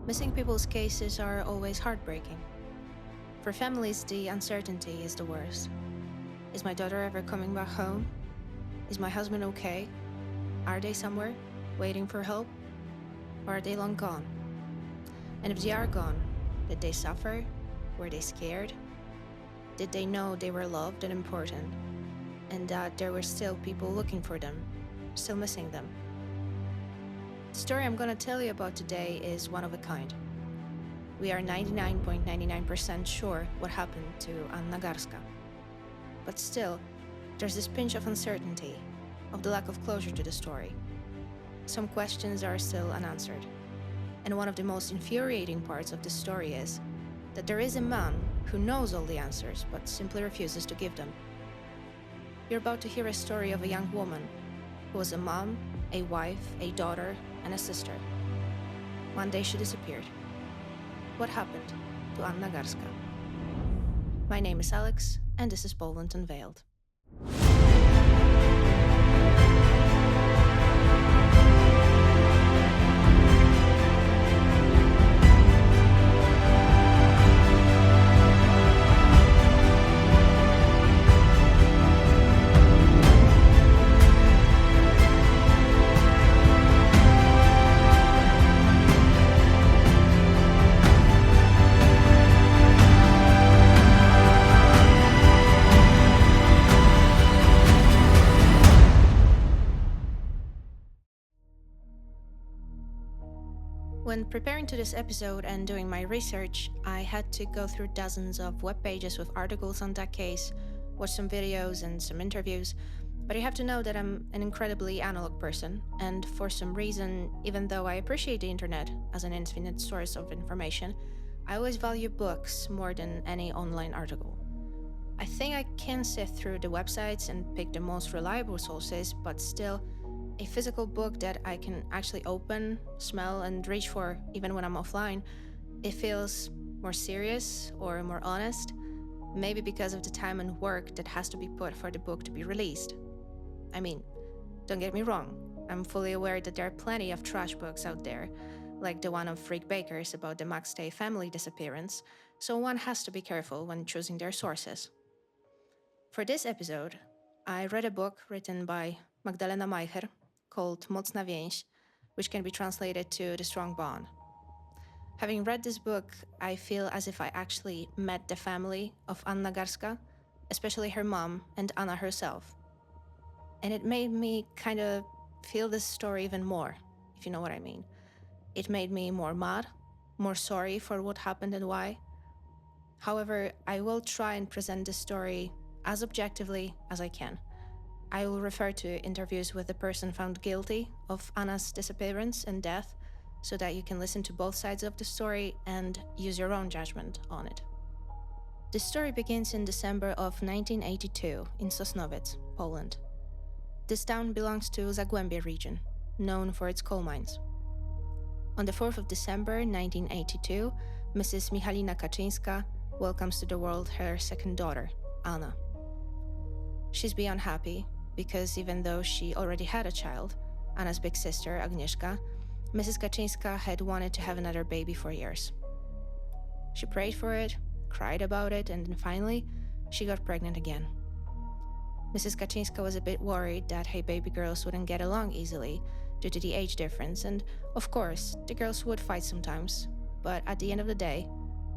Missing people's cases are always heartbreaking. For families, the uncertainty is the worst. Is my daughter ever coming back home? Is my husband okay? Are they somewhere, waiting for help? Or are they long gone? And if they are gone, did they suffer? Were they scared? Did they know they were loved and important? And that there were still people looking for them, still missing them? The story I'm gonna tell you about today is one of a kind. We are 99.99% sure what happened to Anna Garska. But still, there's this pinch of uncertainty, of the lack of closure to the story. Some questions are still unanswered. And one of the most infuriating parts of the story is that there is a man who knows all the answers but simply refuses to give them. You're about to hear a story of a young woman who was a mom, a wife, a daughter, and a sister. One day she disappeared. What happened to Anna Garska? My name is Alex, and this is Poland Unveiled. When preparing to this episode and doing my research, I had to go through dozens of web pages with articles on that case, watch some videos and some interviews, but you have to know that I'm an incredibly analog person, and for some reason, even though I appreciate the internet as an infinite source of information, I always value books more than any online article. I think I can sift through the websites and pick the most reliable sources, but still, a physical book that I can actually open, smell, and reach for even when I'm offline, it feels more serious or more honest, maybe because of the time and work that has to be put for the book to be released. I mean, don't get me wrong, I'm fully aware that there are plenty of trash books out there, like the one of Freak Bakers about the Max Day family disappearance, so one has to be careful when choosing their sources. For this episode, I read a book written by Magdalena Majcher called Mocna, więź, which can be translated to The Strong Bond. Having read this book, I feel as if I actually met the family of Anna Garska, especially her mom and Anna herself. And it made me kind of feel this story even more, if you know what I mean. It made me more mad, more sorry for what happened and why. However, I will try and present this story as objectively as I can. I will refer to interviews with the person found guilty of Anna's disappearance and death so that you can listen to both sides of the story and use your own judgment on it. The story begins in December of 1982 in Sosnowiec, Poland. This town belongs to Zagłębie region, known for its coal mines. On the 4th of December 1982, Mrs. Michalina Kaczyńska welcomes to the world her second daughter, Anna. She's beyond happy, because even though she already had a child, Anna's big sister, Agnieszka, Mrs. Kaczyńska had wanted to have another baby for years. She prayed for it, cried about it, and then finally, she got pregnant again. Mrs. Kaczyńska was a bit worried that her baby girls wouldn't get along easily due to the age difference, and of course, the girls would fight sometimes, but at the end of the day,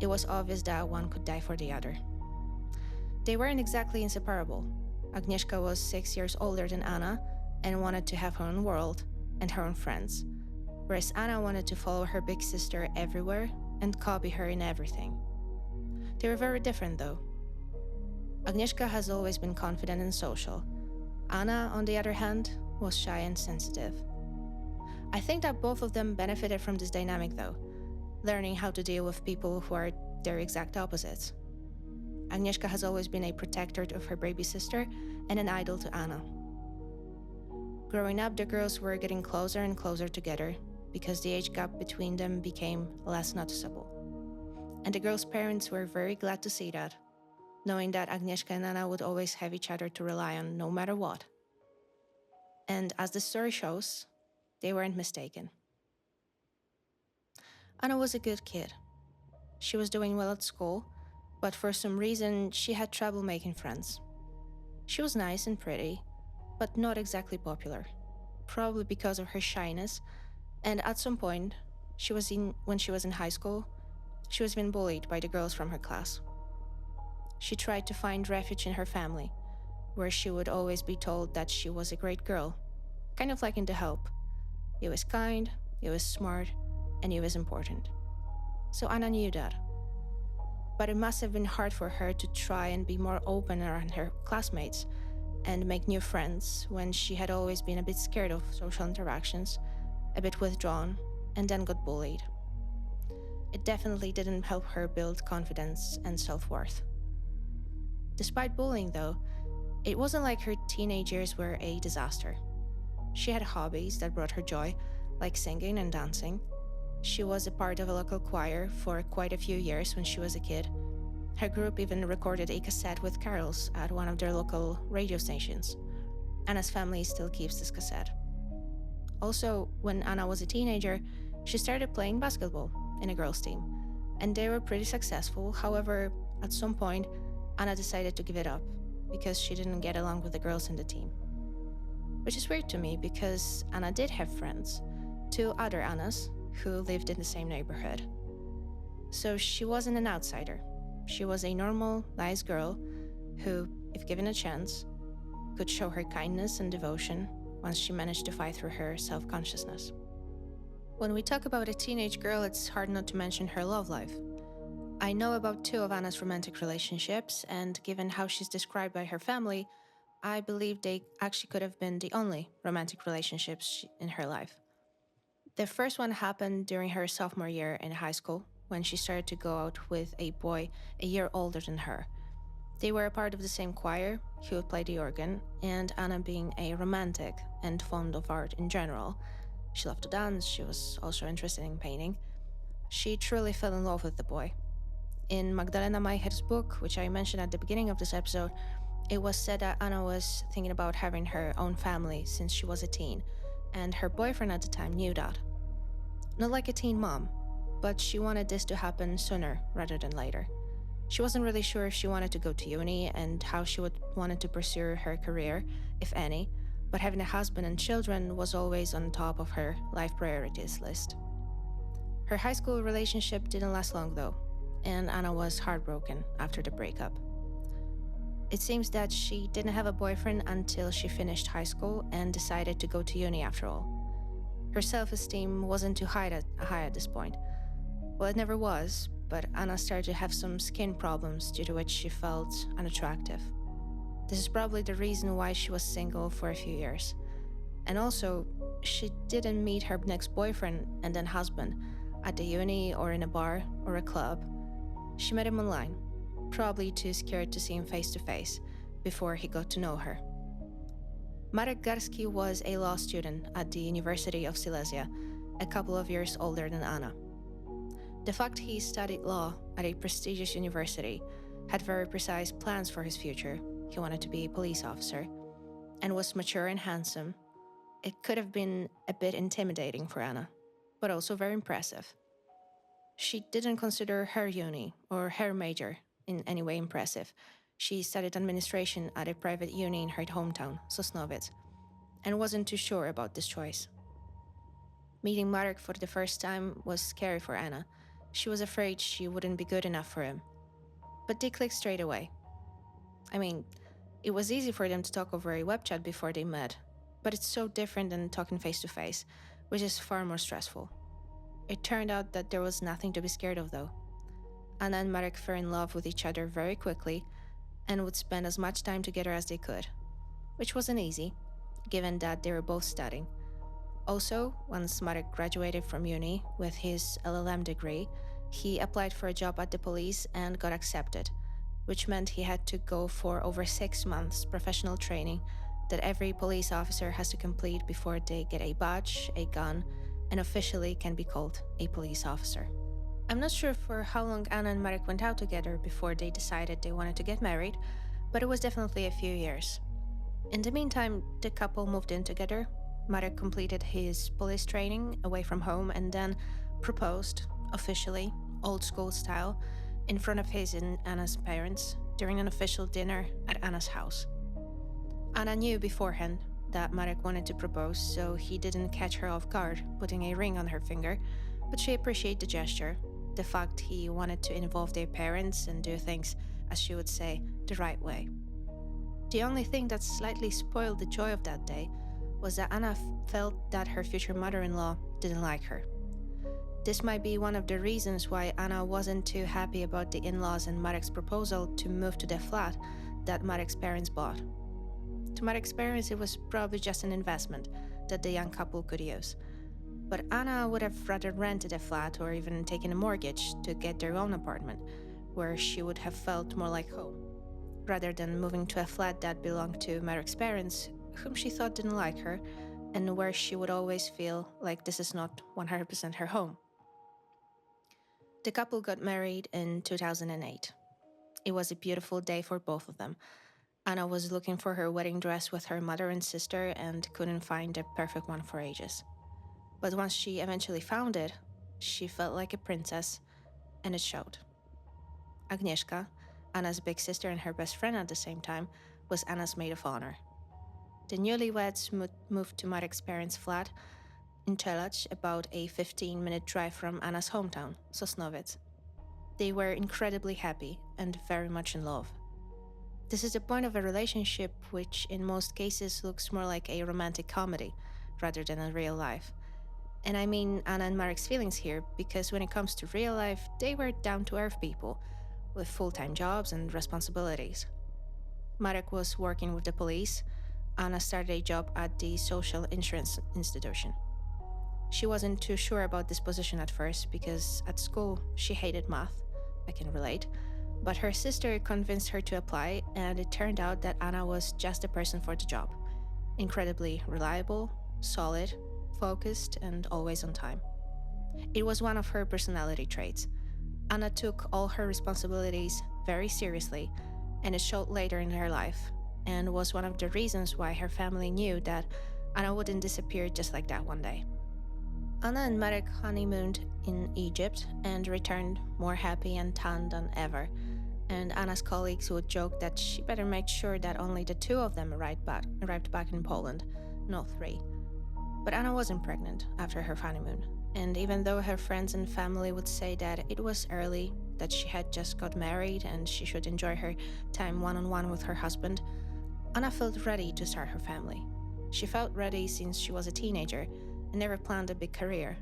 it was obvious that one could die for the other. They weren't exactly inseparable. Agnieszka was 6 years older than Anna and wanted to have her own world and her own friends, whereas Anna wanted to follow her big sister everywhere and copy her in everything. They were very different though. Agnieszka has always been confident and social. Anna, on the other hand, was shy and sensitive. I think that both of them benefited from this dynamic though, learning how to deal with people who are their exact opposites. Agnieszka has always been a protector of her baby sister and an idol to Anna. Growing up, the girls were getting closer and closer together because the age gap between them became less noticeable. And the girls' parents were very glad to see that, knowing that Agnieszka and Anna would always have each other to rely on no matter what. And as the story shows, they weren't mistaken. Anna was a good kid. She was doing well at school, but for some reason she had trouble making friends. She was nice and pretty, but not exactly popular, probably because of her shyness, and at some point, when she was in high school, she was being bullied by the girls from her class. She tried to find refuge in her family, where she would always be told that she was a great girl, kind of like in The Hope. He was kind, he was smart, and he was important. So Anna knew that. But it must have been hard for her to try and be more open around her classmates and make new friends when she had always been a bit scared of social interactions, a bit withdrawn, and then got bullied. It definitely didn't help her build confidence and self-worth. Despite bullying, though, it wasn't like her teenage years were a disaster. She had hobbies that brought her joy, like singing and dancing. She was a part of a local choir for quite a few years when she was a kid. Her group even recorded a cassette with carols at one of their local radio stations. Anna's family still keeps this cassette. Also, when Anna was a teenager, she started playing basketball in a girls' team, and they were pretty successful. However, at some point, Anna decided to give it up because she didn't get along with the girls in the team. Which is weird to me because Anna did have friends, two other Annas who lived in the same neighborhood. So she wasn't an outsider. She was a normal, nice girl who, if given a chance, could show her kindness and devotion once she managed to fight through her self-consciousness. When we talk about a teenage girl, it's hard not to mention her love life. I know about two of Anna's romantic relationships, and given how she's described by her family, I believe they actually could have been the only romantic relationships in her life. The first one happened during her sophomore year in high school, when she started to go out with a boy a year older than her. They were a part of the same choir, he would play the organ, and Anna, being a romantic and fond of art in general, she loved to dance, she was also interested in painting, she truly fell in love with the boy. In Magdalena Majcher's book, which I mentioned at the beginning of this episode, it was said that Anna was thinking about having her own family since she was a teen, and her boyfriend at the time knew that. Not like a teen mom, but she wanted this to happen sooner rather than later. She wasn't really sure if she wanted to go to uni and how she would wanted to pursue her career, if any, but having a husband and children was always on top of her life priorities list. Her high school relationship didn't last long though, and Anna was heartbroken after the breakup. It seems that she didn't have a boyfriend until she finished high school and decided to go to uni after all. Her self-esteem wasn't too high at this point. Well, it never was, but Anna started to have some skin problems due to which she felt unattractive. This is probably the reason why she was single for a few years. And also, she didn't meet her next boyfriend and then husband at the uni or in a bar or a club. She met him online, probably too scared to see him face to face before he got to know her. Anna Garska was a law student at the University of Silesia, a couple of years older than Anna. The fact he studied law at a prestigious university, had very precise plans for his future, he wanted to be a police officer, and was mature and handsome, it could have been a bit intimidating for Anna, but also very impressive. She didn't consider her uni or her major in any way impressive. She studied administration at a private uni in her hometown, Sosnowiec, and wasn't too sure about this choice. Meeting Marek for the first time was scary for Anna. She was afraid she wouldn't be good enough for him. But they clicked straight away. I mean, it was easy for them to talk over a web chat before they met, but it's so different than talking face to face, which is far more stressful. It turned out that there was nothing to be scared of though. Anna and Marek fell in love with each other very quickly and would spend as much time together as they could, which wasn't easy, given that they were both studying. Also, once Marek graduated from uni with his LLM degree, he applied for a job at the police and got accepted, which meant he had to go for over 6 months professional training that every police officer has to complete before they get a badge, a gun, and officially can be called a police officer. I'm not sure for how long Anna and Marek went out together before they decided they wanted to get married, but it was definitely a few years. In the meantime, the couple moved in together. Marek completed his police training away from home and then proposed officially, old school style, in front of his and Anna's parents during an official dinner at Anna's house. Anna knew beforehand that Marek wanted to propose, so he didn't catch her off guard, putting a ring on her finger, but she appreciated the gesture, the fact he wanted to involve their parents and do things, as she would say, the right way. The only thing that slightly spoiled the joy of that day was that Anna felt that her future mother-in-law didn't like her. This might be one of the reasons why Anna wasn't too happy about the in-laws and Marek's proposal to move to the flat that Marek's parents bought. To Marek's parents, it was probably just an investment that the young couple could use. But Anna would have rather rented a flat or even taken a mortgage to get their own apartment, where she would have felt more like home, rather than moving to a flat that belonged to Marek's parents, whom she thought didn't like her, and where she would always feel like this is not 100% her home. The couple got married in 2008. It was a beautiful day for both of them. Anna was looking for her wedding dress with her mother and sister and couldn't find the perfect one for ages. But once she eventually found it, she felt like a princess, and it showed. Agnieszka, Anna's big sister and her best friend at the same time, was Anna's maid of honor. The newlyweds moved to Marek's parents' flat in Czelacz, about a 15-minute drive from Anna's hometown, Sosnowiec. They were incredibly happy and very much in love. This is the point of a relationship which in most cases looks more like a romantic comedy rather than a real life. And I mean Anna and Marek's feelings here because when it comes to real life, they were down-to-earth people with full-time jobs and responsibilities. Marek was working with the police. Anna started a job at the social insurance institution. She wasn't too sure about this position at first because at school she hated math. I can relate. But her sister convinced her to apply, and it turned out that Anna was just the person for the job. Incredibly reliable, solid, focused, and always on time. It was one of her personality traits. Anna took all her responsibilities very seriously, and it showed later in her life, and was one of the reasons why her family knew that Anna wouldn't disappear just like that one day. Anna and Marek honeymooned in Egypt and returned more happy and tanned than ever, and Anna's colleagues would joke that she better make sure that only the two of them arrived back in Poland, not three. But Anna wasn't pregnant after her honeymoon, and even though her friends and family would say that it was early, that she had just got married and she should enjoy her time one-on-one with her husband, Anna felt ready to start her family. She felt ready since she was a teenager and never planned a big career.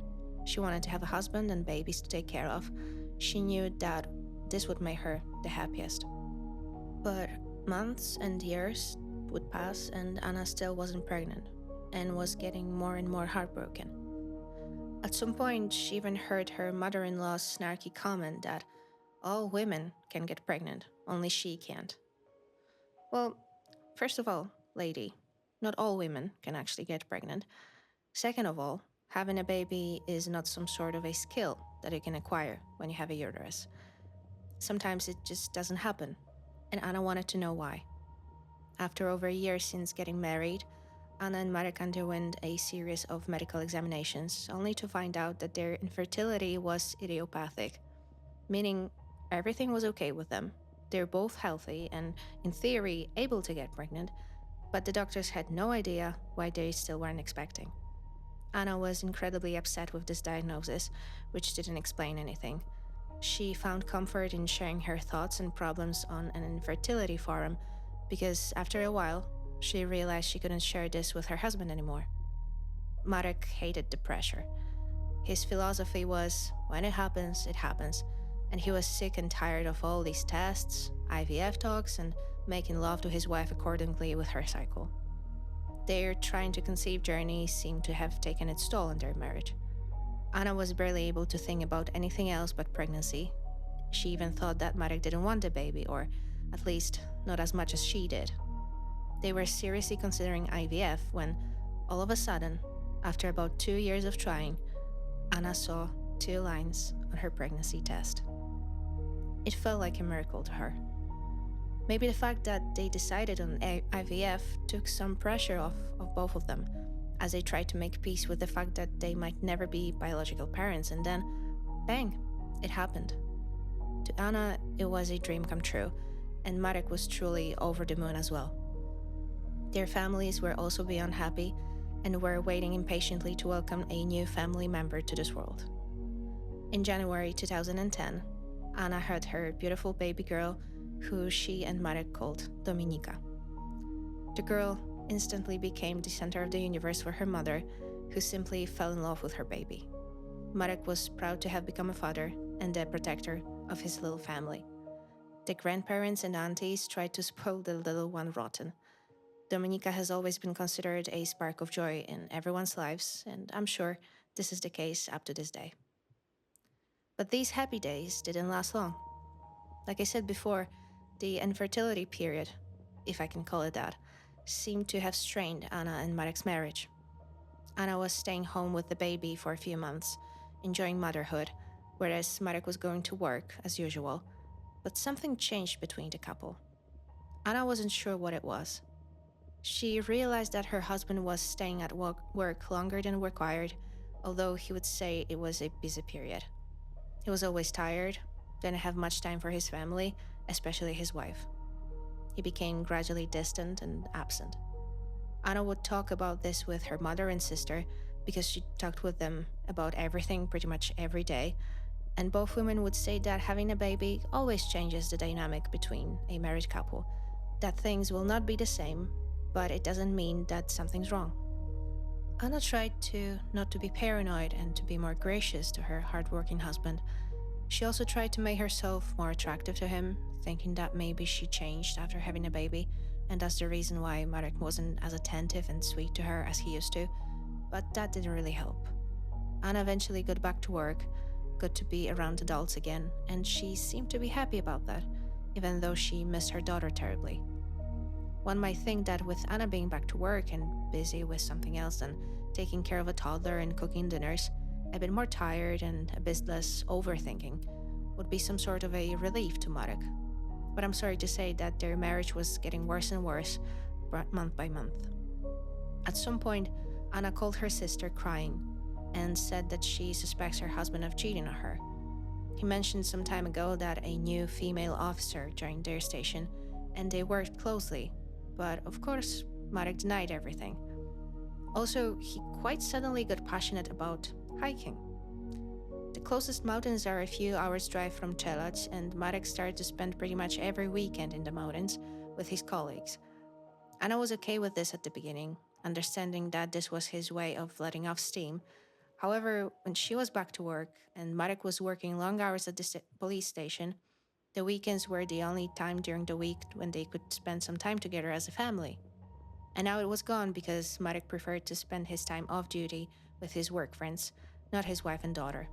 She wanted to have a husband and babies to take care of. She knew that this would make her the happiest. But months and years would pass and Anna still wasn't pregnant and was getting more and more heartbroken. At some point, she even heard her mother-in-law's snarky comment that all women can get pregnant, only she can't. Well, first of all, lady, not all women can actually get pregnant. Second of all, having a baby is not some sort of a skill that you can acquire when you have a uterus. Sometimes it just doesn't happen, and Anna wanted to know why. After over a year since getting married, Anna and Marek underwent a series of medical examinations, only to find out that their infertility was idiopathic, meaning everything was okay with them. They're both healthy and, in theory, able to get pregnant, but the doctors had no idea why they still weren't expecting. Anna was incredibly upset with this diagnosis, which didn't explain anything. She found comfort in sharing her thoughts and problems on an infertility forum because, after a while, she realized she couldn't share this with her husband anymore. Marek hated the pressure. His philosophy was, when it happens, and he was sick and tired of all these tests, IVF talks, and making love to his wife accordingly with her cycle. Their trying to conceive journey seemed to have taken its toll on their marriage. Anna was barely able to think about anything else but pregnancy. She even thought that Marek didn't want a baby, or at least not as much as she did. They were seriously considering IVF when, all of a sudden, after about 2 years of trying, Anna saw 2 lines on her pregnancy test. It felt like a miracle to her. Maybe the fact that they decided on IVF took some pressure off of both of them, as they tried to make peace with the fact that they might never be biological parents, and then, bang, it happened. To Anna, it was a dream come true, and Marek was truly over the moon as well. Their families were also beyond happy and were waiting impatiently to welcome a new family member to this world. In January 2010, Anna had her beautiful baby girl, who she and Marek called Dominika. The girl instantly became the center of the universe for her mother, who simply fell in love with her baby. Marek was proud to have become a father and the protector of his little family. The grandparents and aunties tried to spoil the little one rotten. Dominika has always been considered a spark of joy in everyone's lives, and I'm sure this is the case up to this day. But these happy days didn't last long. Like I said before, the infertility period, if I can call it that, seemed to have strained Anna and Marek's marriage. Anna was staying home with the baby for a few months, enjoying motherhood, whereas Marek was going to work as usual. But something changed between the couple. Anna wasn't sure what it was. She realized that her husband was staying at work longer than required, although he would say it was a busy period. He was always tired, didn't have much time for his family, especially his wife. He became gradually distant and absent. Anna would talk about this with her mother and sister because she talked with them about everything pretty much every day, and both women would say that having a baby always changes the dynamic between a married couple, that things will not be the same, but it doesn't mean that something's wrong. Anna tried to not to be paranoid and to be more gracious to her hardworking husband. She also tried to make herself more attractive to him, thinking that maybe she changed after having a baby, and that's the reason why Marek wasn't as attentive and sweet to her as he used to, but that didn't really help. Anna eventually got back to work, got to be around adults again, and she seemed to be happy about that, even though she missed her daughter terribly. One might think that with Anna being back to work and busy with something else than taking care of a toddler and cooking dinners, a bit more tired and a bit less overthinking would be some sort of a relief to Marek. But I'm sorry to say that their marriage was getting worse and worse month by month. At some point, Anna called her sister crying and said that she suspects her husband of cheating on her. He mentioned some time ago that a new female officer joined their station and they worked closely, but of course, Marek denied everything. Also, he quite suddenly got passionate about hiking. The closest mountains are a few hours' drive from Czeladź, and Marek started to spend pretty much every weekend in the mountains with his colleagues. Anna was okay with this at the beginning, understanding that this was his way of letting off steam. However, when she was back to work and Marek was working long hours at the police station, the weekends were the only time during the week when they could spend some time together as a family. And now it was gone because Marek preferred to spend his time off duty with his work friends, not his wife and daughter.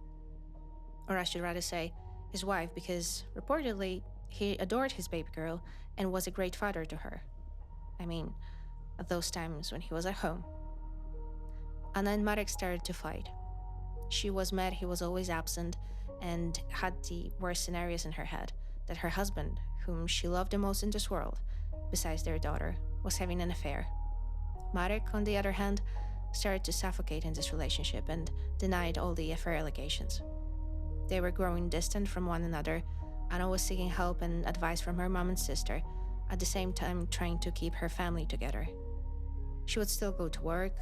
Or I should rather say, his wife, because reportedly he adored his baby girl and was a great father to her. I mean, at those times when he was at home. Anna and Marek started to fight. She was mad he was always absent and had the worst scenarios in her head, that her husband, whom she loved the most in this world, besides their daughter, was having an affair. Marek, on the other hand, started to suffocate in this relationship and denied all the affair allegations. They were growing distant from one another. Anna was seeking help and advice from her mom and sister, at the same time trying to keep her family together. She would still go to work,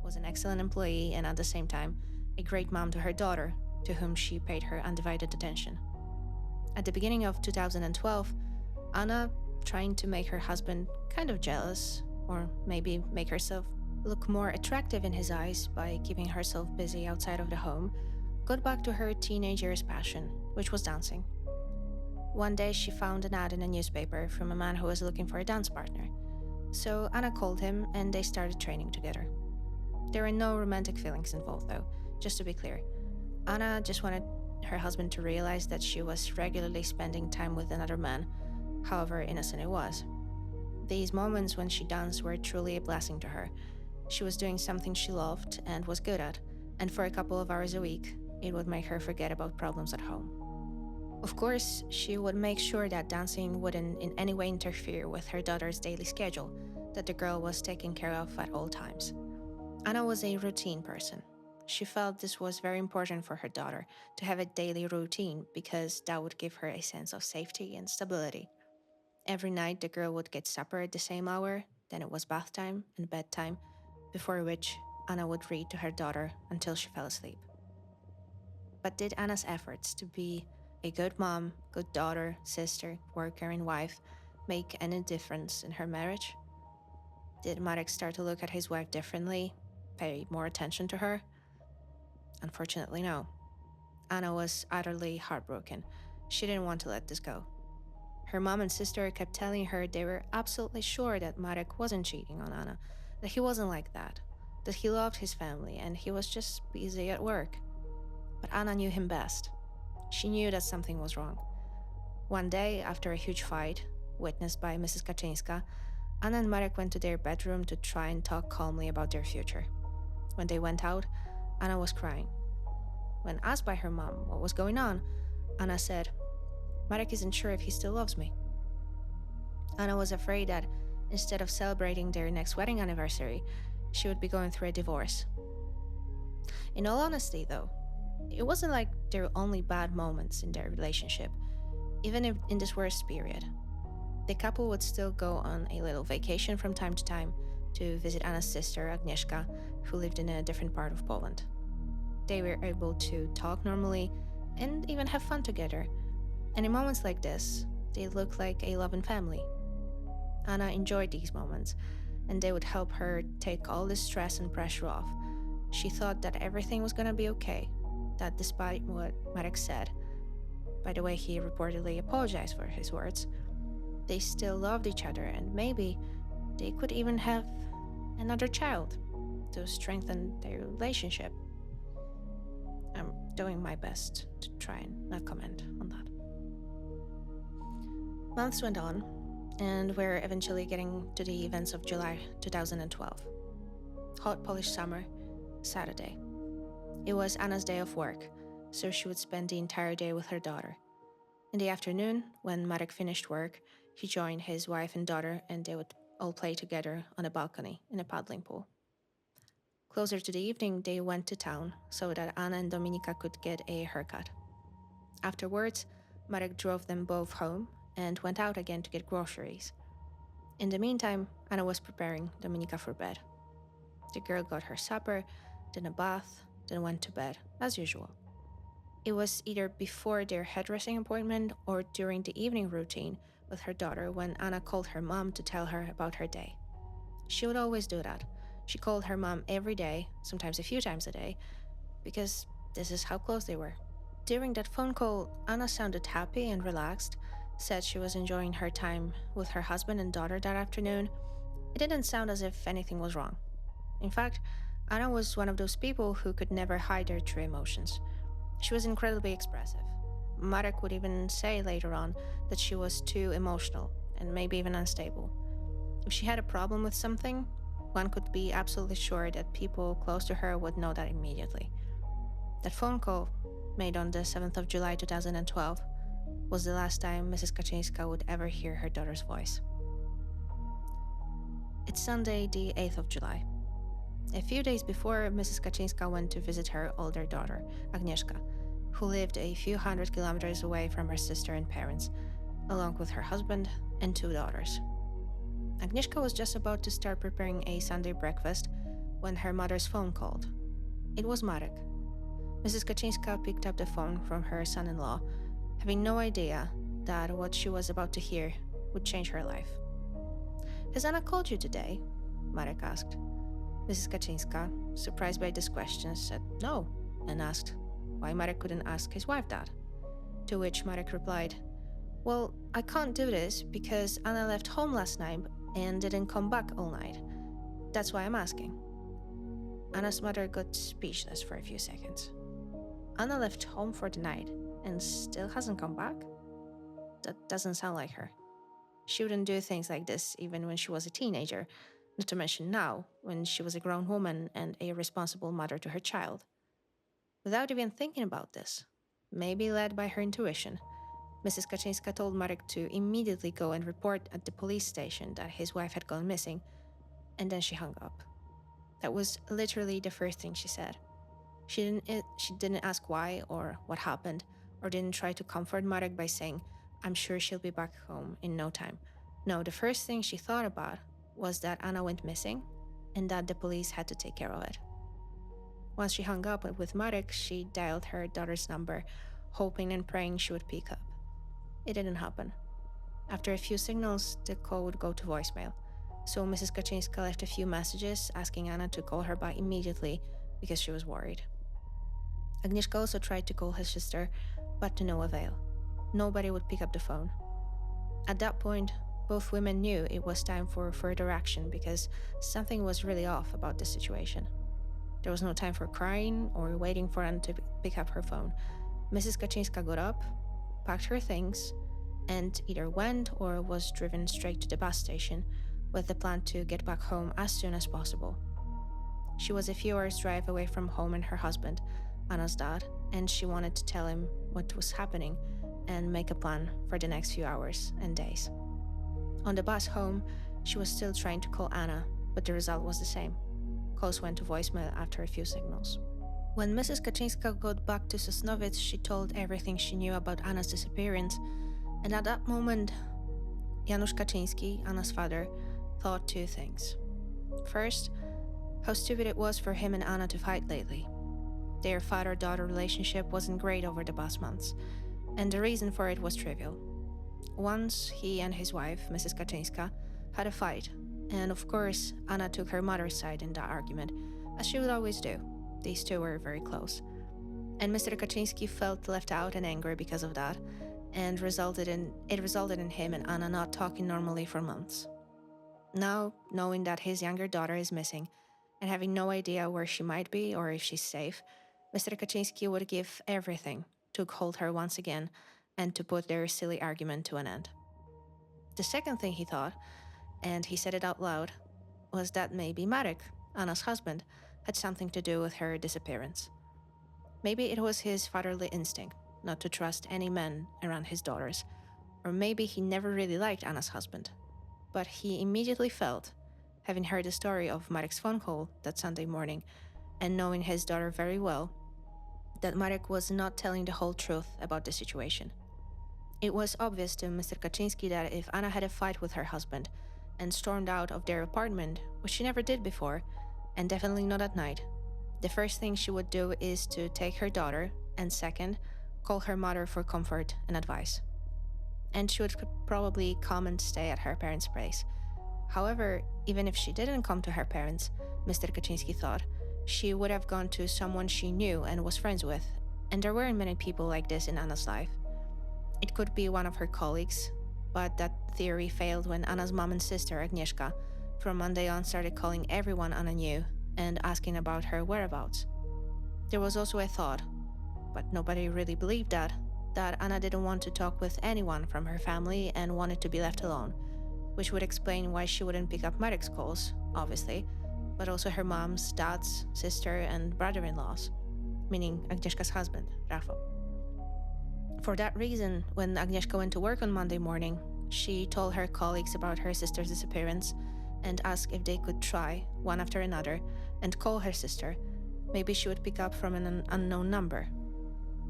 was an excellent employee, and at the same time, a great mom to her daughter, to whom she paid her undivided attention. At the beginning of 2012, Anna, trying to make her husband kind of jealous, or maybe make herself look more attractive in his eyes by keeping herself busy outside of the home, got back to her teenage year's passion, which was dancing. One day she found an ad in a newspaper from a man who was looking for a dance partner. So Anna called him and they started training together. There were no romantic feelings involved though, just to be clear. Anna just wanted her husband to realize that she was regularly spending time with another man, however innocent it was. These moments when she danced were truly a blessing to her. She was doing something she loved and was good at, and for a couple of hours a week, it would make her forget about problems at home. Of course, she would make sure that dancing wouldn't in any way interfere with her daughter's daily schedule, that the girl was taken care of at all times. Anna was a routine person. She felt this was very important for her daughter to have a daily routine because that would give her a sense of safety and stability. Every night, the girl would get supper at the same hour, then it was bath time and bedtime, before which Anna would read to her daughter until she fell asleep. But did Anna's efforts to be a good mom, good daughter, sister, worker, and wife make any difference in her marriage? Did Marek start to look at his wife differently, pay more attention to her? Unfortunately, no. Anna was utterly heartbroken. She didn't want to let this go. Her mom and sister kept telling her they were absolutely sure that Marek wasn't cheating on Anna, that he wasn't like that he loved his family and he was just busy at work. But Anna knew him best. She knew that something was wrong. One day, after a huge fight, witnessed by Mrs. Kaczynska, Anna and Marek went to their bedroom to try and talk calmly about their future. When they went out, Anna was crying. When asked by her mom what was going on, Anna said, "Marek isn't sure if he still loves me." Anna was afraid that instead of celebrating their next wedding anniversary, she would be going through a divorce. In all honesty, though, it wasn't like there were only bad moments in their relationship, even if in this worst period. The couple would still go on a little vacation from time to time to visit Anna's sister, Agnieszka, who lived in a different part of Poland. They were able to talk normally and even have fun together. And in moments like this, they looked like a loving family. Anna enjoyed these moments, and they would help her take all the stress and pressure off. She thought that everything was gonna be okay, that despite what Marek said, by the way, he reportedly apologized for his words, they still loved each other and maybe they could even have another child to strengthen their relationship. I'm doing my best to try and not comment on that. Months went on, and we're eventually getting to the events of July 2012. Hot Polish summer, Saturday. It was Anna's day of work, so she would spend the entire day with her daughter. In the afternoon, when Marek finished work, he joined his wife and daughter and they would all play together on a balcony in a paddling pool. Closer to the evening, they went to town so that Anna and Dominika could get a haircut. Afterwards, Marek drove them both home and went out again to get groceries. In the meantime, Anna was preparing Dominika for bed. The girl got her supper, then a bath, then went to bed, as usual. It was either before their hairdressing appointment or during the evening routine with her daughter when Anna called her mom to tell her about her day. She would always do that. She called her mom every day, sometimes a few times a day, because this is how close they were. During that phone call, Anna sounded happy and relaxed, said she was enjoying her time with her husband and daughter that afternoon. It didn't sound as if anything was wrong. In fact, Anna was one of those people who could never hide their true emotions. She was incredibly expressive. Marek would even say later on that she was too emotional and maybe even unstable. If she had a problem with something, one could be absolutely sure that people close to her would know that immediately. That phone call, made on the 7th of July 2012, was the last time Mrs. Kaczynska would ever hear her daughter's voice. It's Sunday, the 8th of July. A few days before, Mrs. Kaczynska went to visit her older daughter, Agnieszka, who lived a few hundred kilometers away from her sister and parents, along with her husband and 2 daughters. Agnieszka was just about to start preparing a Sunday breakfast when her mother's phone called. It was Marek. Mrs. Kaczynska picked up the phone from her son-in-law, having no idea that what she was about to hear would change her life. "Has Anna called you today?" Marek asked. Mrs. Kaczynska, surprised by this question, said no, and asked why Marek couldn't ask his wife that. To which Marek replied, "Well, I can't do this because Anna left home last night and didn't come back all night. That's why I'm asking." Anna's mother got speechless for a few seconds. Anna left home for the night and still hasn't come back? That doesn't sound like her. She wouldn't do things like this even when she was a teenager, not to mention now, when she was a grown woman and a responsible mother to her child. Without even thinking about this, maybe led by her intuition, Mrs. Kaczynska told Marek to immediately go and report at the police station that his wife had gone missing, and then she hung up. That was literally the first thing she said. She didn't ask why or what happened, or didn't try to comfort Marek by saying, "I'm sure she'll be back home in no time." No, the first thing she thought about was that Anna went missing and that the police had to take care of it. Once she hung up with Marek, she dialed her daughter's number, hoping and praying she would pick up. It didn't happen. After a few signals, the call would go to voicemail. So Mrs. Kaczynska left a few messages asking Anna to call her back immediately because she was worried. Agnieszka also tried to call her sister, but to no avail. Nobody would pick up the phone. At that point, both women knew it was time for further action because something was really off about the situation. There was no time for crying or waiting for Anna to pick up her phone. Mrs. Kaczynska got up, packed her things, and either went or was driven straight to the bus station with the plan to get back home as soon as possible. She was a few hours' drive away from home and her husband, Anna's dad, and she wanted to tell him what was happening and make a plan for the next few hours and days. On the bus home, she was still trying to call Anna, but the result was the same. Calls went to voicemail after a few signals. When Mrs. Kaczynska got back to Sosnowiec, she told everything she knew about Anna's disappearance, and at that moment, Janusz Kaczyński, Anna's father, thought two things. First, how stupid it was for him and Anna to fight lately. Their father-daughter relationship wasn't great over the past months, and the reason for it was trivial. Once, he and his wife, Mrs. Kaczynska, had a fight, and of course, Anna took her mother's side in that argument, as she would always do. These two were very close. And Mr. Kaczynski felt left out and angry because of that, and it resulted in him and Anna not talking normally for months. Now, knowing that his younger daughter is missing, and having no idea where she might be or if she's safe, Mr. Kaczynski would give everything to hold her once again and to put their silly argument to an end. The second thing he thought, and he said it out loud, was that maybe Marek, Anna's husband, had something to do with her disappearance. Maybe it was his fatherly instinct not to trust any men around his daughters, or maybe he never really liked Anna's husband. But he immediately felt, having heard the story of Marek's phone call that Sunday morning, and knowing his daughter very well, that Marek was not telling the whole truth about the situation. It was obvious to Mr. Kaczynski that if Anna had a fight with her husband and stormed out of their apartment, which she never did before, and definitely not at night, the first thing she would do is to take her daughter, and second, call her mother for comfort and advice. And she would probably come and stay at her parents' place. However, even if she didn't come to her parents, Mr. Kaczynski thought, she would have gone to someone she knew and was friends with, and there weren't many people like this in Anna's life. It could be one of her colleagues, but that theory failed when Anna's mom and sister, Agnieszka, from Monday on started calling everyone Anna knew and asking about her whereabouts. There was also a thought, but nobody really believed that Anna didn't want to talk with anyone from her family and wanted to be left alone, which would explain why she wouldn't pick up Marek's calls, obviously, but also her mom's, dad's, sister, and brother-in-law's, meaning Agnieszka's husband, Rafał. For that reason, when Agnieszka went to work on Monday morning, she told her colleagues about her sister's disappearance and asked if they could try, one after another, and call her sister. Maybe she would pick up from an unknown number.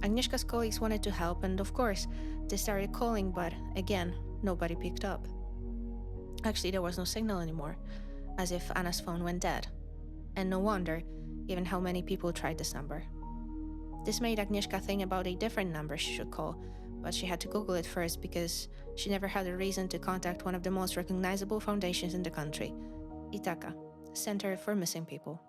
Agnieszka's colleagues wanted to help, and of course, they started calling, but again, nobody picked up. Actually, there was no signal anymore, as if Anna's phone went dead. And no wonder, given how many people tried this number. This made Agnieszka think about a different number she should call, but she had to Google it first because she never had a reason to contact one of the most recognizable foundations in the country, Itaka, Center for Missing People.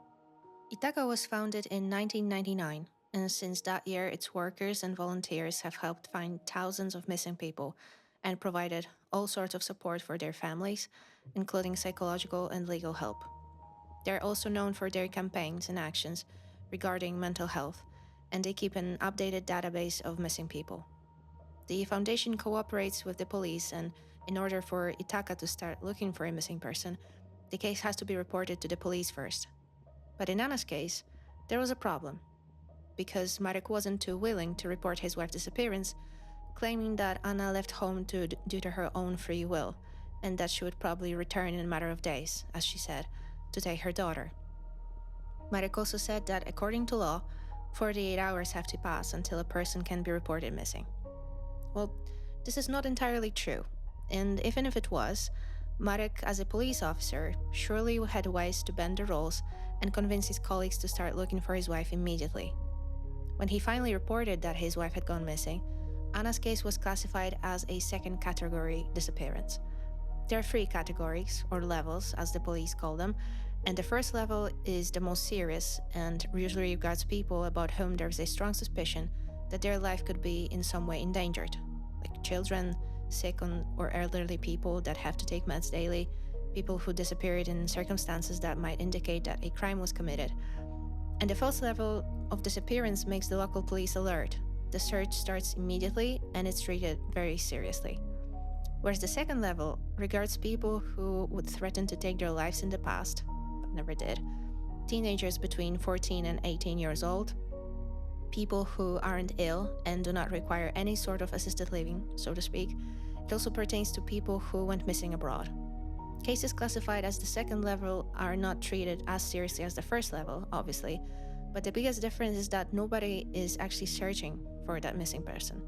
Itaka was founded in 1999, and since that year its workers and volunteers have helped find thousands of missing people and provided all sorts of support for their families, including psychological and legal help. They're also known for their campaigns and actions regarding mental health, and they keep an updated database of missing people. The foundation cooperates with the police, and in order for Itaka to start looking for a missing person, the case has to be reported to the police first. But in Anna's case, there was a problem, because Marek wasn't too willing to report his wife's disappearance, claiming that Anna left home due to her own free will, and that she would probably return in a matter of days, as she said, to take her daughter. Marek also said that according to law, 48 hours have to pass until a person can be reported missing. Well, this is not entirely true, and even if it was, Marek, as a police officer, surely had ways to bend the rules and convince his colleagues to start looking for his wife immediately. When he finally reported that his wife had gone missing, Anna's case was classified as a second category disappearance. There are 3 categories, or levels, as the police call them, and the first level is the most serious and usually regards people about whom there is a strong suspicion that their life could be in some way endangered, like children, sick or elderly people that have to take meds daily, people who disappeared in circumstances that might indicate that a crime was committed. And the first level of disappearance makes the local police alert. The search starts immediately and it's treated very seriously. Whereas the second level regards people who would threaten to take their lives in the past, but never did. Teenagers between 14 and 18 years old, people who aren't ill and do not require any sort of assisted living, so to speak. It also pertains to people who went missing abroad. Cases classified as the second level are not treated as seriously as the first level, obviously, but the biggest difference is that nobody is actually searching for that missing person.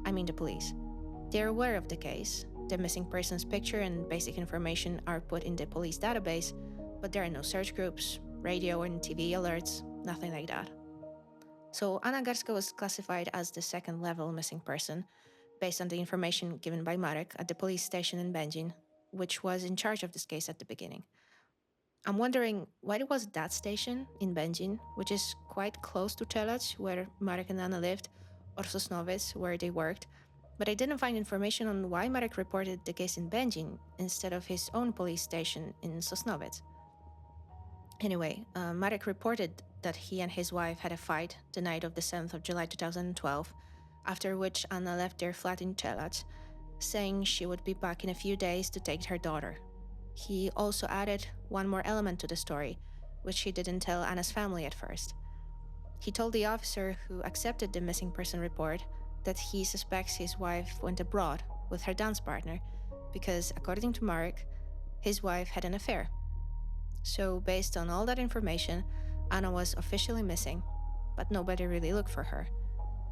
I mean the police. They're aware of the case. The missing person's picture and basic information are put in the police database, but there are no search groups, radio and TV alerts, nothing like that. So Anna Garska was classified as the second level missing person, based on the information given by Marek at the police station in Będzin, which was in charge of this case at the beginning. I'm wondering why it was that station in Będzin, which is quite close to Czelać, where Marek and Anna lived, or Sosnowiec, where they worked, but I didn't find information on why Marek reported the case in Będzin instead of his own police station in Sosnowiec. Anyway, Marek reported that he and his wife had a fight the night of the 7th of July 2012, after which Anna left their flat in Czelać, saying she would be back in a few days to take her daughter. He also added one more element to the story, which he didn't tell Anna's family at first. He told the officer who accepted the missing person report that he suspects his wife went abroad with her dance partner because, according to Marek, his wife had an affair. So, based on all that information, Anna was officially missing, but nobody really looked for her,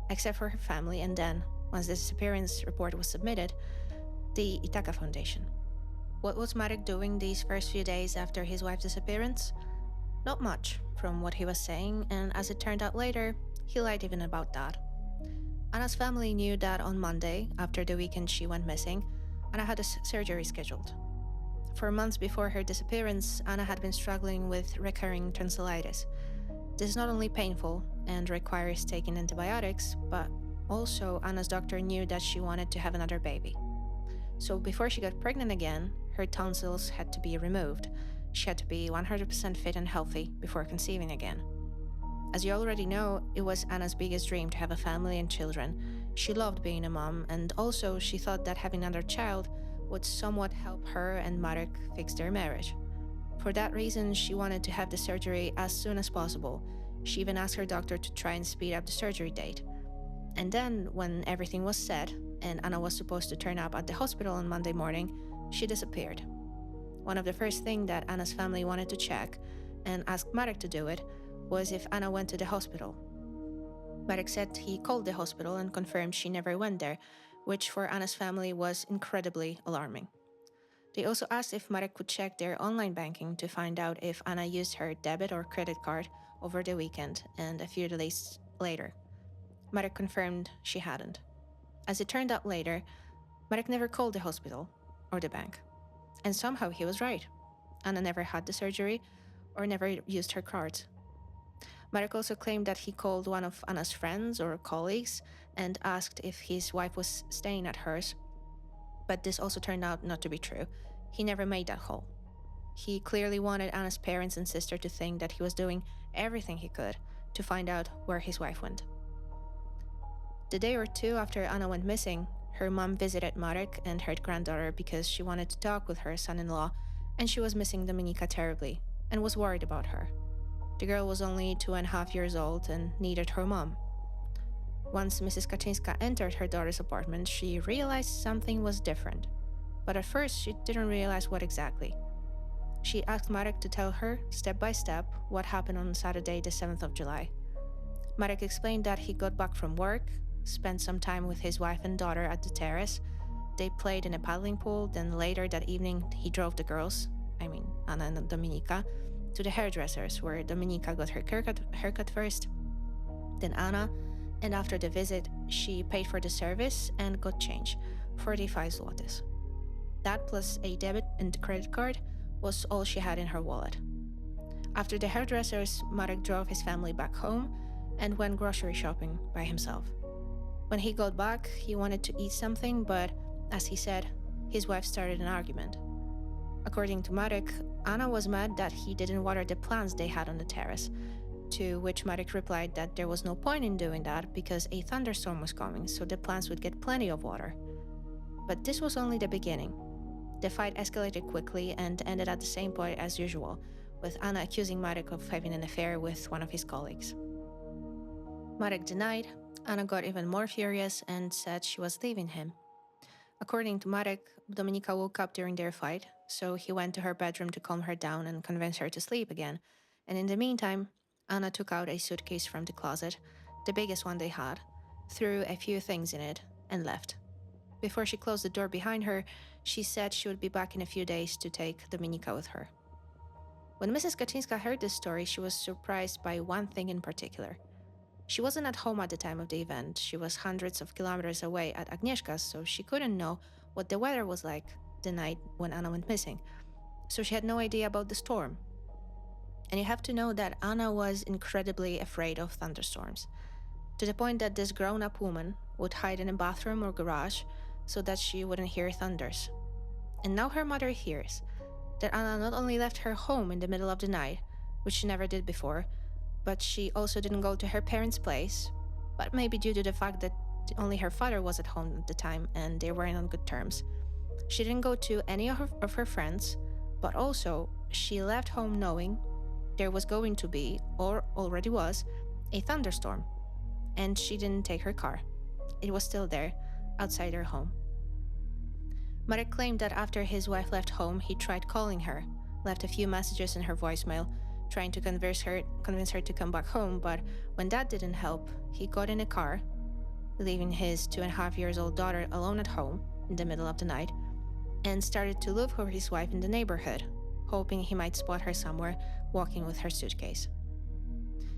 except for her family and then, once the disappearance report was submitted, the Ithaca Foundation. What was Marek doing these first few days after his wife's disappearance? Not much, from what he was saying, and as it turned out later, he lied even about that. Anna's family knew that on Monday, after the weekend she went missing, Anna had a surgery scheduled. For months before her disappearance, Anna had been struggling with recurring tonsillitis. This is not only painful and requires taking antibiotics, but also Anna's doctor knew that she wanted to have another baby. So before she got pregnant again, her tonsils had to be removed. She had to be 100% fit and healthy before conceiving again. As you already know, it was Anna's biggest dream to have a family and children. She loved being a mom, and also she thought that having another child would somewhat help her and Marek fix their marriage. For that reason, she wanted to have the surgery as soon as possible. She even asked her doctor to try and speed up the surgery date. And then, when everything was set, and Anna was supposed to turn up at the hospital on Monday morning, she disappeared. One of the first things that Anna's family wanted to check, and asked Marek to do it, was if Anna went to the hospital. Marek said he called the hospital and confirmed she never went there, which for Anna's family was incredibly alarming. They also asked if Marek could check their online banking to find out if Anna used her debit or credit card over the weekend and a few days later. Marek confirmed she hadn't. As it turned out later, Marek never called the hospital or the bank. And somehow he was right. Anna never had the surgery or never used her cards. Marek also claimed that he called one of Anna's friends or colleagues and asked if his wife was staying at hers, but this also turned out not to be true. He never made that call. He clearly wanted Anna's parents and sister to think that he was doing everything he could to find out where his wife went. The day or two after Anna went missing, her mom visited Marek and her granddaughter because she wanted to talk with her son-in-law, and she was missing Dominika terribly and was worried about her. The girl was only 2.5 years old and needed her mom. Once Mrs. Kaczynska entered her daughter's apartment, she realized something was different. But at first, she didn't realize what exactly. She asked Marek to tell her, step by step, what happened on Saturday, the 7th of July. Marek explained that he got back from work, spent some time with his wife and daughter at the terrace. They played in a paddling pool, then later that evening he drove the girls, Anna and Dominika, to the hairdressers, where Dominika got her haircut first, then Anna, and after the visit, she paid for the service and got change, 45 zlotys. That plus a debit and credit card was all she had in her wallet. After the hairdressers, Marek drove his family back home and went grocery shopping by himself. When he got back, he wanted to eat something, but as he said, his wife started an argument. According to Marek, Anna was mad that he didn't water the plants they had on the terrace, to which Marek replied that there was no point in doing that because a thunderstorm was coming, so the plants would get plenty of water. But this was only the beginning. The fight escalated quickly and ended at the same point as usual, with Anna accusing Marek of having an affair with one of his colleagues. Marek denied. Anna got even more furious and said she was leaving him. According to Marek, Dominika woke up during their fight, so he went to her bedroom to calm her down and convince her to sleep again. And in the meantime, Anna took out a suitcase from the closet, the biggest one they had, threw a few things in it, and left. Before she closed the door behind her, she said she would be back in a few days to take Dominika with her. When Mrs. Kaczynska heard this story, she was surprised by one thing in particular. She wasn't at home at the time of the event. She was hundreds of kilometers away at Agnieszka's, so she couldn't know what the weather was like the night when Anna went missing. So she had no idea about the storm. And you have to know that Anna was incredibly afraid of thunderstorms, to the point that this grown-up woman would hide in a bathroom or garage so that she wouldn't hear thunders. And now her mother hears that Anna not only left her home in the middle of the night, which she never did before, but she also didn't go to her parents' place, but maybe due to the fact that only her father was at home at the time and they weren't on good terms. She didn't go to any of her friends, but also she left home knowing there was going to be, or already was, a thunderstorm, and she didn't take her car. It was still there, outside her home. Marek claimed that after his wife left home, he tried calling her, left a few messages in her voicemail, trying to convince her to come back home, but when that didn't help, he got in a car, leaving his 2.5-year-old daughter alone at home in the middle of the night, and started to look for his wife in the neighborhood, hoping he might spot her somewhere walking with her suitcase.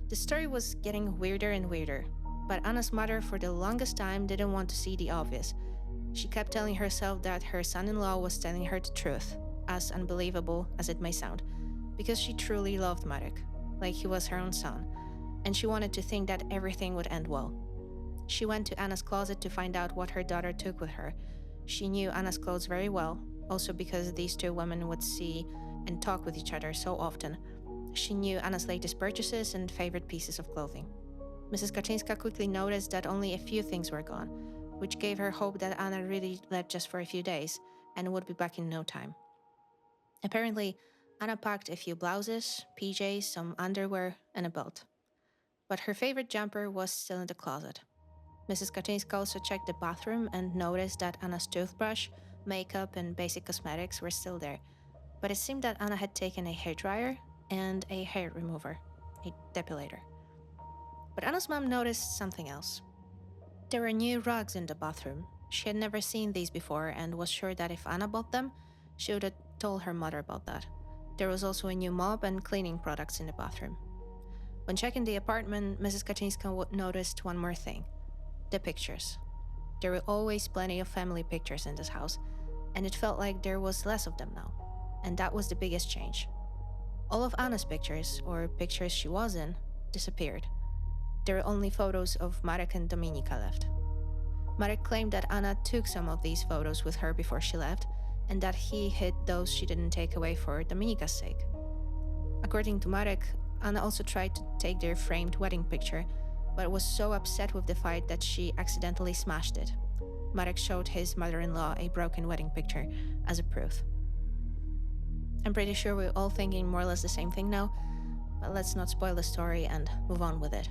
The story was getting weirder and weirder, but Anna's mother for the longest time didn't want to see the obvious. She kept telling herself that her son-in-law was telling her the truth, as unbelievable as it may sound, because she truly loved Marek, like he was her own son, and she wanted to think that everything would end well. She went to Anna's closet to find out what her daughter took with her. She knew Anna's clothes very well, also because these two women would see and talk with each other so often. She knew Anna's latest purchases and favorite pieces of clothing. Mrs. Kaczynska quickly noticed that only a few things were gone, which gave her hope that Anna really left just for a few days and would be back in no time. Apparently, Anna packed a few blouses, PJs, some underwear, and a belt. But her favorite jumper was still in the closet. Mrs. Kaczynska also checked the bathroom and noticed that Anna's toothbrush, makeup, and basic cosmetics were still there. But it seemed that Anna had taken a hairdryer and a hair remover, a depilator. But Anna's mom noticed something else. There were new rugs in the bathroom. She had never seen these before and was sure that if Anna bought them, she would have told her mother about that. There was also a new mop and cleaning products in the bathroom. When checking the apartment, Mrs. Kaczynska noticed one more thing: the pictures. There were always plenty of family pictures in this house, and it felt like there was less of them now. And that was the biggest change. All of Anna's pictures, or pictures she was in, disappeared. There were only photos of Marek and Dominika left. Marek claimed that Anna took some of these photos with her before she left, and that he hid those she didn't take away for Dominika's sake. According to Marek, Anna also tried to take their framed wedding picture, but was so upset with the fight that she accidentally smashed it. Marek showed his mother-in-law a broken wedding picture as a proof. I'm pretty sure we're all thinking more or less the same thing now, but let's not spoil the story and move on with it.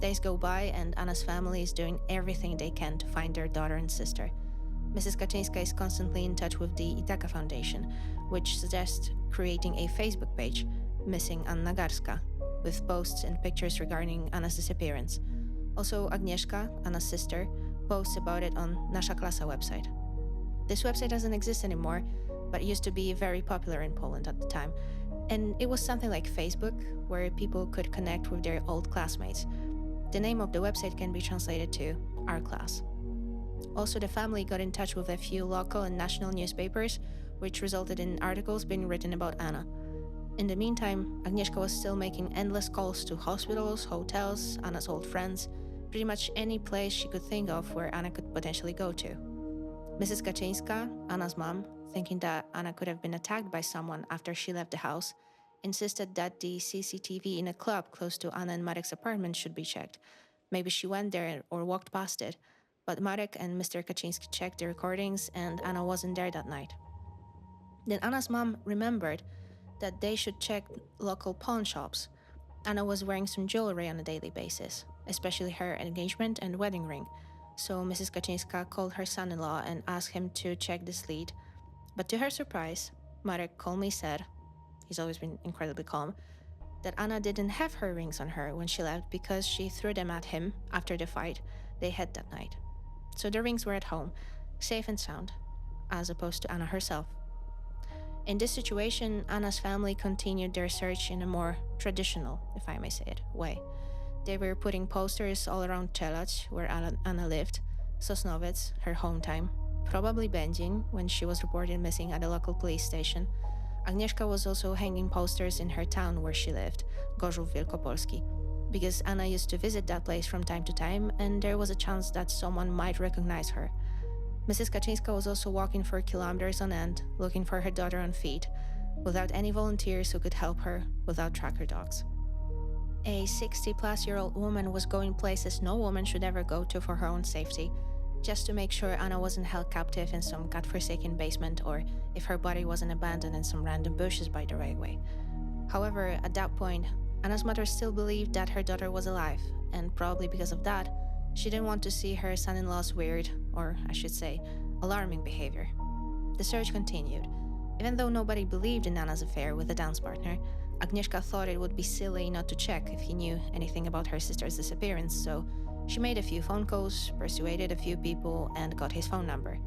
Days go by and Anna's family is doing everything they can to find their daughter and sister. Mrs. Kaczynska is constantly in touch with the Itaka Foundation, which suggests creating a Facebook page, Missing Anna Garska, with posts and pictures regarding Anna's disappearance. Also, Agnieszka, Anna's sister, posts about it on Nasza Klasa website. This website doesn't exist anymore, but used to be very popular in Poland at the time. And it was something like Facebook, where people could connect with their old classmates. The name of the website can be translated to Our Class. Also, the family got in touch with a few local and national newspapers, which resulted in articles being written about Anna. In the meantime, Agnieszka was still making endless calls to hospitals, hotels, Anna's old friends, pretty much any place she could think of where Anna could potentially go to. Mrs. Kaczyńska, Anna's mom, thinking that Anna could have been attacked by someone after she left the house, insisted that the CCTV in a club close to Anna and Marek's apartment should be checked. Maybe she went there or walked past it, but Marek and Mr. Kaczyński checked the recordings and Anna wasn't there that night. Then Anna's mom remembered that they should check local pawn shops. Anna was wearing some jewelry on a daily basis, especially her engagement and wedding ring. So Mrs. Kaczyńska called her son-in-law and asked him to check this lead. But to her surprise, Marek calmly said, he's always been incredibly calm, that Anna didn't have her rings on her when she left because she threw them at him after the fight they had that night. So the rings were at home, safe and sound, as opposed to Anna herself. In this situation, Anna's family continued their search in a more traditional, if I may say it, way. They were putting posters all around Czeladź, where Anna lived, Sosnowiec, her hometown, probably Będzin, when she was reported missing at a local police station. Agnieszka was also hanging posters in her town where she lived, Gorzów Wielkopolski, because Anna used to visit that place from time to time, and there was a chance that someone might recognize her. Mrs. Kaczyńska was also walking for kilometers on end, looking for her daughter on feet, without any volunteers who could help her, without tracker dogs. A 60-plus-year-old woman was going places no woman should ever go to for her own safety, just to make sure Anna wasn't held captive in some godforsaken basement or if her body wasn't abandoned in some random bushes by the railway. However, at that point, Anna's mother still believed that her daughter was alive, and probably because of that, she didn't want to see her son-in-law's weird, or I should say, alarming behavior. The search continued. Even though nobody believed in Anna's affair with the dance partner, Agnieszka thought it would be silly not to check if he knew anything about her sister's disappearance, so she made a few phone calls, persuaded a few people, and got his phone number.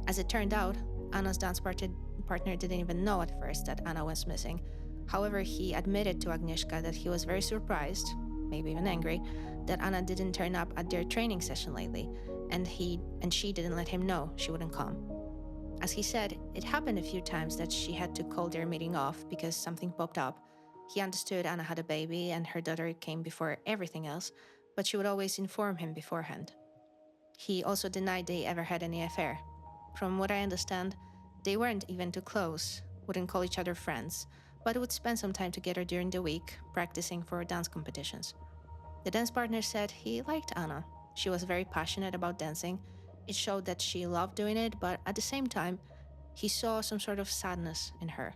As it turned out, Anna's dance partner didn't even know at first that Anna was missing. However, he admitted to Agnieszka that he was very surprised, maybe even angry, that Anna didn't turn up at their training session lately, and she didn't let him know she wouldn't come. As he said, it happened a few times that she had to call their meeting off because something popped up. He understood Anna had a baby and her daughter came before everything else, but she would always inform him beforehand. He also denied they ever had any affair. From what I understand, they weren't even too close, wouldn't call each other friends, but would spend some time together during the week, practicing for dance competitions. The dance partner said he liked Anna. She was very passionate about dancing. It showed that she loved doing it, but at the same time, he saw some sort of sadness in her.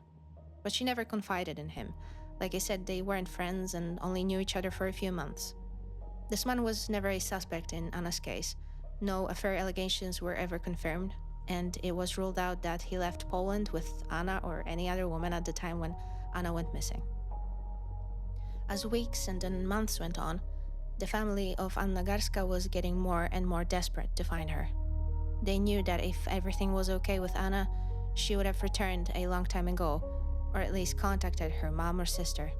But she never confided in him. Like I said, they weren't friends and only knew each other for a few months. This man was never a suspect in Anna's case. No affair allegations were ever confirmed, and it was ruled out that he left Poland with Anna or any other woman at the time when Anna went missing. As weeks and then months went on, the family of Anna Garska was getting more and more desperate to find her. They knew that if everything was okay with Anna, she would have returned a long time ago, or at least contacted her mom or sister.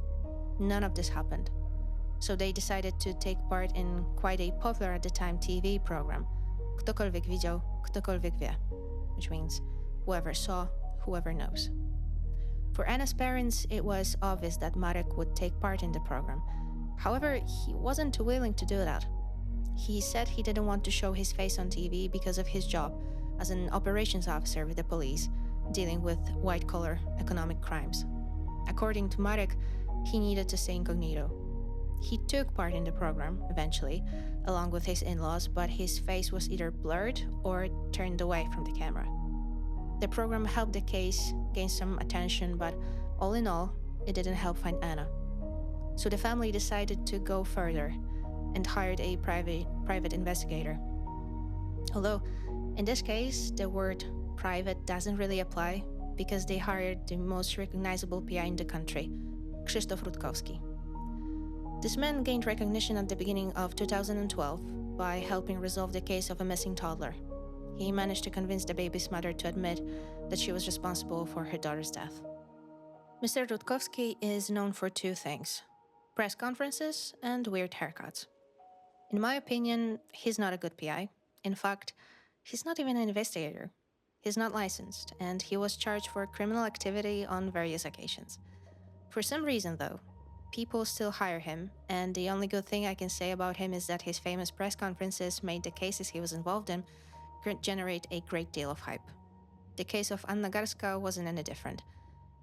None of this happened. So they decided to take part in quite a popular at the time TV program, Ktokolwiek widział, ktokolwiek wie, which means whoever saw, whoever knows. For Anna's parents, it was obvious that Marek would take part in the program. However, he wasn't too willing to do that. He said he didn't want to show his face on TV because of his job as an operations officer with the police, dealing with white-collar economic crimes. According to Marek, he needed to stay incognito. He took part in the program, eventually, along with his in-laws, but his face was either blurred or turned away from the camera. The program helped the case gain some attention, but all in all, it didn't help find Anna. So the family decided to go further and hired a private investigator. Although, in this case, the word private doesn't really apply because they hired the most recognizable PI in the country, Krzysztof Rutkowski. This man gained recognition at the beginning of 2012 by helping resolve the case of a missing toddler. He managed to convince the baby's mother to admit that she was responsible for her daughter's death. Mr. Rutkowski is known for two things: press conferences and weird haircuts. In my opinion, he's not a good PI. In fact, he's not even an investigator. He's not licensed, and he was charged for criminal activity on various occasions. For some reason, though, people still hire him, and the only good thing I can say about him is that his famous press conferences made the cases he was involved in generate a great deal of hype. The case of Anna Garska wasn't any different.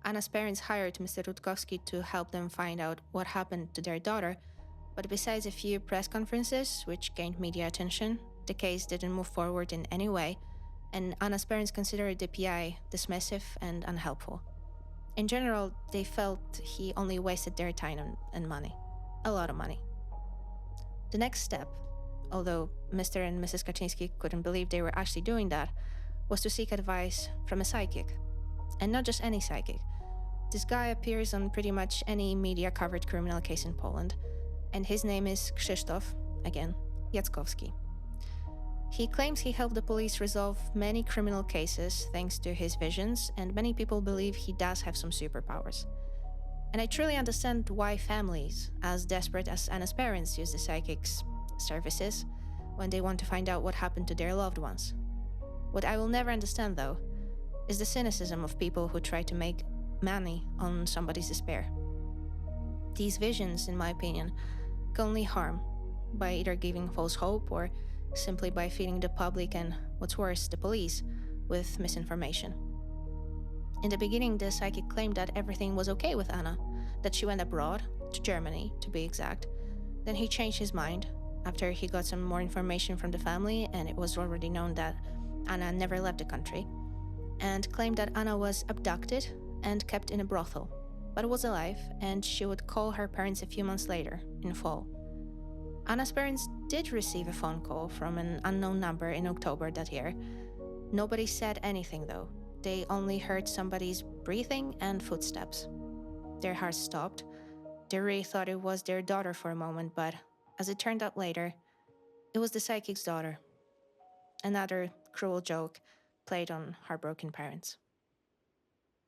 Anna's parents hired Mr. Rutkowski to help them find out what happened to their daughter, but besides a few press conferences, which gained media attention, the case didn't move forward in any way, and Anna's parents considered the PI dismissive and unhelpful. In general, they felt he only wasted their time and money. A lot of money. The next step, although Mr. and Mrs. Kaczynski couldn't believe they were actually doing that, was to seek advice from a psychic. And not just any psychic. This guy appears on pretty much any media-covered criminal case in Poland, and his name is Krzysztof, again, Jackowski. He claims he helped the police resolve many criminal cases thanks to his visions, and many people believe he does have some superpowers. And I truly understand why families, as desperate as Anna's parents, use the psychic's services when they want to find out what happened to their loved ones. What I will never understand, though, is the cynicism of people who try to make money on somebody's despair. These visions, in my opinion, can only harm by either giving false hope or simply by feeding the public and, what's worse, the police, with misinformation. In the beginning, the psychic claimed that everything was okay with Anna, that she went abroad, to Germany, to be exact. Then he changed his mind after he got some more information from the family, and it was already known that Anna never left the country, and claimed that Anna was abducted and kept in a brothel, but was alive, and she would call her parents a few months later, in fall. Anna's parents did receive a phone call from an unknown number in October that year. Nobody said anything, though. They only heard somebody's breathing and footsteps. Their hearts stopped. They really thought it was their daughter for a moment, but as it turned out later, it was the psychic's daughter. Another cruel joke played on heartbroken parents.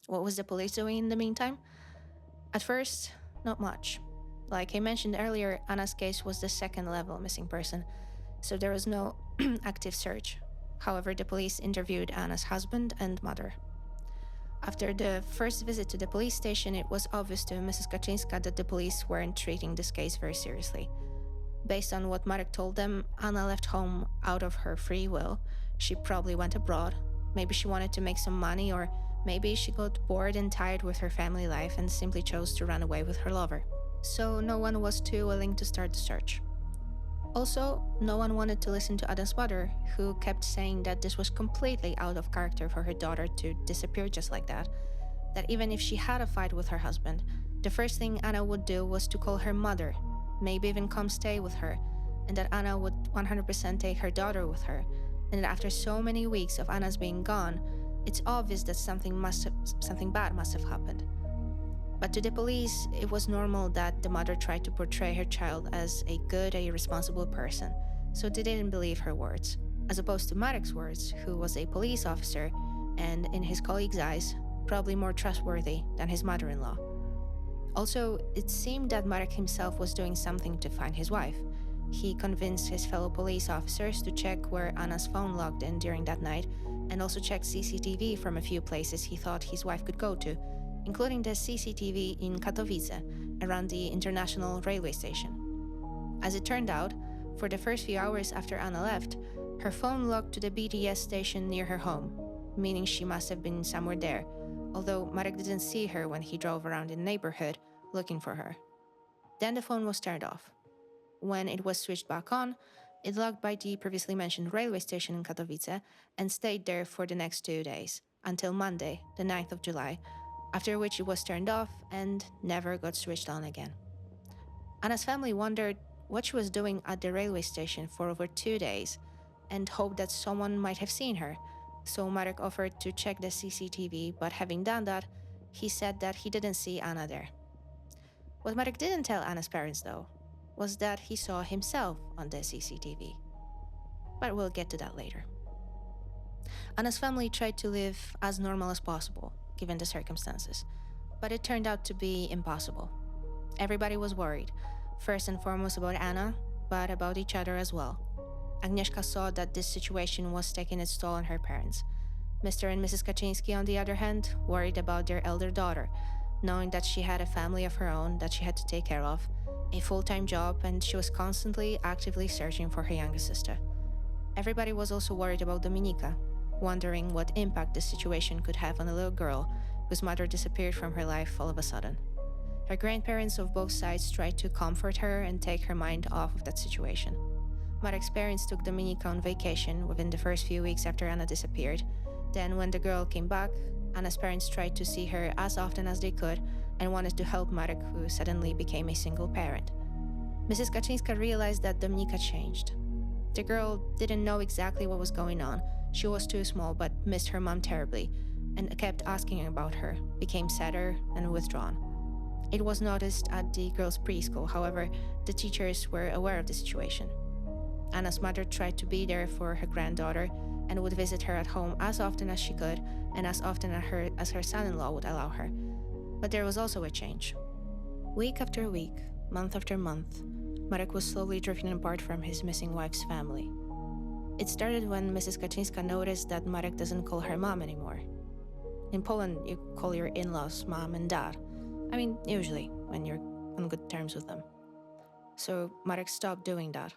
What was the police doing in the meantime? At first, not much. Like I mentioned earlier, Anna's case was the second-level missing person, so there was no active search. However, the police interviewed Anna's husband and mother. After the first visit to the police station, it was obvious to Mrs. Kaczynska that the police weren't treating this case very seriously. Based on what Marek told them, Anna left home out of her free will. She probably went abroad. Maybe she wanted to make some money, or maybe she got bored and tired with her family life and simply chose to run away with her lover. So no one was too willing to start the search. Also, no one wanted to listen to Anna's mother, who kept saying that this was completely out of character for her daughter to disappear just like that even if she had a fight with her husband, the first thing Anna would do was to call her mother, maybe even come stay with her, and that Anna would 100% take her daughter with her, and that after so many weeks of Anna's being gone, it's obvious that something bad must have happened. But to the police, it was normal that the mother tried to portray her child as a good, responsible person, so they didn't believe her words, as opposed to Marek's words, who was a police officer and, in his colleagues' eyes, probably more trustworthy than his mother-in-law. Also, it seemed that Marek himself was doing something to find his wife. He convinced his fellow police officers to check where Anna's phone logged in during that night, and also check CCTV from a few places he thought his wife could go to, including the CCTV in Katowice, around the international railway station. As it turned out, for the first few hours after Anna left, her phone logged to the BTS station near her home, meaning she must have been somewhere there, although Marek didn't see her when he drove around the neighborhood looking for her. Then the phone was turned off. When it was switched back on, it logged by the previously mentioned railway station in Katowice and stayed there for the next 2 days, until Monday, the 9th of July, after which it was turned off and never got switched on again. Anna's family wondered what she was doing at the railway station for over 2 days and hoped that someone might have seen her, so Marek offered to check the CCTV, but having done that, he said that he didn't see Anna there. What Marek didn't tell Anna's parents, though, was that he saw himself on the CCTV. But we'll get to that later. Anna's family tried to live as normal as possible, given the circumstances, but it turned out to be impossible. Everybody was worried, first and foremost about Anna, but about each other as well. Agnieszka saw that this situation was taking its toll on her parents. Mr. and Mrs. Kaczynski, on the other hand, worried about their elder daughter, knowing that she had a family of her own that she had to take care of, a full-time job, and she was constantly actively searching for her younger sister. Everybody was also worried about Dominika, wondering what impact this situation could have on a little girl whose mother disappeared from her life all of a sudden. Her grandparents of both sides tried to comfort her and take her mind off of that situation. Marek's parents took Dominika on vacation within the first few weeks after Anna disappeared. Then, when the girl came back, Anna's parents tried to see her as often as they could and wanted to help Marek, who suddenly became a single parent. Mrs. Kaczynska realized that Dominika changed. The girl didn't know exactly what was going on. She was too small but missed her mom terribly and kept asking about her, became sadder and withdrawn. It was noticed at the girls' preschool, however, the teachers were aware of the situation. Anna's mother tried to be there for her granddaughter and would visit her at home as often as she could and as often as her son-in-law would allow her. But there was also a change. Week after week, month after month, Marek was slowly drifting apart from his missing wife's family. It started when Mrs. Kaczynska noticed that Marek doesn't call her mom anymore. In Poland, you call your in-laws mom and dad. I mean, usually, when you're on good terms with them. So Marek stopped doing that.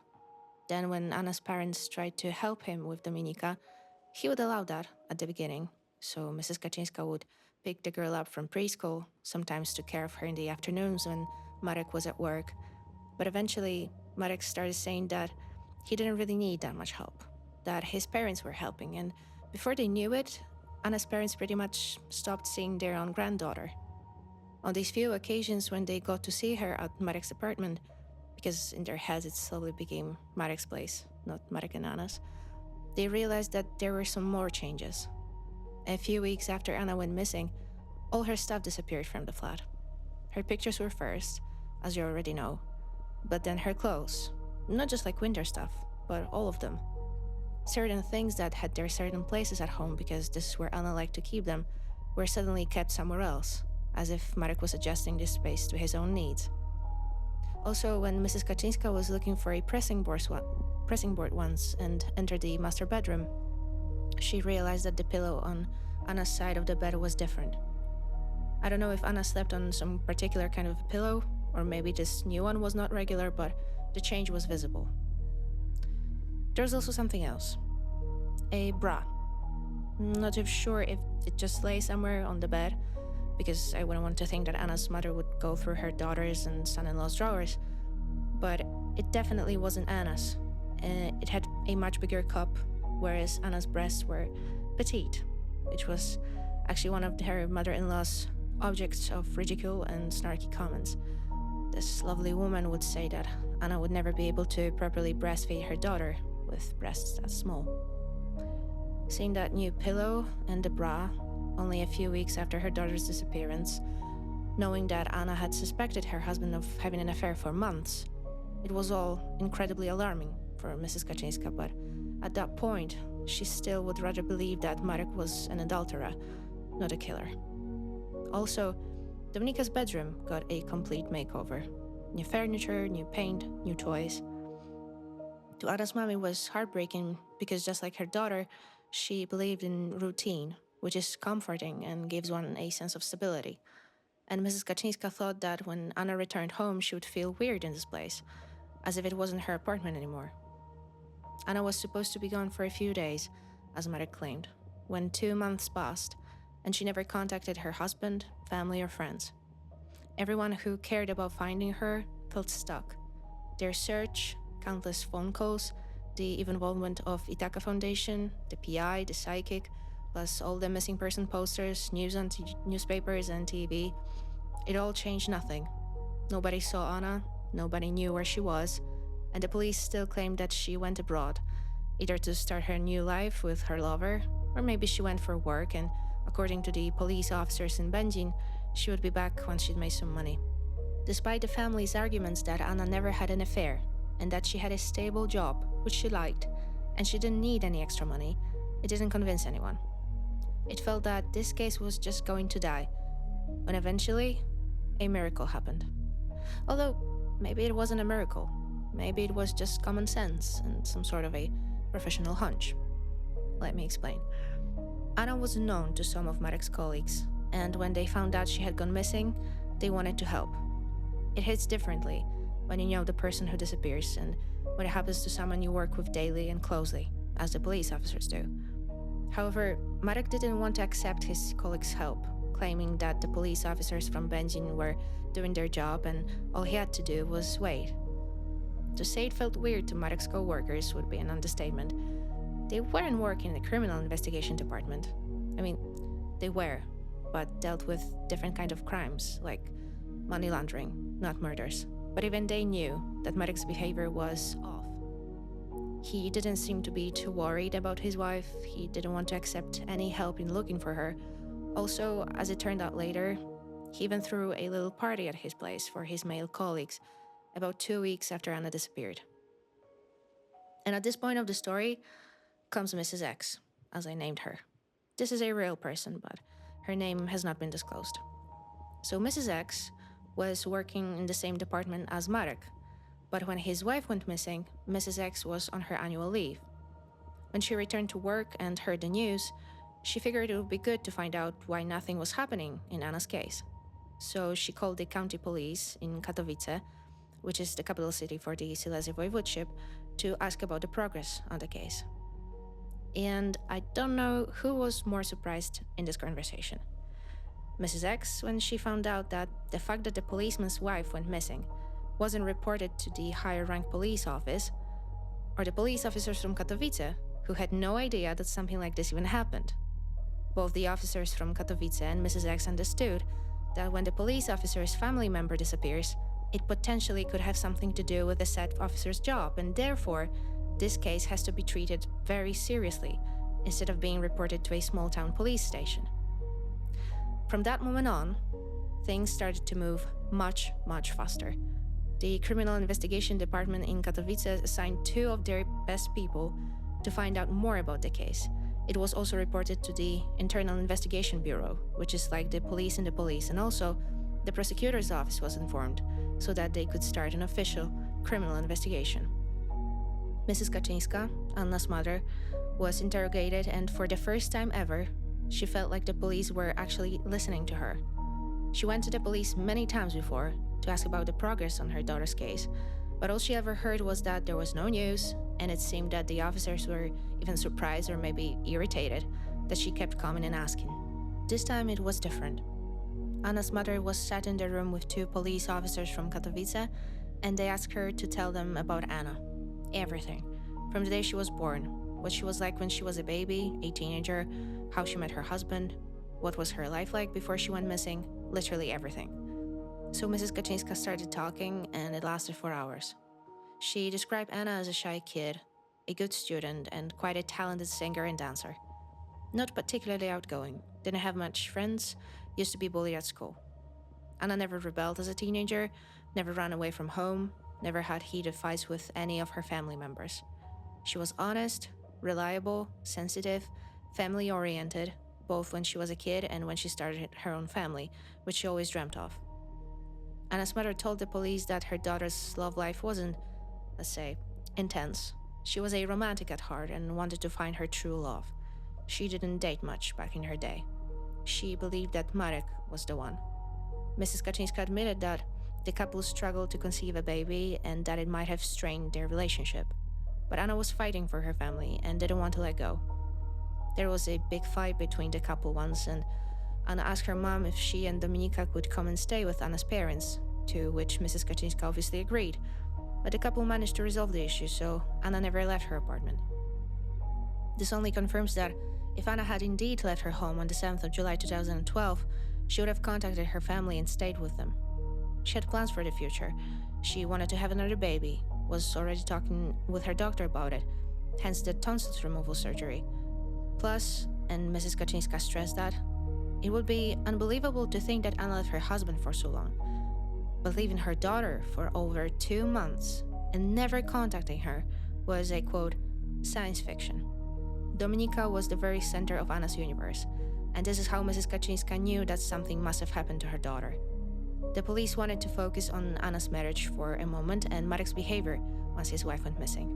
Then when Anna's parents tried to help him with Dominika, he would allow that at the beginning. So Mrs. Kaczynska would pick the girl up from preschool, sometimes took care of her in the afternoons when Marek was at work. But eventually, Marek started saying that he didn't really need that much help, that his parents were helping, and before they knew it, Anna's parents pretty much stopped seeing their own granddaughter. On these few occasions when they got to see her at Marek's apartment, because in their heads it slowly became Marek's place, not Marek and Anna's, they realized that there were some more changes. A few weeks after Anna went missing, all her stuff disappeared from the flat. Her pictures were first, as you already know, but then her clothes, not just like winter stuff, but all of them. Certain things that had their certain places at home because this is where Anna liked to keep them, were suddenly kept somewhere else, as if Marek was adjusting this space to his own needs. Also, when Mrs. Kaczynska was looking for a pressing board once and entered the master bedroom, she realized that the pillow on Anna's side of the bed was different. I don't know if Anna slept on some particular kind of pillow, or maybe this new one was not regular, but the change was visible. There's also something else. A bra. Not too sure if it just lay somewhere on the bed, because I wouldn't want to think that Anna's mother would go through her daughter's and son-in-law's drawers, but it definitely wasn't Anna's. It had a much bigger cup, whereas Anna's breasts were petite, which was actually one of her mother-in-law's objects of ridicule and snarky comments. This lovely woman would say that Anna would never be able to properly breastfeed her daughter with breasts that small. Seeing that new pillow and the bra only a few weeks after her daughter's disappearance, knowing that Anna had suspected her husband of having an affair for months, it was all incredibly alarming for Mrs. Kaczynska, but at that point, she still would rather believe that Marek was an adulterer, not a killer. Also, Dominika's bedroom got a complete makeover. New furniture, new paint, new toys. To Anna's mom, it was heartbreaking because just like her daughter, she believed in routine, which is comforting and gives one a sense of stability. And Mrs. Kaczynska thought that when Anna returned home, she would feel weird in this place, as if it wasn't her apartment anymore. Anna was supposed to be gone for a few days, as Marek claimed, when 2 months passed, and she never contacted her husband, family, or friends. Everyone who cared about finding her felt stuck. Their search, countless phone calls, the involvement of Ithaca Foundation, the PI, the psychic, plus all the missing person posters, news on newspapers and TV, it all changed nothing. Nobody saw Anna, nobody knew where she was, and the police still claimed that she went abroad, either to start her new life with her lover, or maybe she went for work, and according to the police officers in Będzin, she would be back once she'd made some money. Despite the family's arguments that Anna never had an affair and that she had a stable job, which she liked, and she didn't need any extra money, it didn't convince anyone. It felt that this case was just going to die, when eventually, a miracle happened. Although, maybe it wasn't a miracle. Maybe it was just common sense and some sort of a professional hunch. Let me explain. Anna was known to some of Marek's colleagues, and when they found out she had gone missing, they wanted to help. It hits differently when you know the person who disappears and when it happens to someone you work with daily and closely, as the police officers do. However, Marek didn't want to accept his colleagues' help, claiming that the police officers from Benzin were doing their job and all he had to do was wait. To say it felt weird to Marek's co-workers would be an understatement. They weren't working in the criminal investigation department. I mean, they were, but dealt with different kind of crimes, like money laundering, not murders. But even they knew that Marek's behavior was off. He didn't seem to be too worried about his wife. He didn't want to accept any help in looking for her. Also, as it turned out later, he even threw a little party at his place for his male colleagues, about 2 weeks after Anna disappeared. And at this point of the story comes Mrs. X, as I named her. This is a real person, but her name has not been disclosed. So Mrs. X was working in the same department as Marek, but when his wife went missing, Mrs. X was on her annual leave. When she returned to work and heard the news, she figured it would be good to find out why nothing was happening in Anna's case. So she called the county police in Katowice, which is the capital city for the Silesia Voivodeship, to ask about the progress on the case. And I don't know who was more surprised in this conversation. Mrs. X, when she found out that the fact that the policeman's wife went missing wasn't reported to the higher-ranked police office, or the police officers from Katowice, who had no idea that something like this even happened. Both the officers from Katowice and Mrs. X understood that when the police officer's family member disappears, it potentially could have something to do with the said officer's job, and therefore, this case has to be treated very seriously, instead of being reported to a small-town police station. From that moment on, things started to move much, much faster. The Criminal Investigation Department in Katowice assigned 2 of their best people to find out more about the case. It was also reported to the Internal Investigation Bureau, which is like the police in the police, and also the prosecutor's office was informed, so that they could start an official criminal investigation. Mrs. Kaczynska, Anna's mother, was interrogated, and for the first time ever, she felt like the police were actually listening to her. She went to the police many times before to ask about the progress on her daughter's case, but all she ever heard was that there was no news, and it seemed that the officers were even surprised or maybe irritated that she kept coming and asking. This time it was different. Anna's mother was sat in the room with 2 police officers from Katowice, and they asked her to tell them about Anna. Everything. From the day she was born, what she was like when she was a baby, a teenager, how she met her husband, what was her life like before she went missing, literally everything. So Mrs. Kaczynska started talking, and it lasted for hours. She described Anna as a shy kid, a good student, and quite a talented singer and dancer. Not particularly outgoing, didn't have much friends, used to be bullied at school. Anna never rebelled as a teenager, never ran away from home, never had heated fights with any of her family members. She was honest, reliable, sensitive, family-oriented, both when she was a kid and when she started her own family, which she always dreamt of. Anna's mother told the police that her daughter's love life wasn't, let's say, intense. She was a romantic at heart and wanted to find her true love. She didn't date much back in her day. She believed that Marek was the one. Mrs. Kaczynska admitted that the couple struggled to conceive a baby and that it might have strained their relationship. But Anna was fighting for her family and didn't want to let go. There was a big fight between the couple once, and Anna asked her mom if she and Dominika could come and stay with Anna's parents, to which Mrs. Kaczynska obviously agreed. But the couple managed to resolve the issue, so Anna never left her apartment. This only confirms that if Anna had indeed left her home on the 7th of July 2012, she would have contacted her family and stayed with them. She had plans for the future. She wanted to have another baby, was already talking with her doctor about it, hence the tonsils removal surgery. Plus, and Mrs. Kaczynska stressed that, it would be unbelievable to think that Anna left her husband for so long. but leaving her daughter for over 2 months and never contacting her was a, quote, science fiction. Dominika was the very center of Anna's universe, and this is how Mrs. Kaczyńska knew that something must have happened to her daughter. The police wanted to focus on Anna's marriage for a moment and Marek's behavior once his wife went missing.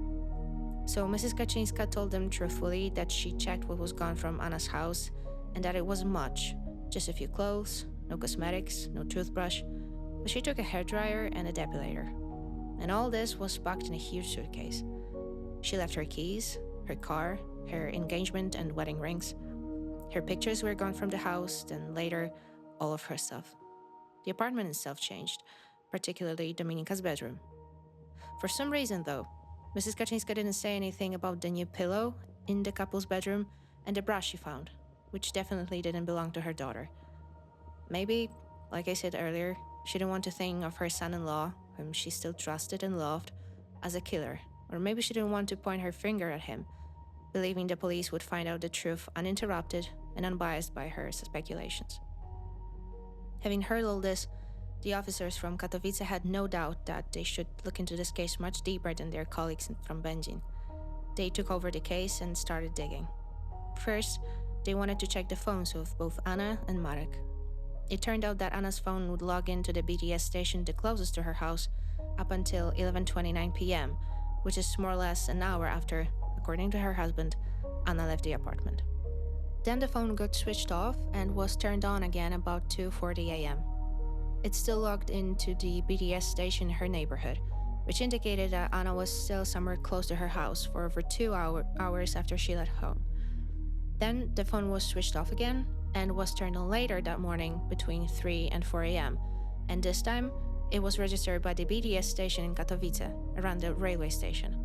So Mrs. Kaczyńska told them truthfully that she checked what was gone from Anna's house and that it wasn't much, just a few clothes, no cosmetics, no toothbrush, but she took a hairdryer and a depilator. And all this was packed in a huge suitcase. She left her keys, her car, her engagement and wedding rings. Her pictures were gone from the house, then later, all of her stuff. The apartment itself changed, particularly Dominika's bedroom. For some reason, though, Mrs. Kaczyńska didn't say anything about the new pillow in the couple's bedroom and the brush she found, which definitely didn't belong to her daughter. Maybe, like I said earlier, she didn't want to think of her son-in-law, whom she still trusted and loved, as a killer, or maybe she didn't want to point her finger at him, believing the police would find out the truth uninterrupted and unbiased by her speculations. Having heard all this, the officers from Katowice had no doubt that they should look into this case much deeper than their colleagues from Będzin. They took over the case and started digging. First, they wanted to check the phones of both Anna and Marek. It turned out that Anna's phone would log into the BTS station the closest to her house up until 11:29 p.m., which is more or less an hour after, according to her husband, Anna left the apartment. Then the phone got switched off and was turned on again about 2:40 a.m. It still logged into the BTS station in her neighborhood, which indicated that Anna was still somewhere close to her house for over 2 hours after she left home. Then the phone was switched off again and was turned on later that morning between 3 and 4 a.m. And this time, it was registered by the BTS station in Katowice, around the railway station.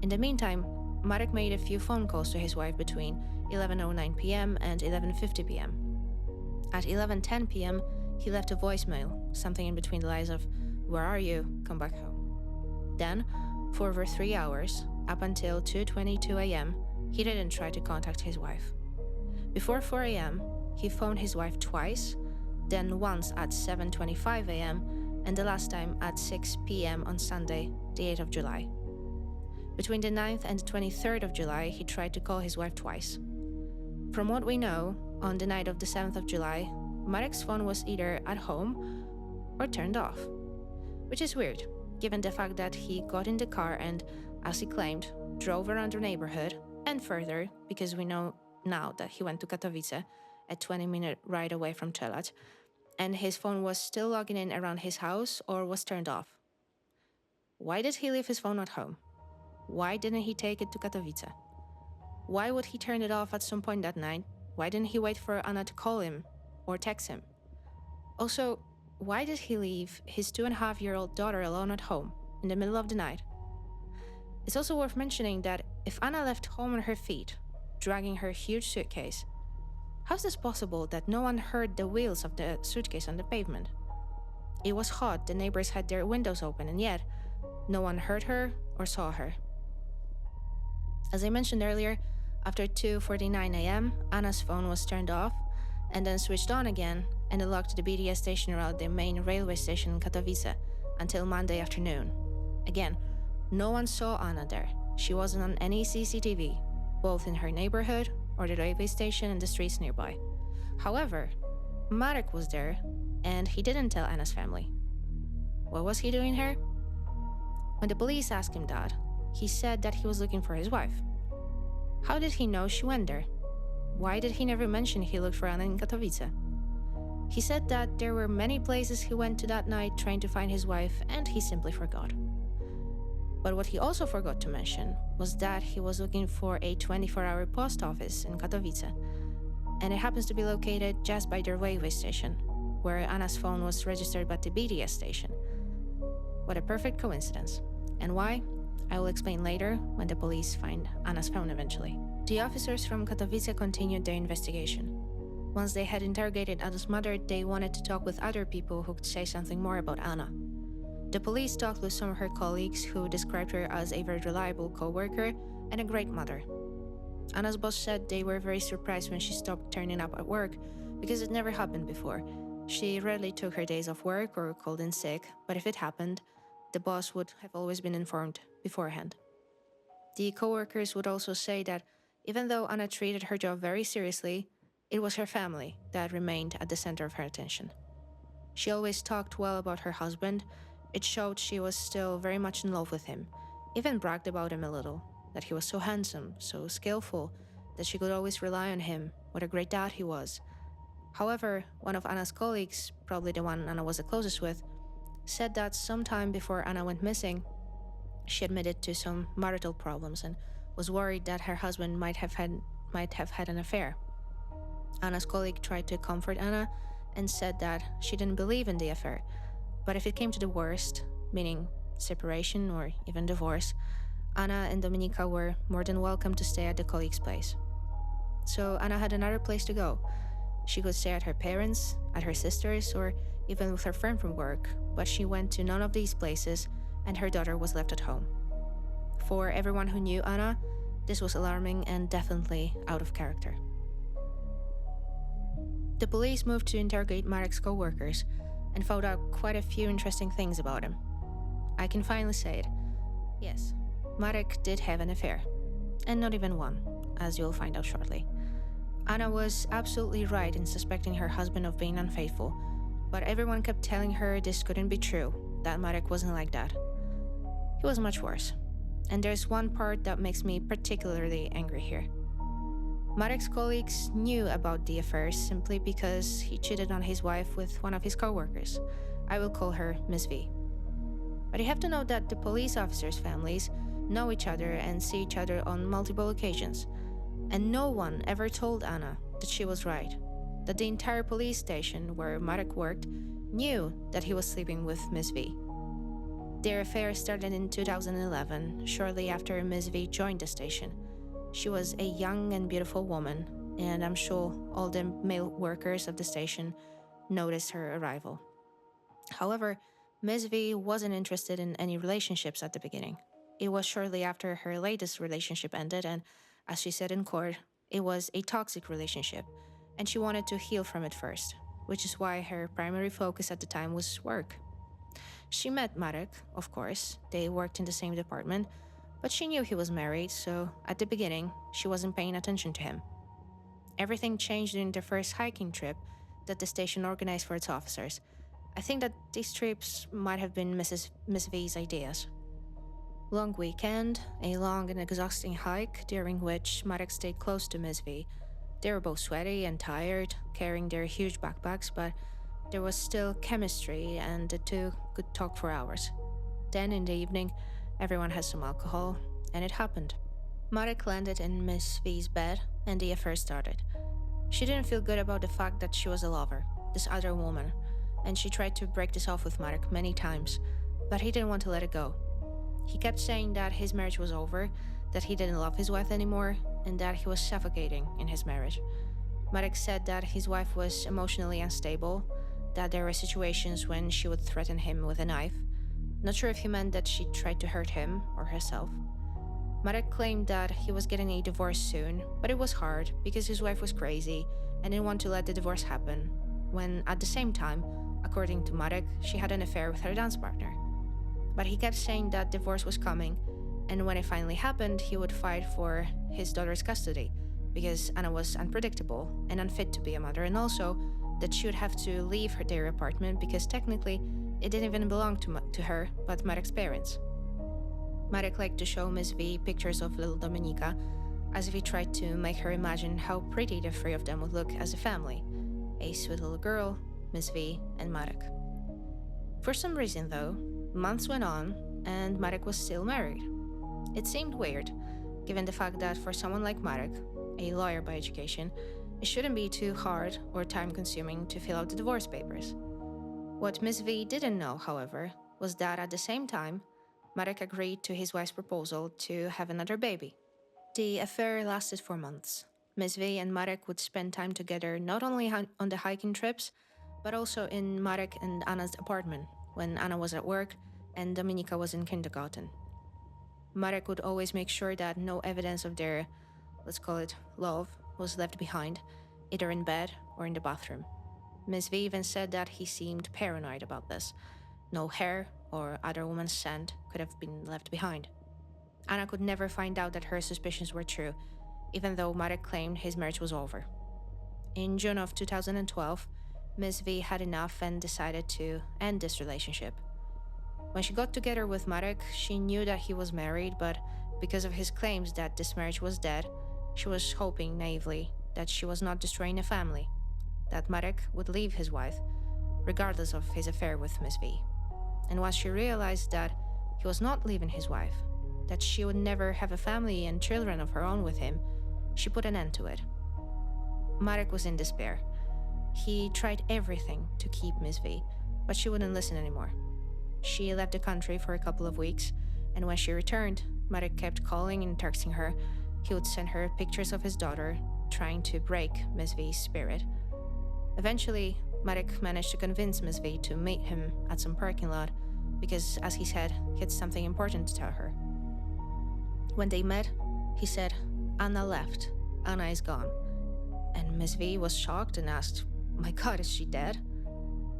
In the meantime, Marek made a few phone calls to his wife between 11:09 p.m. and 11:50 p.m. At 11:10 p.m., he left a voicemail, something in between the lines of, "Where are you? Come back home." Then, for over 3 hours, up until 2:22 a.m., he didn't try to contact his wife. Before 4 a.m., he phoned his wife twice, then once at 7:25 a.m., and the last time at 6 p.m. on Sunday, the 8th of July. Between the 9th and the 23rd of July, he tried to call his wife twice. From what we know, on the night of the 7th of July, Marek's phone was either at home or turned off, which is weird, given the fact that he got in the car and, as he claimed, drove around the neighborhood, and further, because we know now that he went to Katowice, a 20-minute ride away from Czeladź, and his phone was still logging in around his house or was turned off. Why did he leave his phone at home? Why didn't he take it to Katowice? Why would he turn it off at some point that night? Why didn't he wait for Anna to call him or text him? Also, why did he leave his 2.5-year-old daughter alone at home in the middle of the night? It's also worth mentioning that if Anna left home on her feet, dragging her huge suitcase, how's this possible that no one heard the wheels of the suitcase on the pavement? It was hot, the neighbors had their windows open, and yet no one heard her or saw her. As I mentioned earlier, after 2:49 a.m., Anna's phone was turned off and then switched on again and logged to the BTS station around the main railway station in Katowice until Monday afternoon. Again, no one saw Anna there. She wasn't on any CCTV, both in her neighborhood or the railway station and the streets nearby. However, Marek was there, and he didn't tell Anna's family. What was he doing here? When the police asked him that, he said that he was looking for his wife. How did he know she went there? Why did he never mention he looked for Anna in Katowice? He said that there were many places he went to that night trying to find his wife, and he simply forgot. But what he also forgot to mention was that he was looking for a 24-hour post office in Katowice, and it happens to be located just by the railway station, where Anna's phone was registered by the BTS station. What a perfect coincidence. And why? I will explain later when the police find Anna's phone eventually. The officers from Katowice continued their investigation. Once they had interrogated Anna's mother, they wanted to talk with other people who could say something more about Anna. The police talked with some of her colleagues who described her as a very reliable co-worker and a great mother. Anna's boss said they were very surprised when she stopped turning up at work because it never happened before. She rarely took her days off work or called in sick, but if it happened, the boss would have always been informed beforehand. The coworkers would also say that even though Anna treated her job very seriously, it was her family that remained at the center of her attention. She always talked well about her husband. It showed she was still very much in love with him, even bragged about him a little, that he was so handsome, so skillful, that she could always rely on him, what a great dad he was. However, one of Anna's colleagues, probably the one Anna was the closest with, said that sometime before Anna went missing, she admitted to some marital problems and was worried that her husband might have had an affair. Anna's colleague tried to comfort Anna and said that she didn't believe in the affair, but if it came to the worst, meaning separation or even divorce, Anna and Dominika were more than welcome to stay at the colleague's place. So Anna had another place to go. She could stay at her parents', at her sister's, or even with her friend from work, but she went to none of these places and her daughter was left at home. For everyone who knew Anna, this was alarming and definitely out of character. The police moved to interrogate Marek's co-workers and found out quite a few interesting things about him. I can finally say it. Yes, Marek did have an affair. And not even one, as you'll find out shortly. Anna was absolutely right in suspecting her husband of being unfaithful, but everyone kept telling her this couldn't be true, that Marek wasn't like that. He was much worse. And there's one part that makes me particularly angry here. Marek's colleagues knew about the affair simply because he cheated on his wife with one of his co-workers. I will call her Miss V. But you have to know that the police officers' families know each other and see each other on multiple occasions. And no one ever told Anna that she was right, that the entire police station where Marek worked knew that he was sleeping with Miss V. Their affair started in 2011, shortly after Miss V joined the station. She was a young and beautiful woman, and I'm sure all the male workers of the station noticed her arrival. However, Miss V wasn't interested in any relationships at the beginning. It was shortly after her latest relationship ended, and as she said in court, it was a toxic relationship, and she wanted to heal from it first, which is why her primary focus at the time was work. She met Marek, of course, they worked in the same department, but she knew he was married, so at the beginning, she wasn't paying attention to him. Everything changed during the first hiking trip that the station organized for its officers. I think that these trips might have been Miss V's ideas. Long weekend, a long and exhausting hike during which Marek stayed close to Miss V. They were both sweaty and tired, carrying their huge backpacks, but there was still chemistry and the two could talk for hours. Then in the evening, everyone had some alcohol, and it happened. Marek landed in Miss V's bed, and the affair started. She didn't feel good about the fact that she was a lover, this other woman, and she tried to break this off with Marek many times, but he didn't want to let it go. He kept saying that his marriage was over, that he didn't love his wife anymore, and that he was suffocating in his marriage. Marek said that his wife was emotionally unstable, that there were situations when she would threaten him with a knife. Not sure if he meant that she tried to hurt him or herself. Marek claimed that he was getting a divorce soon, but it was hard because his wife was crazy and didn't want to let the divorce happen, when at the same time, according to Marek, she had an affair with her dance partner. But he kept saying that divorce was coming, and when it finally happened, he would fight for his daughter's custody, because Anna was unpredictable and unfit to be a mother, and also that she would have to leave their apartment because technically it didn't even belong to her, but Marek's parents. Marek liked to show Miss V pictures of little Dominika, as if he tried to make her imagine how pretty the three of them would look as a family. A sweet little girl, Miss V, and Marek. For some reason though, months went on, and Marek was still married. It seemed weird, given the fact that for someone like Marek, a lawyer by education, it shouldn't be too hard or time-consuming to fill out the divorce papers. What Miss V didn't know, however, was that at the same time, Marek agreed to his wife's proposal to have another baby. The affair lasted for months. Miss V and Marek would spend time together not only on the hiking trips, but also in Marek and Anna's apartment, when Anna was at work and Dominika was in kindergarten. Marek would always make sure that no evidence of their, let's call it, love, was left behind, either in bed or in the bathroom. Miss V even said that he seemed paranoid about this. No hair or other woman's scent could have been left behind. Anna could never find out that her suspicions were true, even though Marek claimed his marriage was over. In June of 2012, Miss V had enough and decided to end this relationship. When she got together with Marek, she knew that he was married, but because of his claims that this marriage was dead, she was hoping naively that she was not destroying a family, that Marek would leave his wife, regardless of his affair with Miss V. And once she realized that he was not leaving his wife, that she would never have a family and children of her own with him, she put an end to it. Marek was in despair. He tried everything to keep Miss V, but she wouldn't listen anymore. She left the country for a couple of weeks, and when she returned, Marek kept calling and texting her. He would send her pictures of his daughter, trying to break Miss V's spirit. Eventually, Marek managed to convince Miss V to meet him at some parking lot because, as he said, he had something important to tell her. When they met, he said, "Anna left. Anna is gone." And Miss V was shocked and asked, "My God, is she dead?"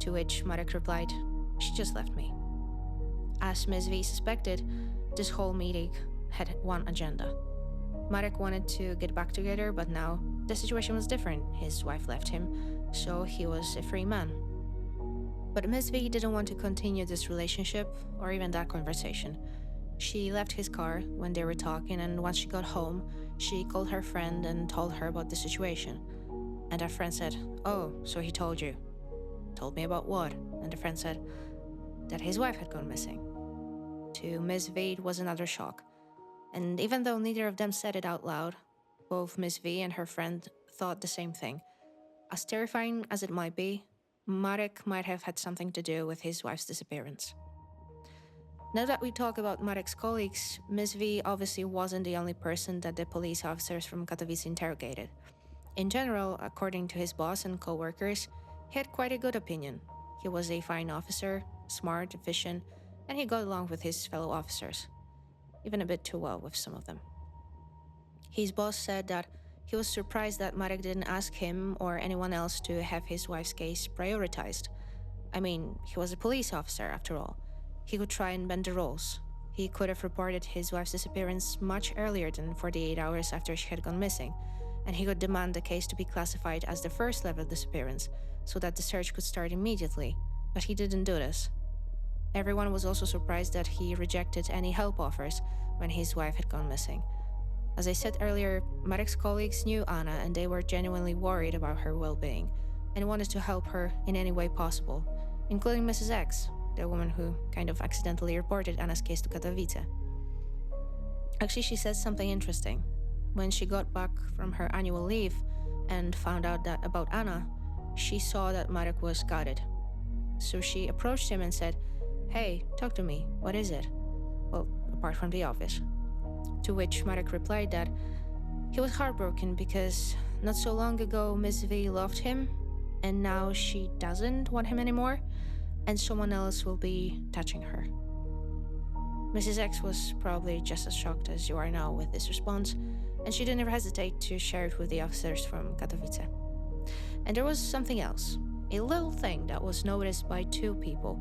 To which Marek replied, "She just left me." As Miss V suspected, this whole meeting had one agenda. Marek wanted to get back together, but now the situation was different. His wife left him, so he was a free man. But Miss V didn't want to continue this relationship or even that conversation. She left his car when they were talking, and once she got home, she called her friend and told her about the situation. And her friend said, "Oh, so he told you." "Told me about what?" And the friend said, "That his wife had gone missing." To Miss V, it was another shock. And even though neither of them said it out loud, both Miss V and her friend thought the same thing. As terrifying as it might be, Marek might have had something to do with his wife's disappearance. Now that we talk about Marek's colleagues, Miss V obviously wasn't the only person that the police officers from Katowice interrogated. In general, according to his boss and co-workers, he had quite a good opinion. He was a fine officer, smart, efficient, and he got along with his fellow officers, even a bit too well with some of them. His boss said that he was surprised that Marek didn't ask him or anyone else to have his wife's case prioritized. I mean, he was a police officer after all. He could try and bend the rules. He could have reported his wife's disappearance much earlier than 48 hours after she had gone missing, and he could demand the case to be classified as the first level disappearance so that the search could start immediately, but he didn't do this. Everyone was also surprised that he rejected any help offers when his wife had gone missing. As I said earlier, Marek's colleagues knew Anna and they were genuinely worried about her well-being and wanted to help her in any way possible, including Mrs. X, the woman who kind of accidentally reported Anna's case to Katowice. Actually, she said something interesting. When she got back from her annual leave and found out that about Anna, she saw that Marek was gutted. So she approached him and said, "Hey, talk to me. What is it?" Well, apart from the obvious. To which Marek replied that he was heartbroken because not so long ago Miss V loved him, and now she doesn't want him anymore, and someone else will be touching her. Mrs. X was probably just as shocked as you are now with this response, and she didn't hesitate to share it with the officers from Katowice. And there was something else, a little thing that was noticed by two people.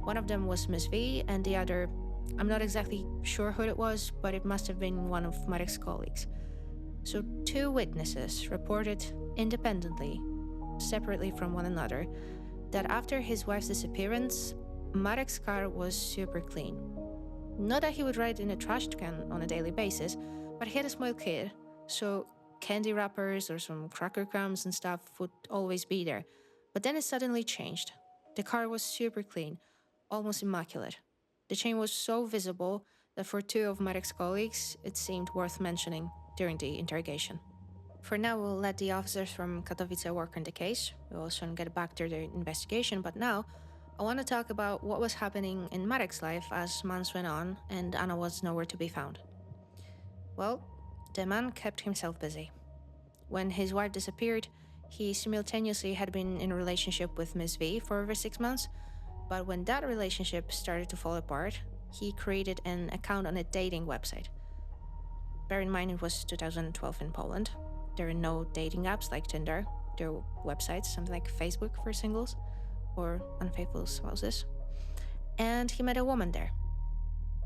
One of them was Miss V, and the other, I'm not exactly sure who it was, but it must have been one of Marek's colleagues. So two witnesses reported independently, separately from one another, that after his wife's disappearance, Marek's car was super clean. Not that he would ride in a trash can on a daily basis, but he had a small kid, so candy wrappers or some cracker crumbs and stuff would always be there. But then it suddenly changed. The car was super clean, almost immaculate. The chain was so visible that for two of Marek's colleagues, it seemed worth mentioning during the interrogation. For now, we'll let the officers from Katowice work on the case. We'll soon get back to the investigation, but now I want to talk about what was happening in Marek's life as months went on and Anna was nowhere to be found. Well, the man kept himself busy. When his wife disappeared, he simultaneously had been in a relationship with Miss V for over 6 months, but when that relationship started to fall apart, he created an account on a dating website. Bear in mind it was 2012 in Poland. There are no dating apps like Tinder. their websites, something like Facebook for singles or unfaithful spouses. And he met a woman there.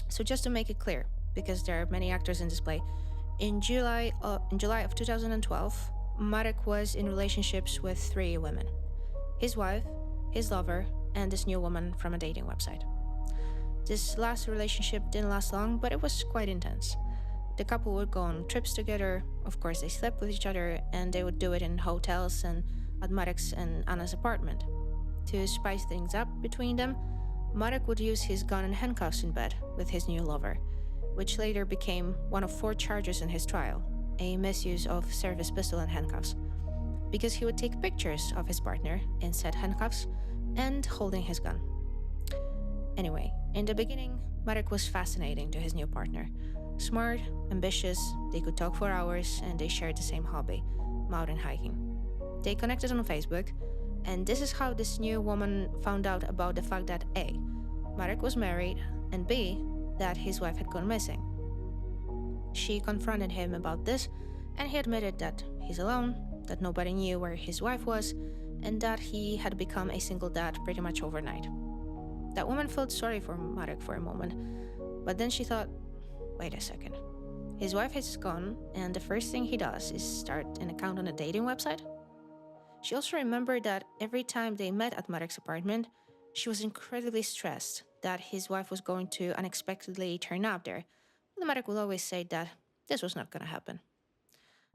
So just to make it clear, because there are many actors in this play, in July of 2012, Marek was in relationships with 3 women: his wife, his lover, and this new woman from a dating website. This last relationship didn't last long, but it was quite intense. The couple would go on trips together, of course they slept with each other, and they would do it in hotels and at Marek's and Anna's apartment. To spice things up between them, Marek would use his gun and handcuffs in bed with his new lover, which later became one of 4 charges in his trial, a misuse of service pistol and handcuffs, because he would take pictures of his partner in said handcuffs and holding his gun. Anyway, in the beginning, Marek was fascinating to his new partner. Smart, ambitious, they could talk for hours, and they shared the same hobby, mountain hiking. They connected on Facebook, and this is how this new woman found out about the fact that A, Marek was married, and B, that his wife had gone missing. She confronted him about this, and he admitted that he's alone, that nobody knew where his wife was, and that he had become a single dad pretty much overnight. That woman felt sorry for Marek for a moment, but then she thought, wait a second. His wife is gone, and the first thing he does is start an account on a dating website? She also remembered that every time they met at Marek's apartment, she was incredibly stressed that his wife was going to unexpectedly turn up there. But Marek would always say that this was not going to happen.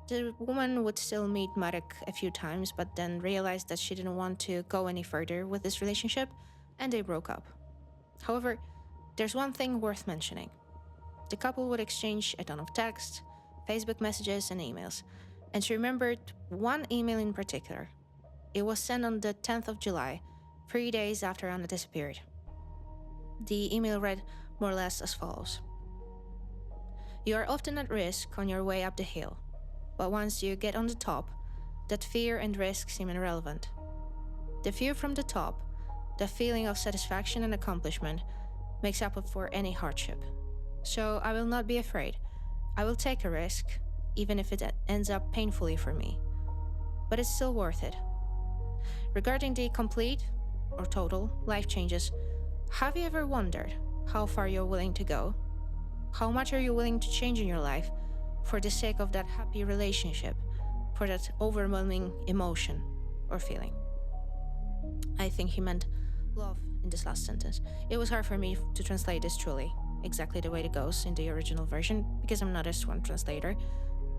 The woman would still meet Marek a few times, but then realized that she didn't want to go any further with this relationship, and they broke up. However, there's one thing worth mentioning. The couple would exchange a ton of texts, Facebook messages, and emails, and she remembered one email in particular. It was sent on the 10th of July, 3 days after Anna disappeared. The email read more or less as follows. You are often at risk on your way up the hill, but once you get on the top, that fear and risk seem irrelevant. The view from the top, the feeling of satisfaction and accomplishment, makes up for any hardship. So I will not be afraid. I will take a risk, even if it ends up painfully for me. But it's still worth it. Regarding the complete or total life changes, have you ever wondered how far you're willing to go? How much are you willing to change in your life for the sake of that happy relationship, for that overwhelming emotion or feeling? I think he meant love in this last sentence. It was hard for me to translate this truly, exactly the way it goes in the original version, because I'm not a sworn translator,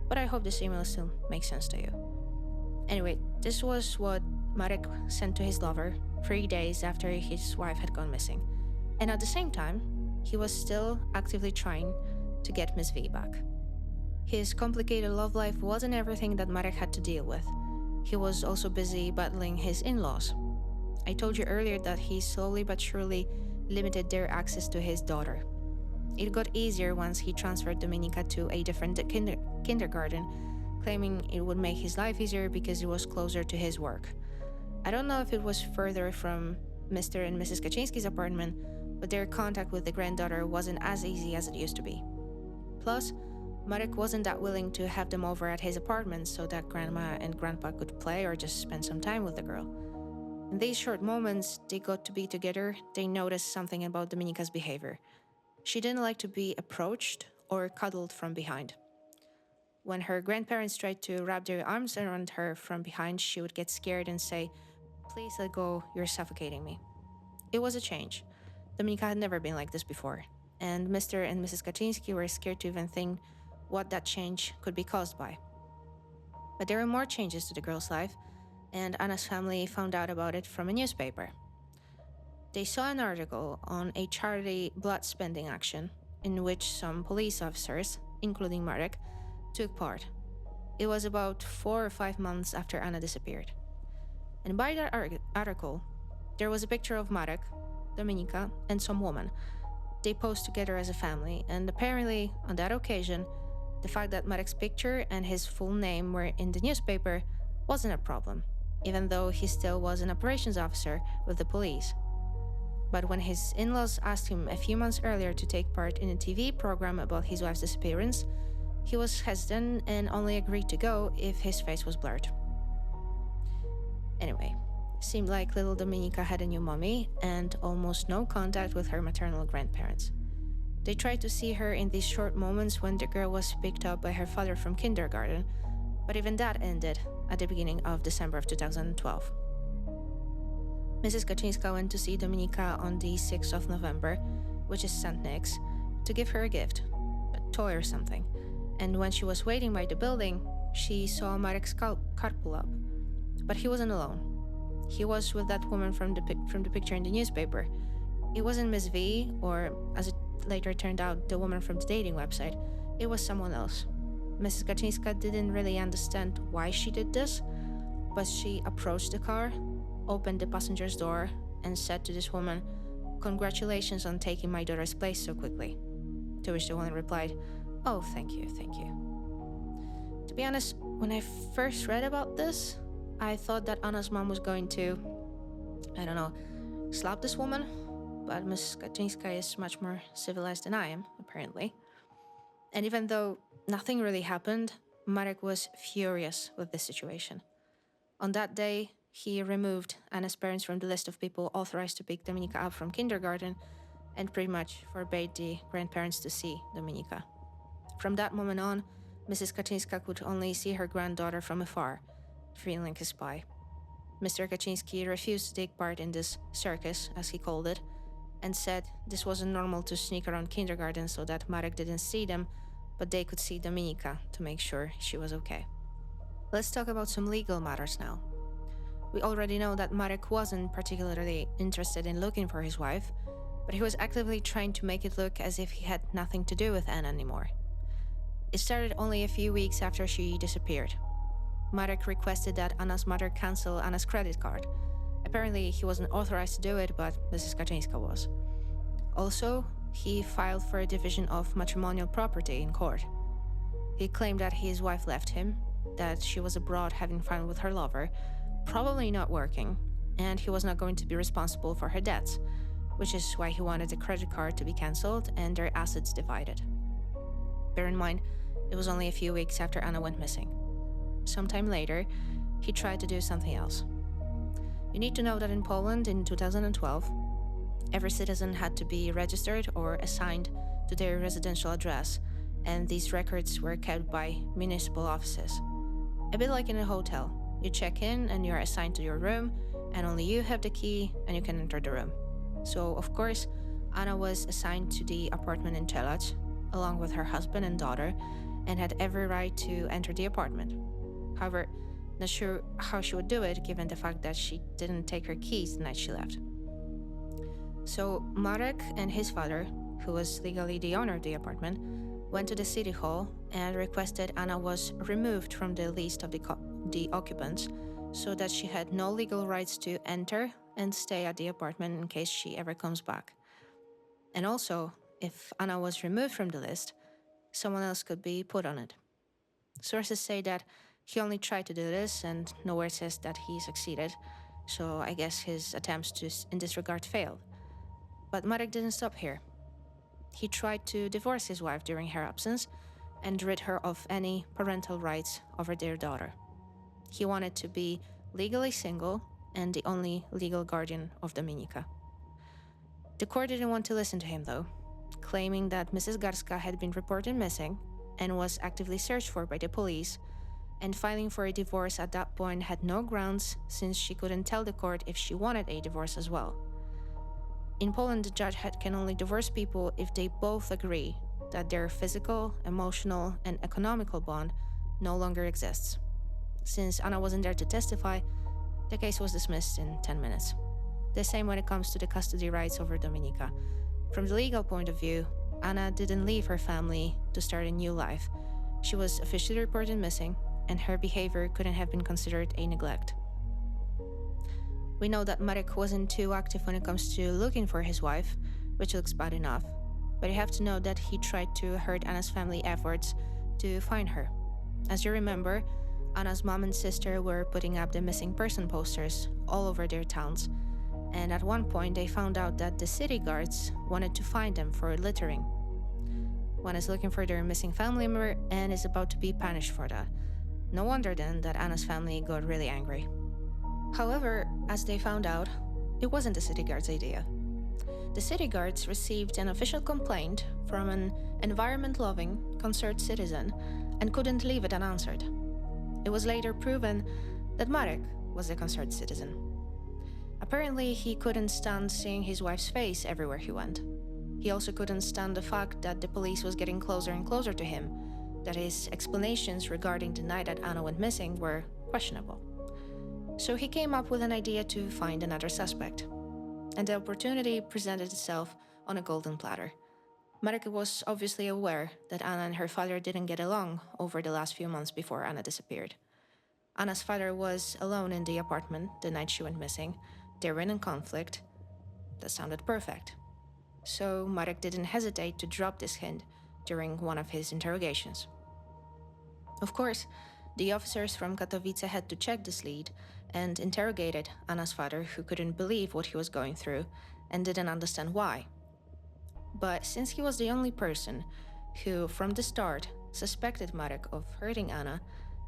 but I hope this email still makes sense to you. Anyway, this was what Marek sent to his lover 3 days after his wife had gone missing. And at the same time, he was still actively trying to get Miss V back. His complicated love life wasn't everything that Marek had to deal with. He was also busy battling his in-laws. I told you earlier that he slowly but surely limited their access to his daughter. It got easier once he transferred Dominika to a different kindergarten, claiming it would make his life easier because it was closer to his work. I don't know if it was further from Mr. and Mrs. Kaczynski's apartment, but their contact with the granddaughter wasn't as easy as it used to be. Plus, Marek wasn't that willing to have them over at his apartment so that grandma and grandpa could play or just spend some time with the girl. In these short moments they got to be together, they noticed something about Dominika's behavior. She didn't like to be approached or cuddled from behind. When her grandparents tried to wrap their arms around her from behind, she would get scared and say, "Please let go, you're suffocating me." It was a change. Dominika had never been like this before, and Mr. and Mrs. Kaczynski were scared to even think what that change could be caused by. But there were more changes to the girl's life, and Anna's family found out about it from a newspaper. They saw an article on a charity blood spending action in which some police officers, including Marek, took part. It was about 4 or 5 months after Anna disappeared. And by that article, there was a picture of Marek, Dominika, and some woman. They posed together as a family, and apparently, on that occasion, the fact that Marek's picture and his full name were in the newspaper wasn't a problem, even though he still was an operations officer with the police. But when his in-laws asked him a few months earlier to take part in a TV program about his wife's disappearance, he was hesitant and only agreed to go if his face was blurred. Anyway, seemed like little Dominika had a new mommy and almost no contact with her maternal grandparents. They tried to see her in these short moments when the girl was picked up by her father from kindergarten, but even that ended at the beginning of December of 2012. Mrs. Kaczyńska went to see Dominika on the 6th of November, which is St. Nick's, to give her a gift, a toy or something. And when she was waiting by the building, she saw Marek's car pull up. But he wasn't alone. He was with that woman from the picture in the newspaper. It wasn't Miss V, or as it later turned out, the woman from the dating website. It was someone else. Mrs. Kaczyńska didn't really understand why she did this, but she approached the car, opened the passenger's door, and said to this woman, "Congratulations on taking my daughter's place so quickly." To which the woman replied, "Oh, thank you, thank you." To be honest, when I first read about this, I thought that Anna's mom was going to, slap this woman, but Ms. Kaczyńska is much more civilized than I am, apparently. And even though nothing really happened, Marek was furious with the situation. On that day, he removed Anna's parents from the list of people authorized to pick Dominika up from kindergarten and pretty much forbade the grandparents to see Dominika. From that moment on, Mrs. Kaczyńska could only see her granddaughter from afar, feeling like a spy. Mr. Kaczyński refused to take part in this circus, as he called it, and said this wasn't normal to sneak around kindergarten so that Marek didn't see them, but they could see Dominika to make sure she was okay. Let's talk about some legal matters now. We already know that Marek wasn't particularly interested in looking for his wife, but he was actively trying to make it look as if he had nothing to do with Anna anymore. It started only a few weeks after she disappeared. Marek requested that Anna's mother cancel Anna's credit card. Apparently, he wasn't authorized to do it, but Mrs. Kaczyńska was. Also, he filed for a division of matrimonial property in court. He claimed that his wife left him, that she was abroad having fun with her lover, probably not working, and he was not going to be responsible for her debts, which is why he wanted the credit card to be cancelled and their assets divided. Bear in mind, it was only a few weeks after Anna went missing. Sometime later, he tried to do something else. You need to know that in Poland in 2012, every citizen had to be registered or assigned to their residential address, and these records were kept by municipal offices. A bit like in a hotel. You check in and you're assigned to your room, and only you have the key and you can enter the room. So, of course, Anna was assigned to the apartment in Czeladź, along with her husband and daughter, and had every right to enter the apartment. However, not sure how she would do it given the fact that she didn't take her keys the night she left. So Marek and his father, who was legally the owner of the apartment, went to the city hall and requested Anna was removed from the list of the occupants so that she had no legal rights to enter and stay at the apartment in case she ever comes back. And also, if Anna was removed from the list, someone else could be put on it. Sources say that he only tried to do this and nowhere says that he succeeded, so I guess his attempts in this regard failed. But Marek didn't stop here. He tried to divorce his wife during her absence and rid her of any parental rights over their daughter. He wanted to be legally single and the only legal guardian of Dominika. The court didn't want to listen to him though, claiming that Mrs. Garska had been reported missing and was actively searched for by the police, and filing for a divorce at that point had no grounds since she couldn't tell the court if she wanted a divorce as well. In Poland, the judge can only divorce people if they both agree that their physical, emotional, and economical bond no longer exists. Since Anna wasn't there to testify, the case was dismissed in 10 minutes. The same when it comes to the custody rights over Dominika. From the legal point of view, Anna didn't leave her family to start a new life. She was officially reported missing, and her behavior couldn't have been considered a neglect. We know that Marek wasn't too active when it comes to looking for his wife, which looks bad enough, but you have to know that he tried to hurt Anna's family efforts to find her. As you remember, Anna's mom and sister were putting up the missing person posters all over their towns, and at one point they found out that the city guards wanted to find them for littering. One is looking for their missing family member and is about to be punished for that. No wonder then that Anna's family got really angry. However, as they found out, it wasn't the city guards' idea. The city guards received an official complaint from an environment-loving, concerned citizen and couldn't leave it unanswered. It was later proven that Marek was the concerned citizen. Apparently, he couldn't stand seeing his wife's face everywhere he went. He also couldn't stand the fact that the police was getting closer and closer to him, that his explanations regarding the night that Anna went missing were questionable. So he came up with an idea to find another suspect. And the opportunity presented itself on a golden platter. Marek was obviously aware that Anna and her father didn't get along over the last few months before Anna disappeared. Anna's father was alone in the apartment the night she went missing. They were in conflict. That sounded perfect. So Marek didn't hesitate to drop this hint during one of his interrogations. Of course, the officers from Katowice had to check this lead and interrogated Anna's father, who couldn't believe what he was going through and didn't understand why. But since he was the only person who, from the start, suspected Marek of hurting Anna,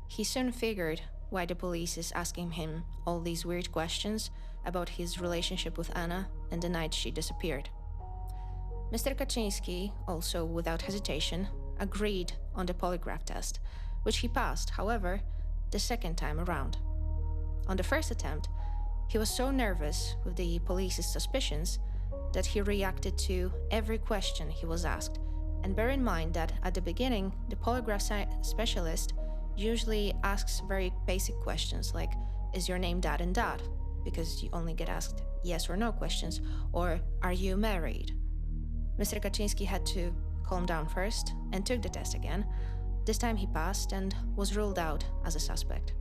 he soon figured why the police is asking him all these weird questions about his relationship with Anna and the night she disappeared. Mr. Kaczynski, also without hesitation, agreed on the polygraph test, which he passed, however, the second time around. On the first attempt, he was so nervous with the police's suspicions that he reacted to every question he was asked. And bear in mind that at the beginning, the polygraph specialist usually asks very basic questions like, is your name that and that? Because you only get asked yes or no questions, or are you married? Mr. Kaczynski had to calm down first and took the test again. This time he passed and was ruled out as a suspect.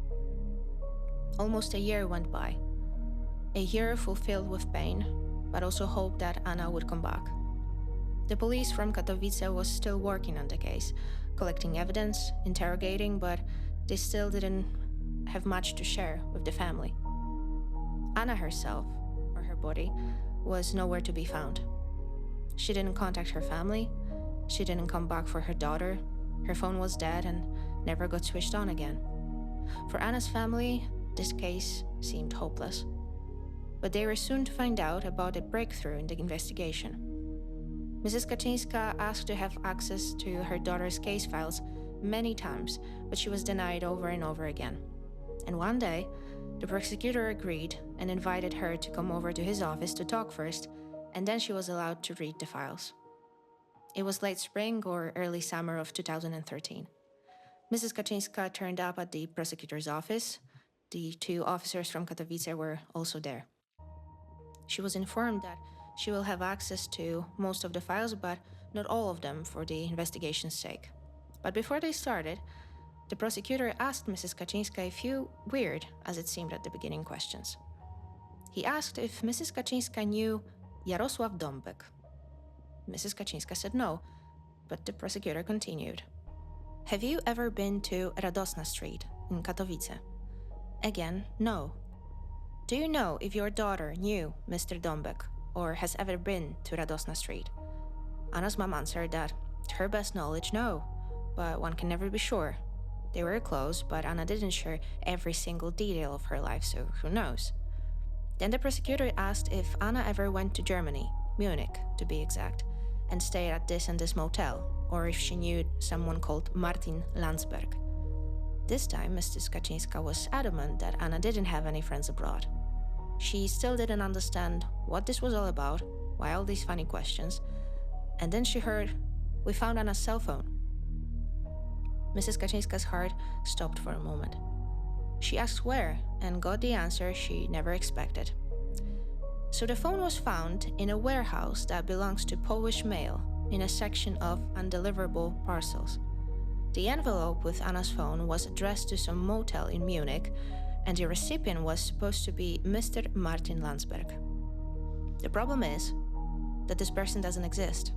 Almost a year went by. A year fulfilled with pain, but also hope that Anna would come back. The police from Katowice was still working on the case, collecting evidence, interrogating, but they still didn't have much to share with the family. Anna herself, or her body, was nowhere to be found. She didn't contact her family, she didn't come back for her daughter, her phone was dead and never got switched on again. For Anna's family, this case seemed hopeless. But they were soon to find out about a breakthrough in the investigation. Mrs. Kaczynska asked to have access to her daughter's case files many times, but she was denied over and over again. And one day, the prosecutor agreed and invited her to come over to his office to talk first, and then she was allowed to read the files. It was late spring or early summer of 2013. Mrs. Kaczynska turned up at the prosecutor's office. The two officers from Katowice were also there. She was informed that she will have access to most of the files, but not all of them for the investigation's sake. But before they started, the prosecutor asked Mrs. Kaczynska a few weird, as it seemed at the beginning, questions. He asked if Mrs. Kaczynska knew Jarosław Dąbek. Mrs. Kaczynska said no, but the prosecutor continued. Have you ever been to Radosna Street in Katowice? Again, no. Do you know if your daughter knew Mr. Dąbek or has ever been to Radosna Street? Anna's mom answered that, to her best knowledge, no, but one can never be sure. They were close, but Anna didn't share every single detail of her life, so who knows? Then the prosecutor asked if Anna ever went to Germany, Munich to be exact, and stayed at this and this motel, or if she knew someone called Martin Landsberg. This time, Mrs. Kaczynska was adamant that Anna didn't have any friends abroad. She still didn't understand what this was all about, why all these funny questions, and then she heard, "We found Anna's cell phone." Mrs. Kaczynska's heart stopped for a moment. She asked where, and got the answer she never expected. So the phone was found in a warehouse that belongs to Polish Mail, in a section of undeliverable parcels. The envelope with Anna's phone was addressed to some motel in Munich, and the recipient was supposed to be Mr. Martin Landsberg. The problem is that this person doesn't exist.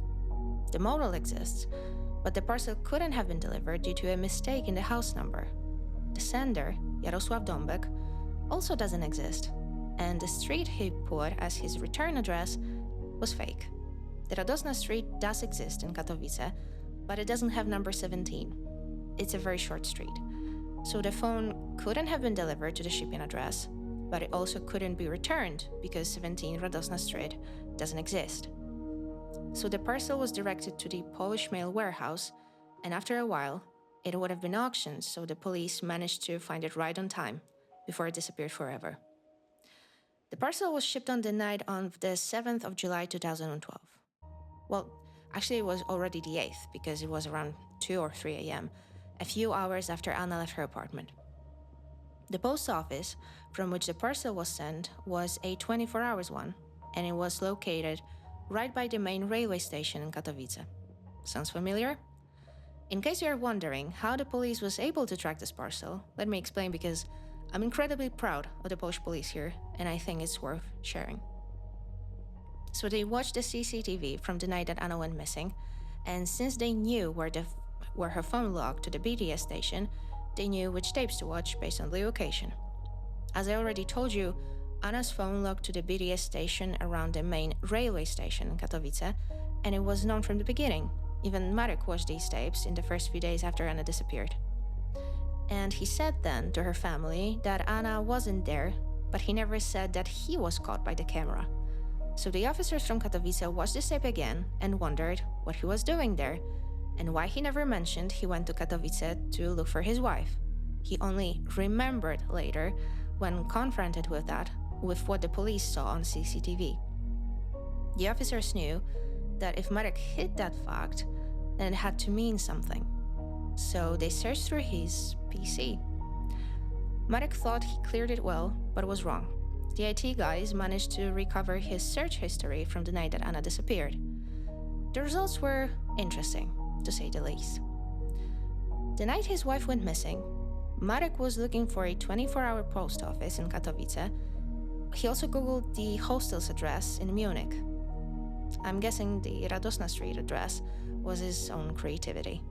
The motel exists, but the parcel couldn't have been delivered due to a mistake in the house number. The sender, Jarosław Dąbek, also doesn't exist, and the street he put as his return address was fake. The Radosna Street does exist in Katowice, but it doesn't have number 17. It's a very short street. So the phone couldn't have been delivered to the shipping address, but it also couldn't be returned because 17 Radosna Street doesn't exist. So the parcel was directed to the Polish mail warehouse, and after a while, it would have been auctioned, so the police managed to find it right on time before it disappeared forever. The parcel was shipped on the night of the 7th of July 2012. Well, actually it was already the 8th because it was around 2 or 3 a.m., a few hours after Anna left her apartment. The post office from which the parcel was sent was a 24-hour one, and it was located right by the main railway station in Katowice. Sounds familiar? In case you are wondering how the police was able to track this parcel, let me explain because I'm incredibly proud of the Polish police here, and I think it's worth sharing. So they watched the CCTV from the night that Anna went missing, and since they knew where her phone logged to the BTS station, they knew which tapes to watch based on the location. As I already told you, Anna's phone logged to the BTS station around the main railway station in Katowice, and it was known from the beginning. Even Marek watched these tapes in the first few days after Anna disappeared. And he said then to her family that Anna wasn't there, but he never said that he was caught by the camera. So the officers from Katowice watched this tape again and wondered what he was doing there, and why he never mentioned he went to Katowice to look for his wife. He only remembered later, when confronted with what the police saw on CCTV. The officers knew that if Marek hid that fact, then it had to mean something. So they searched through his PC. Marek thought he cleared it well, but was wrong. The IT guys managed to recover his search history from the night that Anna disappeared. The results were interesting, to say the least. The night his wife went missing, Marek was looking for a 24-hour post office in Katowice. He also Googled the hostel's address in Munich. I'm guessing the Radosna Street address was his own creativity.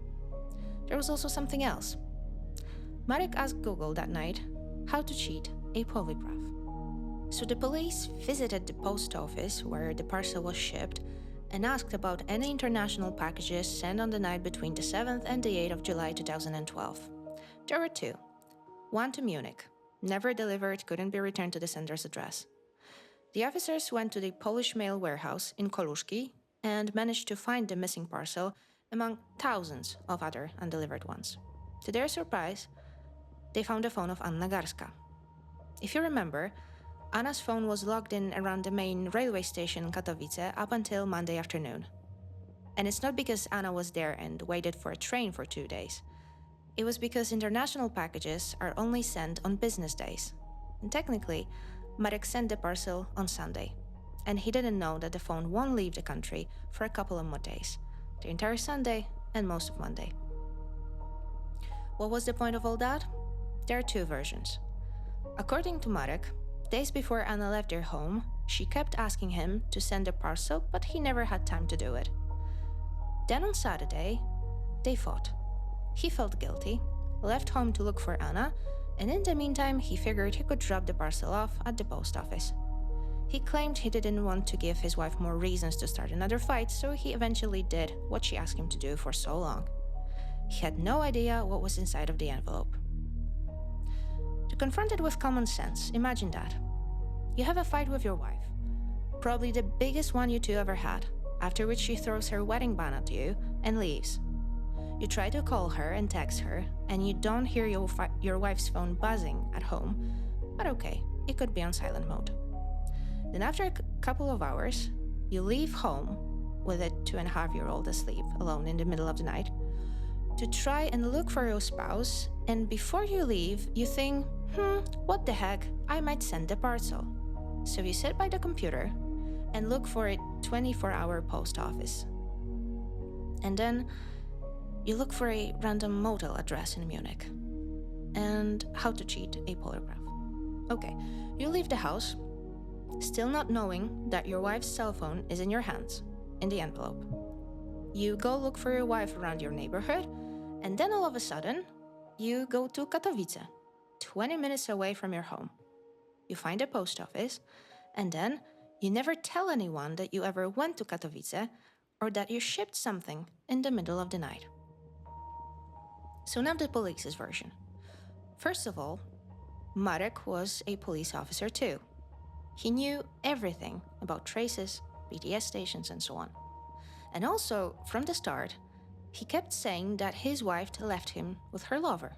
There was also something else. Marek asked Google that night how to cheat a polygraph. So the police visited the post office where the parcel was shipped and asked about any international packages sent on the night between the 7th and the 8th of July 2012. There were two. One to Munich. Never delivered, couldn't be returned to the sender's address. The officers went to the Polish mail warehouse in Koluszki and managed to find the missing parcel among thousands of other undelivered ones. To their surprise, they found the phone of Anna Garska. If you remember, Anna's phone was logged in around the main railway station in Katowice up until Monday afternoon. And it's not because Anna was there and waited for a train for 2 days. It was because international packages are only sent on business days. And technically, Marek sent the parcel on Sunday, and he didn't know that the phone won't leave the country for a couple of more days, the entire Sunday and most of Monday. What was the point of all that? There are two versions. According to Marek, days before Anna left their home, she kept asking him to send the parcel, but he never had time to do it. Then on Saturday, they fought. He felt guilty, left home to look for Anna, and in the meantime, he figured he could drop the parcel off at the post office. He claimed he didn't want to give his wife more reasons to start another fight, so he eventually did what she asked him to do for so long. He had no idea what was inside of the envelope. To confront it with common sense, imagine that. You have a fight with your wife, probably the biggest one you two ever had, after which she throws her wedding band at you and leaves. You try to call her and text her, and you don't hear your wife's phone buzzing at home, but okay, it could be on silent mode. Then after a couple of hours, you leave home with a 2.5-year-old asleep alone in the middle of the night to try and look for your spouse, and before you leave, you think, what the heck, I might send the parcel. So you sit by the computer and look for a 24-hour post office. And then you look for a random motel address in Munich. And how to cheat a polygraph. Okay, you leave the house, still not knowing that your wife's cell phone is in your hands, in the envelope. You go look for your wife around your neighborhood, and then all of a sudden, you go to Katowice, 20 minutes away from your home. You find a post office, and then you never tell anyone that you ever went to Katowice or that you shipped something in the middle of the night. So now the police's version. First of all, Marek was a police officer too. He knew everything about traces, BTS stations, and so on. And also, from the start, he kept saying that his wife left him with her lover.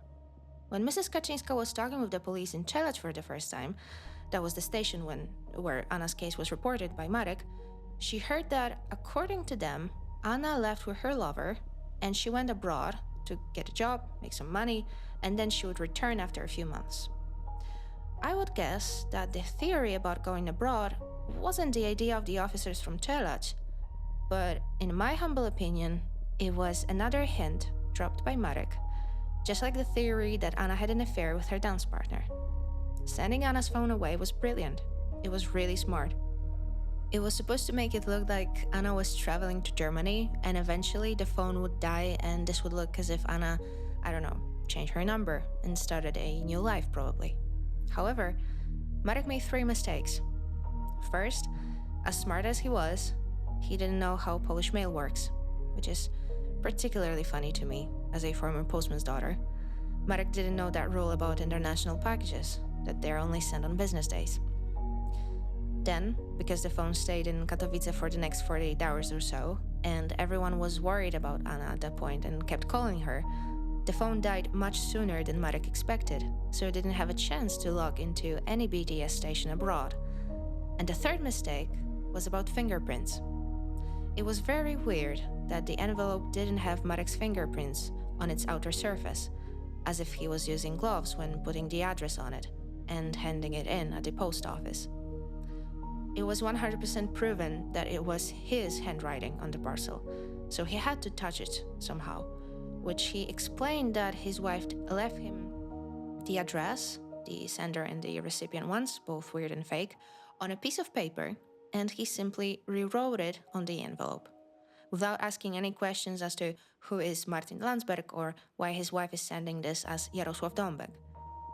When Mrs. Kaczynska was talking with the police in Czeladź for the first time, that was the station where Anna's case was reported by Marek, she heard that, according to them, Anna left with her lover and she went abroad to get a job, make some money, and then she would return after a few months. I would guess that the theory about going abroad wasn't the idea of the officers from Czeladź, but in my humble opinion, it was another hint dropped by Marek, just like the theory that Anna had an affair with her dance partner. Sending Anna's phone away was brilliant. It was really smart. It was supposed to make it look like Anna was traveling to Germany and eventually the phone would die and this would look as if Anna, changed her number and started a new life probably. However, Marek made 3 mistakes. First, as smart as he was, he didn't know how Polish mail works, which is particularly funny to me as a former postman's daughter. Marek didn't know that rule about international packages, that they're only sent on business days. Then, because the phone stayed in Katowice for the next 48 hours or so, and everyone was worried about Anna at that point and kept calling her, the phone died much sooner than Marek expected, so he didn't have a chance to log into any BTS station abroad. And the third mistake was about fingerprints. It was very weird that the envelope didn't have Marek's fingerprints on its outer surface, as if he was using gloves when putting the address on it and handing it in at the post office. It was 100% proven that it was his handwriting on the parcel, so he had to touch it somehow, which he explained that his wife left him the address, the sender and the recipient ones, both weird and fake, on a piece of paper, and he simply rewrote it on the envelope, without asking any questions as to who is Martin Landsberg or why his wife is sending this as Jarosław Dąbek.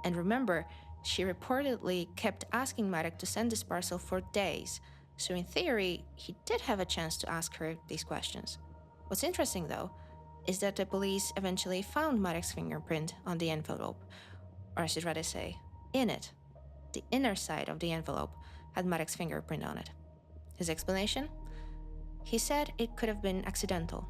And remember, she reportedly kept asking Marek to send this parcel for days, so in theory, he did have a chance to ask her these questions. What's interesting, though, is that the police eventually found Marek's fingerprint on the envelope, or I should rather say, in it. The inner side of the envelope had Marek's fingerprint on it. His explanation? He said it could have been accidental.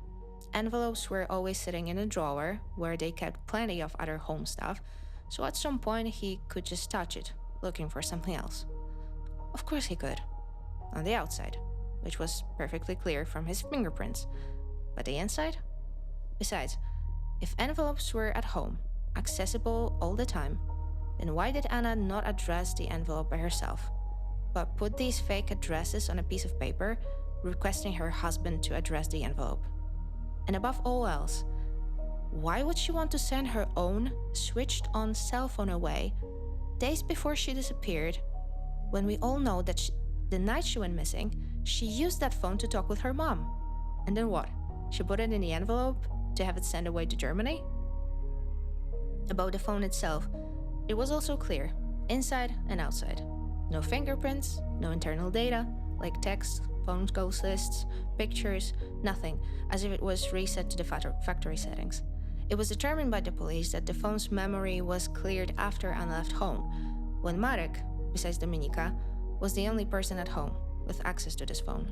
Envelopes were always sitting in a drawer where they kept plenty of other home stuff, so at some point he could just touch it, looking for something else. Of course he could. On the outside, which was perfectly clear from his fingerprints. But the inside? Besides, if envelopes were at home, accessible all the time, then why did Anna not address the envelope by herself, but put these fake addresses on a piece of paper, requesting her husband to address the envelope? And above all else, why would she want to send her own switched-on cell phone away days before she disappeared, when we all know that the night she went missing, she used that phone to talk with her mom? And then what? She put it in the envelope to have it sent away to Germany? About the phone itself, it was also clear, inside and outside. No fingerprints, no internal data, like text, phone calls lists, pictures, nothing, as if it was reset to the factory settings. It was determined by the police that the phone's memory was cleared after Anna left home, when Marek, besides Dominika, was the only person at home with access to this phone.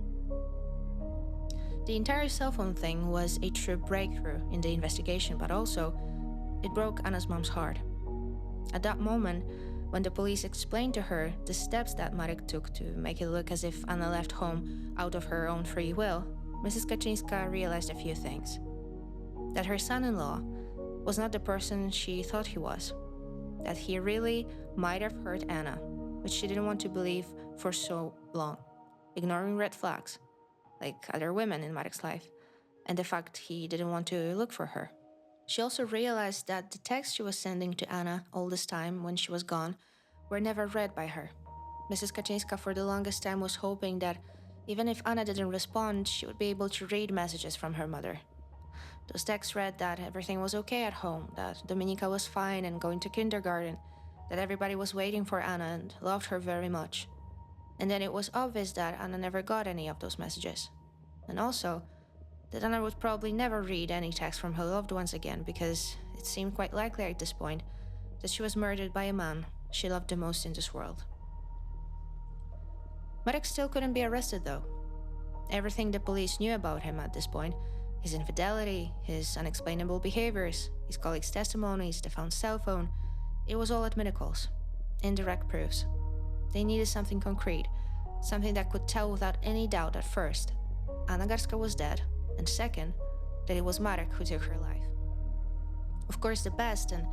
The entire cell phone thing was a true breakthrough in the investigation, but also, it broke Anna's mom's heart. At that moment, when the police explained to her the steps that Marek took to make it look as if Anna left home out of her own free will, Mrs. Kaczynska realized a few things. That her son-in-law was not the person she thought he was. That he really might have hurt Anna, which she didn't want to believe for so long, ignoring red flags, like other women in Marek's life, and the fact he didn't want to look for her. She also realized that the texts she was sending to Anna all this time when she was gone were never read by her. Mrs. Kaczynska for the longest time was hoping that even if Anna didn't respond, she would be able to read messages from her mother. Those texts read that everything was okay at home, that Dominika was fine and going to kindergarten, that everybody was waiting for Anna and loved her very much. And then it was obvious that Anna never got any of those messages. And also, that Anna would probably never read any text from her loved ones again because it seemed quite likely at this point that she was murdered by a man she loved the most in this world. Marek still couldn't be arrested though. Everything the police knew about him at this point, his infidelity, his unexplainable behaviors, his colleagues' testimonies, the found cell phone, it was all admitted calls, indirect proofs. They needed something concrete, something that could tell without any doubt that first, Anna Garska was dead, and second, that it was Marek who took her life. Of course, the best and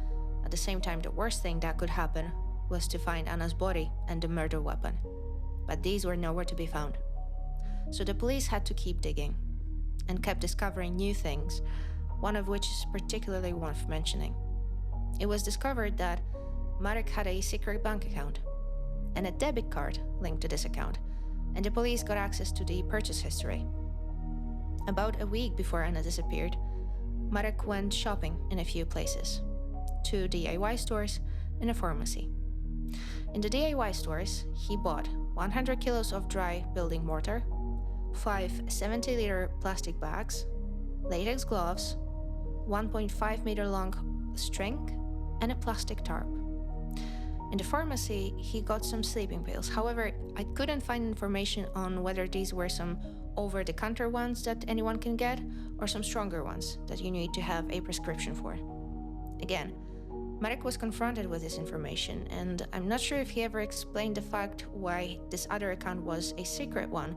at the same time the worst thing that could happen was to find Anna's body and the murder weapon. But these were nowhere to be found. So the police had to keep digging and kept discovering new things, one of which is particularly worth mentioning. It was discovered that Marek had a secret bank account and a debit card linked to this account, and the police got access to the purchase history. About a week before Anna disappeared, Marek went shopping in a few places, 2 DIY stores and a pharmacy. In the DIY stores, he bought 100 kilos of dry building mortar, 5 70-liter plastic bags, latex gloves, 1.5 meter long string, and a plastic tarp. In the pharmacy, he got some sleeping pills. However, I couldn't find information on whether these were some over-the-counter ones that anyone can get or some stronger ones that you need to have a prescription for. Again, Marek was confronted with this information, and I'm not sure if he ever explained the fact why this other account was a secret one,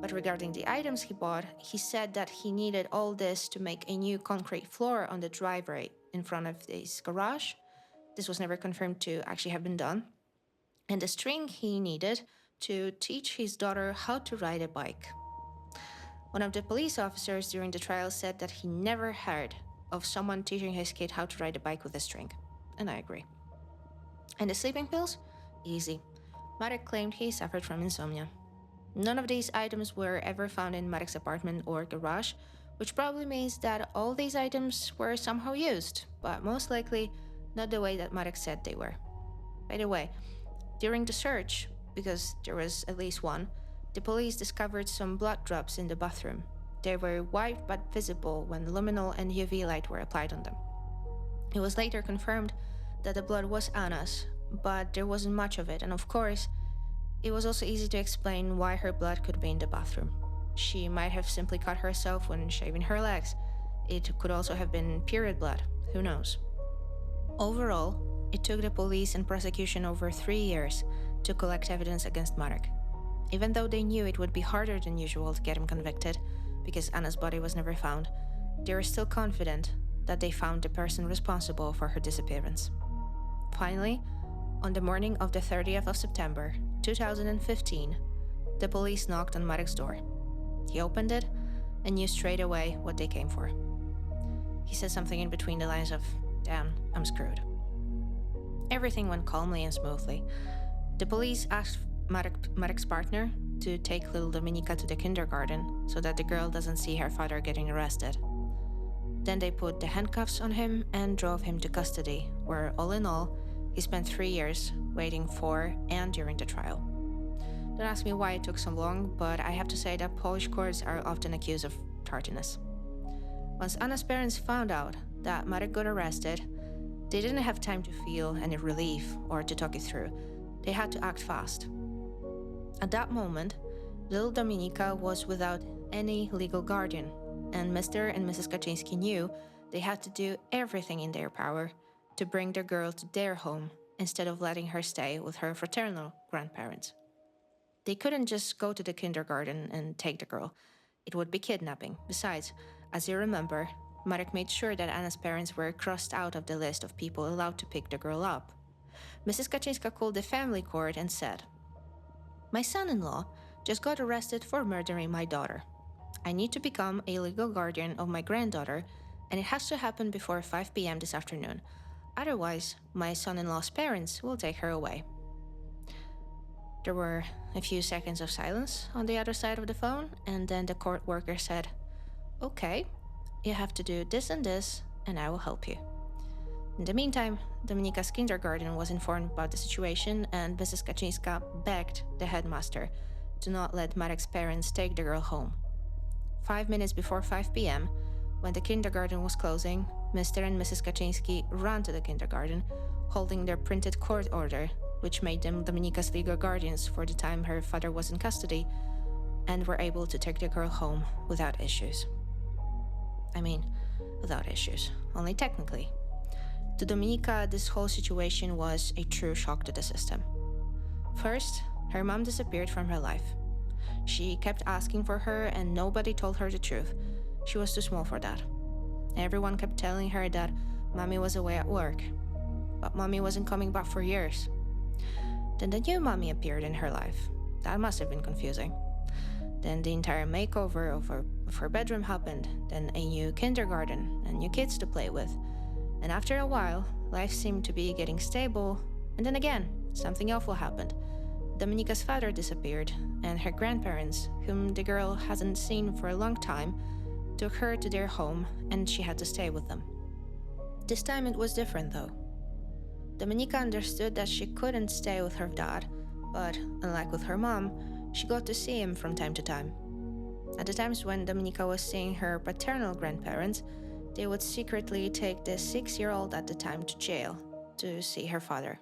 but regarding the items he bought, he said that he needed all this to make a new concrete floor on the driveway in front of his garage. This was never confirmed to actually have been done. And the string he needed to teach his daughter how to ride a bike. One of the police officers during the trial said that he never heard of someone teaching his kid how to ride a bike with a string. And I agree. And the sleeping pills? Easy. Marek claimed he suffered from insomnia. None of these items were ever found in Marek's apartment or garage, which probably means that all these items were somehow used, but most likely not the way that Marek said they were. By the way, during the search, because there was at least one, the police discovered some blood drops in the bathroom. They were white but visible when luminol and UV light were applied on them. It was later confirmed that the blood was Anna's, but there wasn't much of it, and of course, it was also easy to explain why her blood could be in the bathroom. She might have simply cut herself when shaving her legs. It could also have been period blood, who knows. Overall, it took the police and prosecution over 3 years to collect evidence against Marek. Even though they knew it would be harder than usual to get him convicted, because Anna's body was never found, they were still confident that they found the person responsible for her disappearance. Finally, on the morning of the 30th of September, 2015, the police knocked on Marek's door. He opened it and knew straight away what they came for. He said something in between the lines of, "Damn, I'm screwed." Everything went calmly and smoothly. The police asked Marek's partner to take little Dominika to the kindergarten so that the girl doesn't see her father getting arrested. Then they put the handcuffs on him and drove him to custody, where all in all, he spent 3 years waiting for and during the trial. Don't ask me why it took so long, but I have to say that Polish courts are often accused of tardiness. Once Anna's parents found out that Marek got arrested, they didn't have time to feel any relief or to talk it through. They had to act fast. At that moment, little Dominika was without any legal guardian, and Mr. and Mrs. Kaczyński knew they had to do everything in their power to bring their girl to their home instead of letting her stay with her fraternal grandparents. They couldn't just go to the kindergarten and take the girl. It would be kidnapping. Besides, as you remember, Marek made sure that Anna's parents were crossed out of the list of people allowed to pick the girl up. Mrs. Kaczyńska called the family court and said, "My son-in-law just got arrested for murdering my daughter. I need to become a legal guardian of my granddaughter, and it has to happen before 5 p.m. this afternoon. Otherwise, my son-in-law's parents will take her away." There were a few seconds of silence on the other side of the phone, and then the court worker said, "Okay, you have to do this and this, and I will help you." In the meantime, Dominika's kindergarten was informed about the situation, and Mrs. Kaczyńska begged the headmaster to not let Marek's parents take the girl home. 5 minutes before 5 p.m., when the kindergarten was closing, Mr. and Mrs. Kaczynski ran to the kindergarten, holding their printed court order, which made them Dominika's legal guardians for the time her father was in custody, and were able to take the girl home without issues. I mean, without issues, only technically. To Dominika, this whole situation was a true shock to the system. First, her mom disappeared from her life. She kept asking for her and nobody told her the truth. She was too small for that. Everyone kept telling her that mommy was away at work, but mommy wasn't coming back for years. Then the new mommy appeared in her life. That must have been confusing. Then the entire makeover of her bedroom happened, then a new kindergarten and new kids to play with. And after a while, life seemed to be getting stable, and then again, something awful happened. Dominika's father disappeared, and her grandparents, whom the girl hasn't seen for a long time, took her to their home, and she had to stay with them. This time it was different though. Dominika understood that she couldn't stay with her dad, but unlike with her mom, she got to see him from time to time. At the times when Dominika was seeing her paternal grandparents, they would secretly take the 6-year-old at the time to jail to see her father.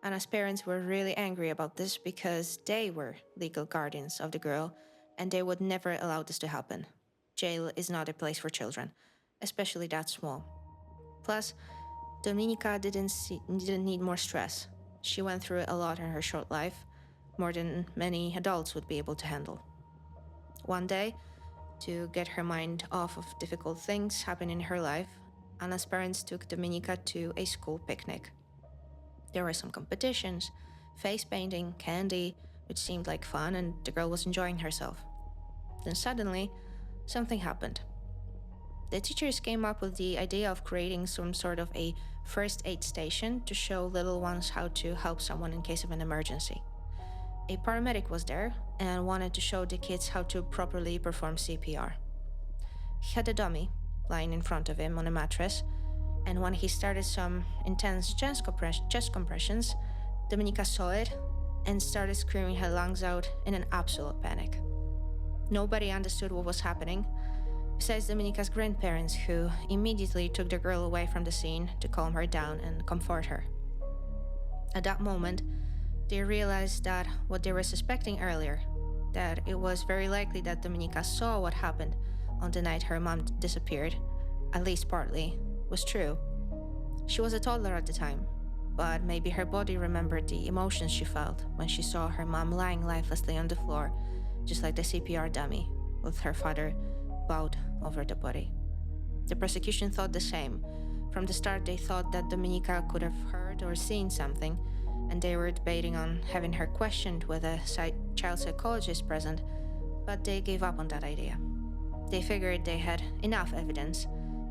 Anna's parents were really angry about this because they were legal guardians of the girl and they would never allow this to happen. Jail is not a place for children, especially that small. Plus, Dominika didn't need more stress. She went through a lot in her short life, more than many adults would be able to handle. One day, to get her mind off of difficult things happening in her life, Anna's parents took Dominika to a school picnic. There were some competitions, face painting, candy, which seemed like fun, and the girl was enjoying herself. Then suddenly, something happened. The teachers came up with the idea of creating some sort of a first aid station to show little ones how to help someone in case of an emergency. A paramedic was there and wanted to show the kids how to properly perform CPR. He had a dummy lying in front of him on a mattress, and when he started some intense chest compressions, Dominika saw it and started screaming her lungs out in an absolute panic. Nobody understood what was happening, besides Dominika's grandparents, who immediately took the girl away from the scene to calm her down and comfort her. At that moment, they realized that what they were suspecting earlier, that it was very likely that Dominika saw what happened on the night her mom disappeared, at least partly, was true. She was a toddler at the time, but maybe her body remembered the emotions she felt when she saw her mom lying lifelessly on the floor, just like the CPR dummy, with her father bowed over the body. The prosecution thought the same. From the start, they thought that Dominika could have heard or seen something, and they were debating on having her questioned with a child psychologist present, but they gave up on that idea. They figured they had enough evidence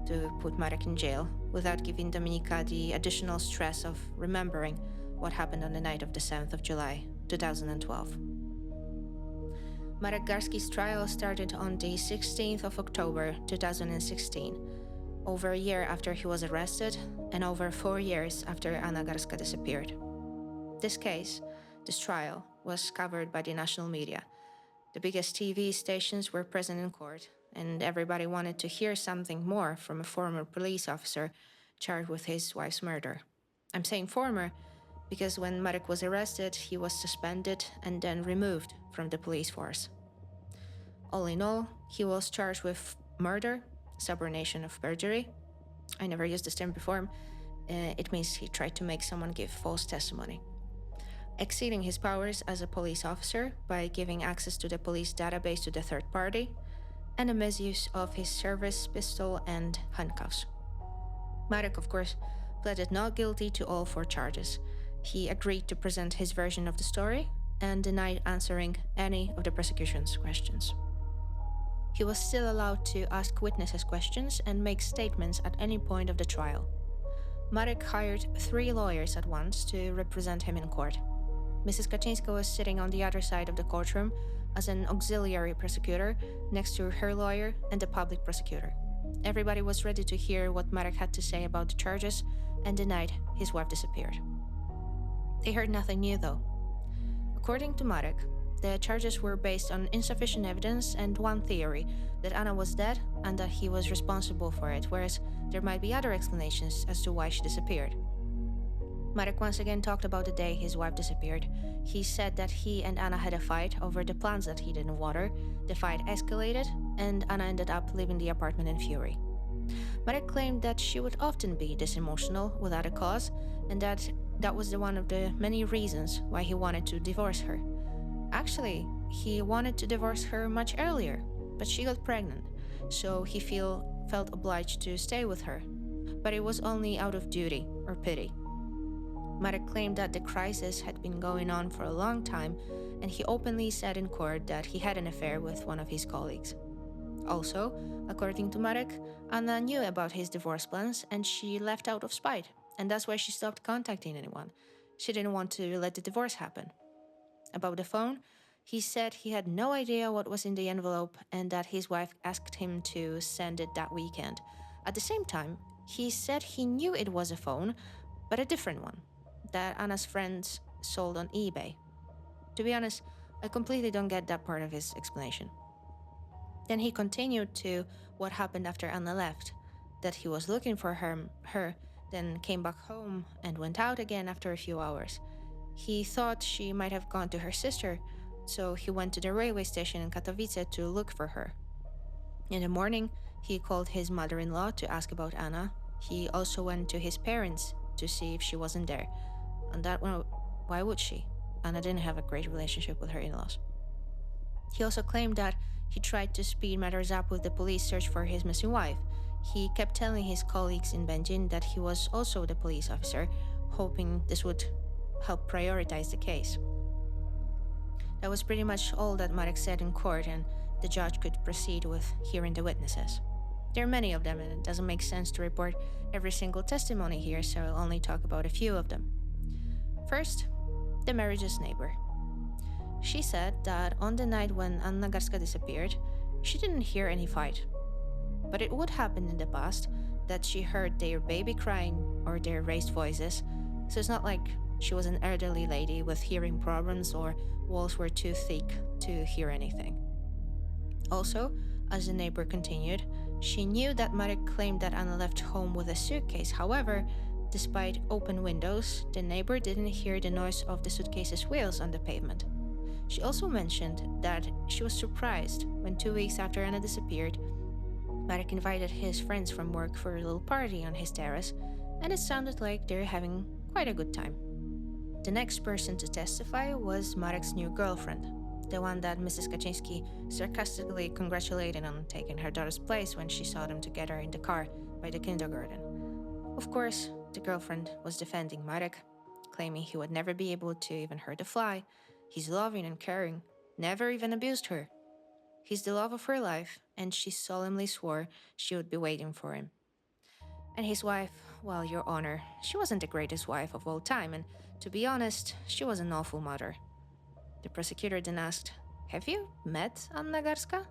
to put Marek in jail without giving Dominika the additional stress of remembering what happened on the night of the 7th of July, 2012. Marek Garski's trial started on the 16th of October, 2016, over a year after he was arrested and over 4 years after Anna Garska disappeared. This trial, was covered by the national media. The biggest TV stations were present in court, and everybody wanted to hear something more from a former police officer charged with his wife's murder. I'm saying former because when Marek was arrested, he was suspended and then removed from the police force. All in all, he was charged with murder, subornation of perjury. I never used this term before. It means he tried to make someone give false testimony. Exceeding his powers as a police officer by giving access to the police database to the third party, and a misuse of his service pistol and handcuffs. Marek, of course, pleaded not guilty to all 4 charges. He agreed to present his version of the story and denied answering any of the prosecution's questions. He was still allowed to ask witnesses questions and make statements at any point of the trial. Marek hired 3 lawyers at once to represent him in court. Mrs. Kaczynska was sitting on the other side of the courtroom as an auxiliary prosecutor next to her lawyer and the public prosecutor. Everybody was ready to hear what Marek had to say about the charges and the night his wife disappeared. They heard nothing new though. According to Marek, the charges were based on insufficient evidence and one theory, that Anna was dead and that he was responsible for it, whereas there might be other explanations as to why she disappeared. Marek once again talked about the day his wife disappeared. He said that he and Anna had a fight over the plants that he didn't water. The fight escalated, and Anna ended up leaving the apartment in fury. Marek claimed that she would often be this emotional without a cause, and that was one of the many reasons why he wanted to divorce her. Actually, he wanted to divorce her much earlier, but she got pregnant, so he felt obliged to stay with her. But it was only out of duty or pity. Marek claimed that the crisis had been going on for a long time, and he openly said in court that he had an affair with one of his colleagues. Also, according to Marek, Anna knew about his divorce plans and she left out of spite, and that's why she stopped contacting anyone. She didn't want to let the divorce happen. About the phone, he said he had no idea what was in the envelope and that his wife asked him to send it that weekend. At the same time, he said he knew it was a phone, but a different one, that Anna's friends sold on eBay. To be honest, I completely don't get that part of his explanation. Then he continued to what happened after Anna left, that he was looking for her, then came back home and went out again after a few hours. He thought she might have gone to her sister, so he went to the railway station in Katowice to look for her. In the morning, he called his mother-in-law to ask about Anna. He also went to his parents to see if she wasn't there. And that one, why would she? Anna didn't have a great relationship with her in-laws. He also claimed that he tried to speed matters up with the police search for his missing wife. He kept telling his colleagues in Będzin that he was also the police officer, hoping this would help prioritize the case. That was pretty much all that Marek said in court, and the judge could proceed with hearing the witnesses. There are many of them, and it doesn't make sense to report every single testimony here, so I'll only talk about a few of them. First, the marriage's neighbor. She said that on the night when Anna Garska disappeared, she didn't hear any fight. But it would happen in the past that she heard their baby crying or their raised voices, so it's not like she was an elderly lady with hearing problems or walls were too thick to hear anything. Also, as the neighbor continued, she knew that Marek claimed that Anna left home with a suitcase. However, despite open windows, the neighbor didn't hear the noise of the suitcase's wheels on the pavement. She also mentioned that she was surprised when 2 weeks after Anna disappeared, Marek invited his friends from work for a little party on his terrace, and it sounded like they're having quite a good time. The next person to testify was Marek's new girlfriend, the one that Mrs. Kaczynski sarcastically congratulated on taking her daughter's place when she saw them together in the car by the kindergarten. Of course, the girlfriend was defending Marek, claiming he would never be able to even hurt a fly. He's loving and caring, never even abused her. He's the love of her life, and she solemnly swore she would be waiting for him. And his wife, well, Your Honor, she wasn't the greatest wife of all time, and to be honest, she was an awful mother. The prosecutor then asked, "Have you met Anna Garska?"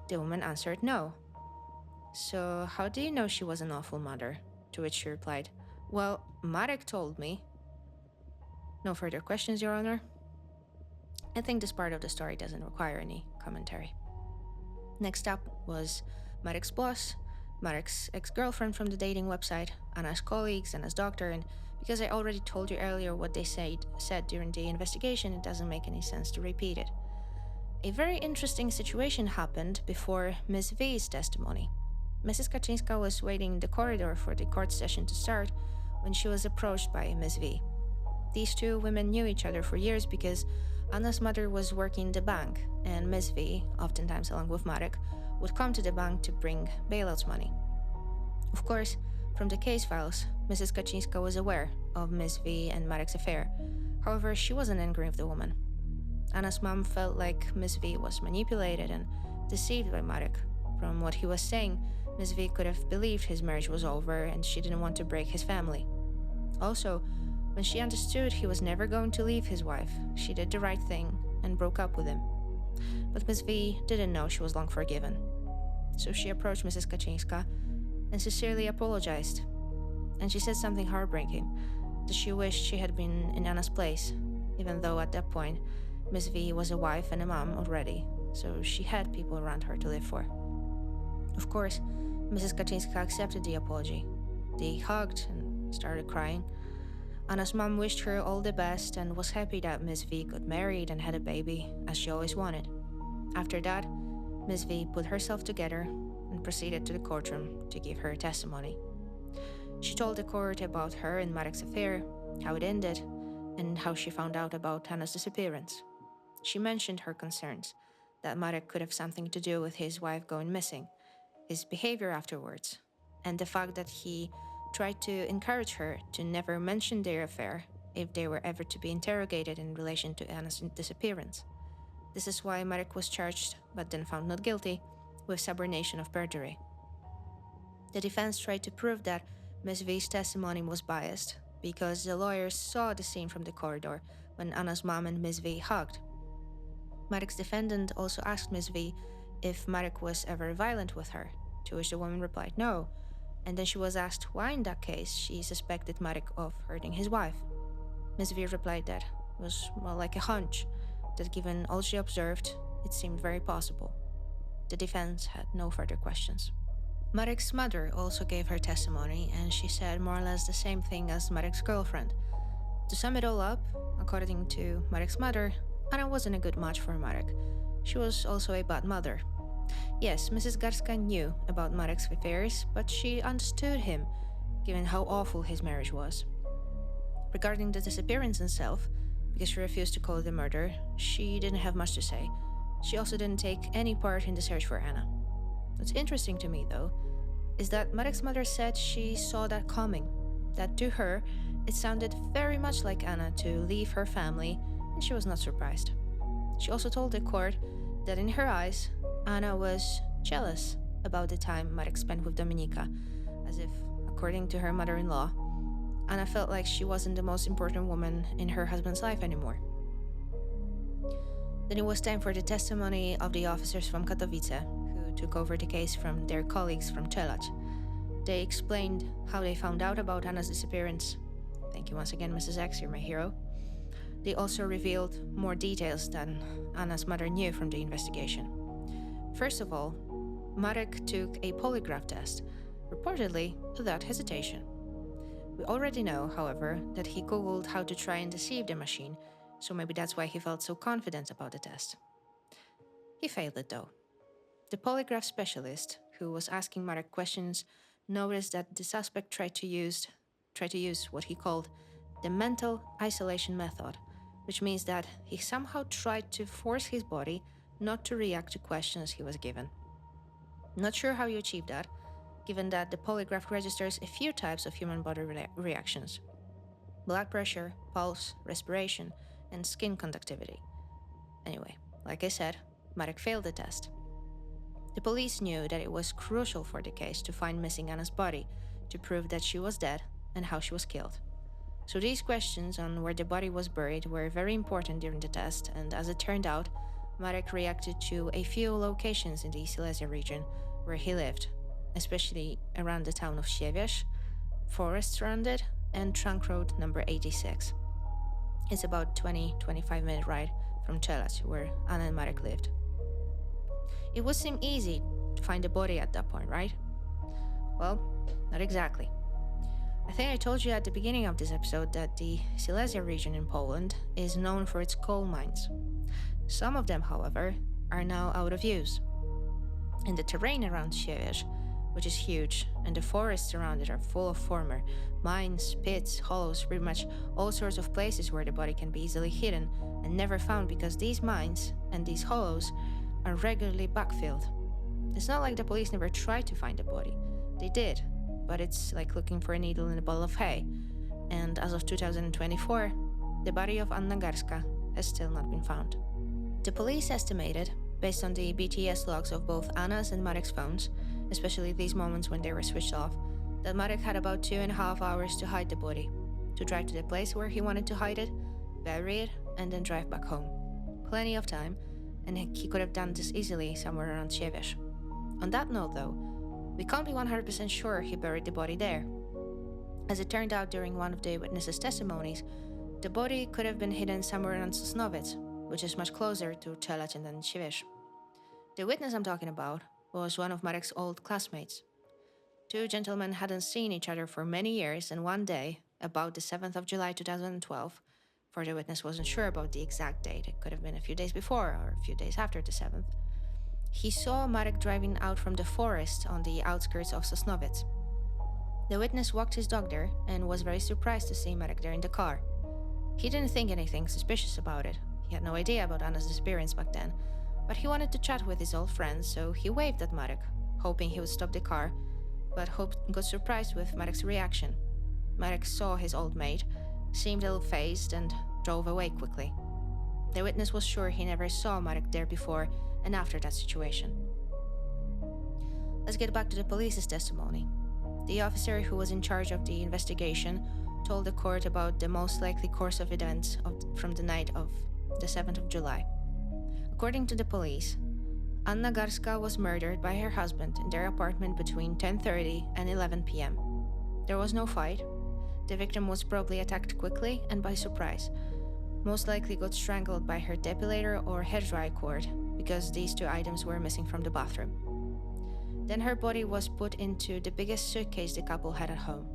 The woman answered no. "So how do you know she was an awful mother?" To which she replied, "Well, Marek told me." No further questions, Your Honor? I think this part of the story doesn't require any commentary. Next up was Marek's boss, Marek's ex-girlfriend from the dating website, Anna's colleagues, Anna's doctor, and because I already told you earlier what they said during the investigation, it doesn't make any sense to repeat it. A very interesting situation happened before Ms. V's testimony. Mrs. Kaczynska was waiting in the corridor for the court session to start when she was approached by Ms. V. These two women knew each other for years because Anna's mother was working in the bank, and Ms. V, oftentimes along with Marek, would come to the bank to bring bailouts money. Of course, from the case files, Mrs. Kaczynska was aware of Ms. V and Marek's affair. However, she wasn't angry with the woman. Anna's mom felt like Ms. V was manipulated and deceived by Marek. From what he was saying, Ms. V could have believed his marriage was over and she didn't want to break his family. Also, when she understood he was never going to leave his wife, she did the right thing and broke up with him. But Ms. V didn't know she was long forgiven. So she approached Mrs. Kaczynska and sincerely apologized. And she said something heartbreaking, that she wished she had been in Anna's place, even though at that point Miss V was a wife and a mom already, so she had people around her to live for. Of course, Mrs. Kaczynska accepted the apology. They hugged and started crying. Anna's mom wished her all the best and was happy that Miss V got married and had a baby, as she always wanted. After that, Miss V put herself together and proceeded to the courtroom to give her testimony. She told the court about her and Marek's affair, how it ended, and how she found out about Anna's disappearance. She mentioned her concerns that Marek could have something to do with his wife going missing, his behavior afterwards, and the fact that he tried to encourage her to never mention their affair if they were ever to be interrogated in relation to Anna's disappearance. This is why Marek was charged, but then found not guilty, with subornation of perjury. The defense tried to prove that Ms. V's testimony was biased because the lawyers saw the scene from the corridor when Anna's mom and Ms. V hugged. Marek's defendant also asked Ms. V if Marek was ever violent with her, to which the woman replied no, and then she was asked why in that case she suspected Marek of hurting his wife. Ms. V replied that it was more like a hunch, that given all she observed, it seemed very possible. The defense had no further questions. Marek's mother also gave her testimony, and she said more or less the same thing as Marek's girlfriend. To sum it all up, according to Marek's mother, Anna wasn't a good match for Marek. She was also a bad mother. Yes, Mrs. Garska knew about Marek's affairs, but she understood him, given how awful his marriage was. Regarding the disappearance itself, because she refused to call it a murder, she didn't have much to say. She also didn't take any part in the search for Anna. What's interesting to me, though, is that Marek's mother said she saw that coming, that to her, it sounded very much like Anna to leave her family, and she was not surprised. She also told the court that in her eyes, Anna was jealous about the time Marek spent with Dominika, as if, according to her mother-in-law, Anna felt like she wasn't the most important woman in her husband's life anymore. Then it was time for the testimony of the officers from Katowice, who took over the case from their colleagues from Czeladź. They explained how they found out about Anna's disappearance. Thank you once again, Mrs. X, you're my hero. They also revealed more details than Anna's mother knew from the investigation. First of all, Marek took a polygraph test, reportedly without hesitation. We already know, however, that he Googled how to try and deceive the machine, so maybe that's why he felt so confident about the test. He failed it though. The polygraph specialist, who was asking Marek questions, noticed that the suspect tried to use what he called the mental isolation method, which means that he somehow tried to force his body not to react to questions he was given. Not sure how you achieve that, given that the polygraph registers a few types of human body reactions: blood pressure, pulse, respiration, and skin conductivity. Anyway, like I said, Marek failed the test. The police knew that it was crucial for the case to find missing Anna's body to prove that she was dead and how she was killed. So these questions on where the body was buried were very important during the test, and as it turned out, Marek reacted to a few locations in the Silesia region where he lived, especially around the town of Siewierz, forests around it, and trunk road number 86. It's about 20-25 minute ride from Czeladź, where Anna and Marek lived. It would seem easy to find a body at that point, right? Well, not exactly. I think I told you at the beginning of this episode that the Silesia region in Poland is known for its coal mines. Some of them, however, are now out of use. And the terrain around Siewierz, which is huge, and the forests around it are full of former mines, pits, hollows, pretty much all sorts of places where the body can be easily hidden and never found, because these mines and these hollows are regularly backfilled. It's not like the police never tried to find the body. They did, but it's like looking for a needle in a ball of hay. And as of 2024, the body of Anna Garska has still not been found. The police estimated, based on the BTS logs of both Anna's and Marek's phones, especially these moments when they were switched off, that Marek had about 2.5 hours to hide the body, to drive to the place where he wanted to hide it, bury it, and then drive back home. Plenty of time, and he could have done this easily somewhere around Siewierz. On that note though, we can't be 100% sure he buried the body there. As it turned out during one of the witnesses' testimonies, the body could have been hidden somewhere around Sosnowiec, which is much closer to Czeladin than Śwież. The witness I'm talking about was one of Marek's old classmates. Two gentlemen hadn't seen each other for many years, and one day, about the 7th of July 2012, for the witness wasn't sure about the exact date, it could have been a few days before or a few days after the 7th, he saw Marek driving out from the forest on the outskirts of Sosnowiec. The witness walked his dog there and was very surprised to see Marek there in the car. He didn't think anything suspicious about it. He had no idea about Anna's disappearance back then, but he wanted to chat with his old friends, so he waved at Marek, hoping he would stop the car, but got surprised with Marek's reaction. Marek saw his old mate, seemed a little phased, and drove away quickly. The witness was sure he never saw Marek there before and after that situation. Let's get back to the police's testimony. The officer who was in charge of the investigation told the court about the most likely course of events from the night of the 7th of July. According to the police, Anna Garska was murdered by her husband in their apartment between 10:30 and 11 p.m. There was no fight. The victim was probably attacked quickly and by surprise. Most likely got strangled by her depilator or hairdryer cord, because these two items were missing from the bathroom. Then her body was put into the biggest suitcase the couple had at home.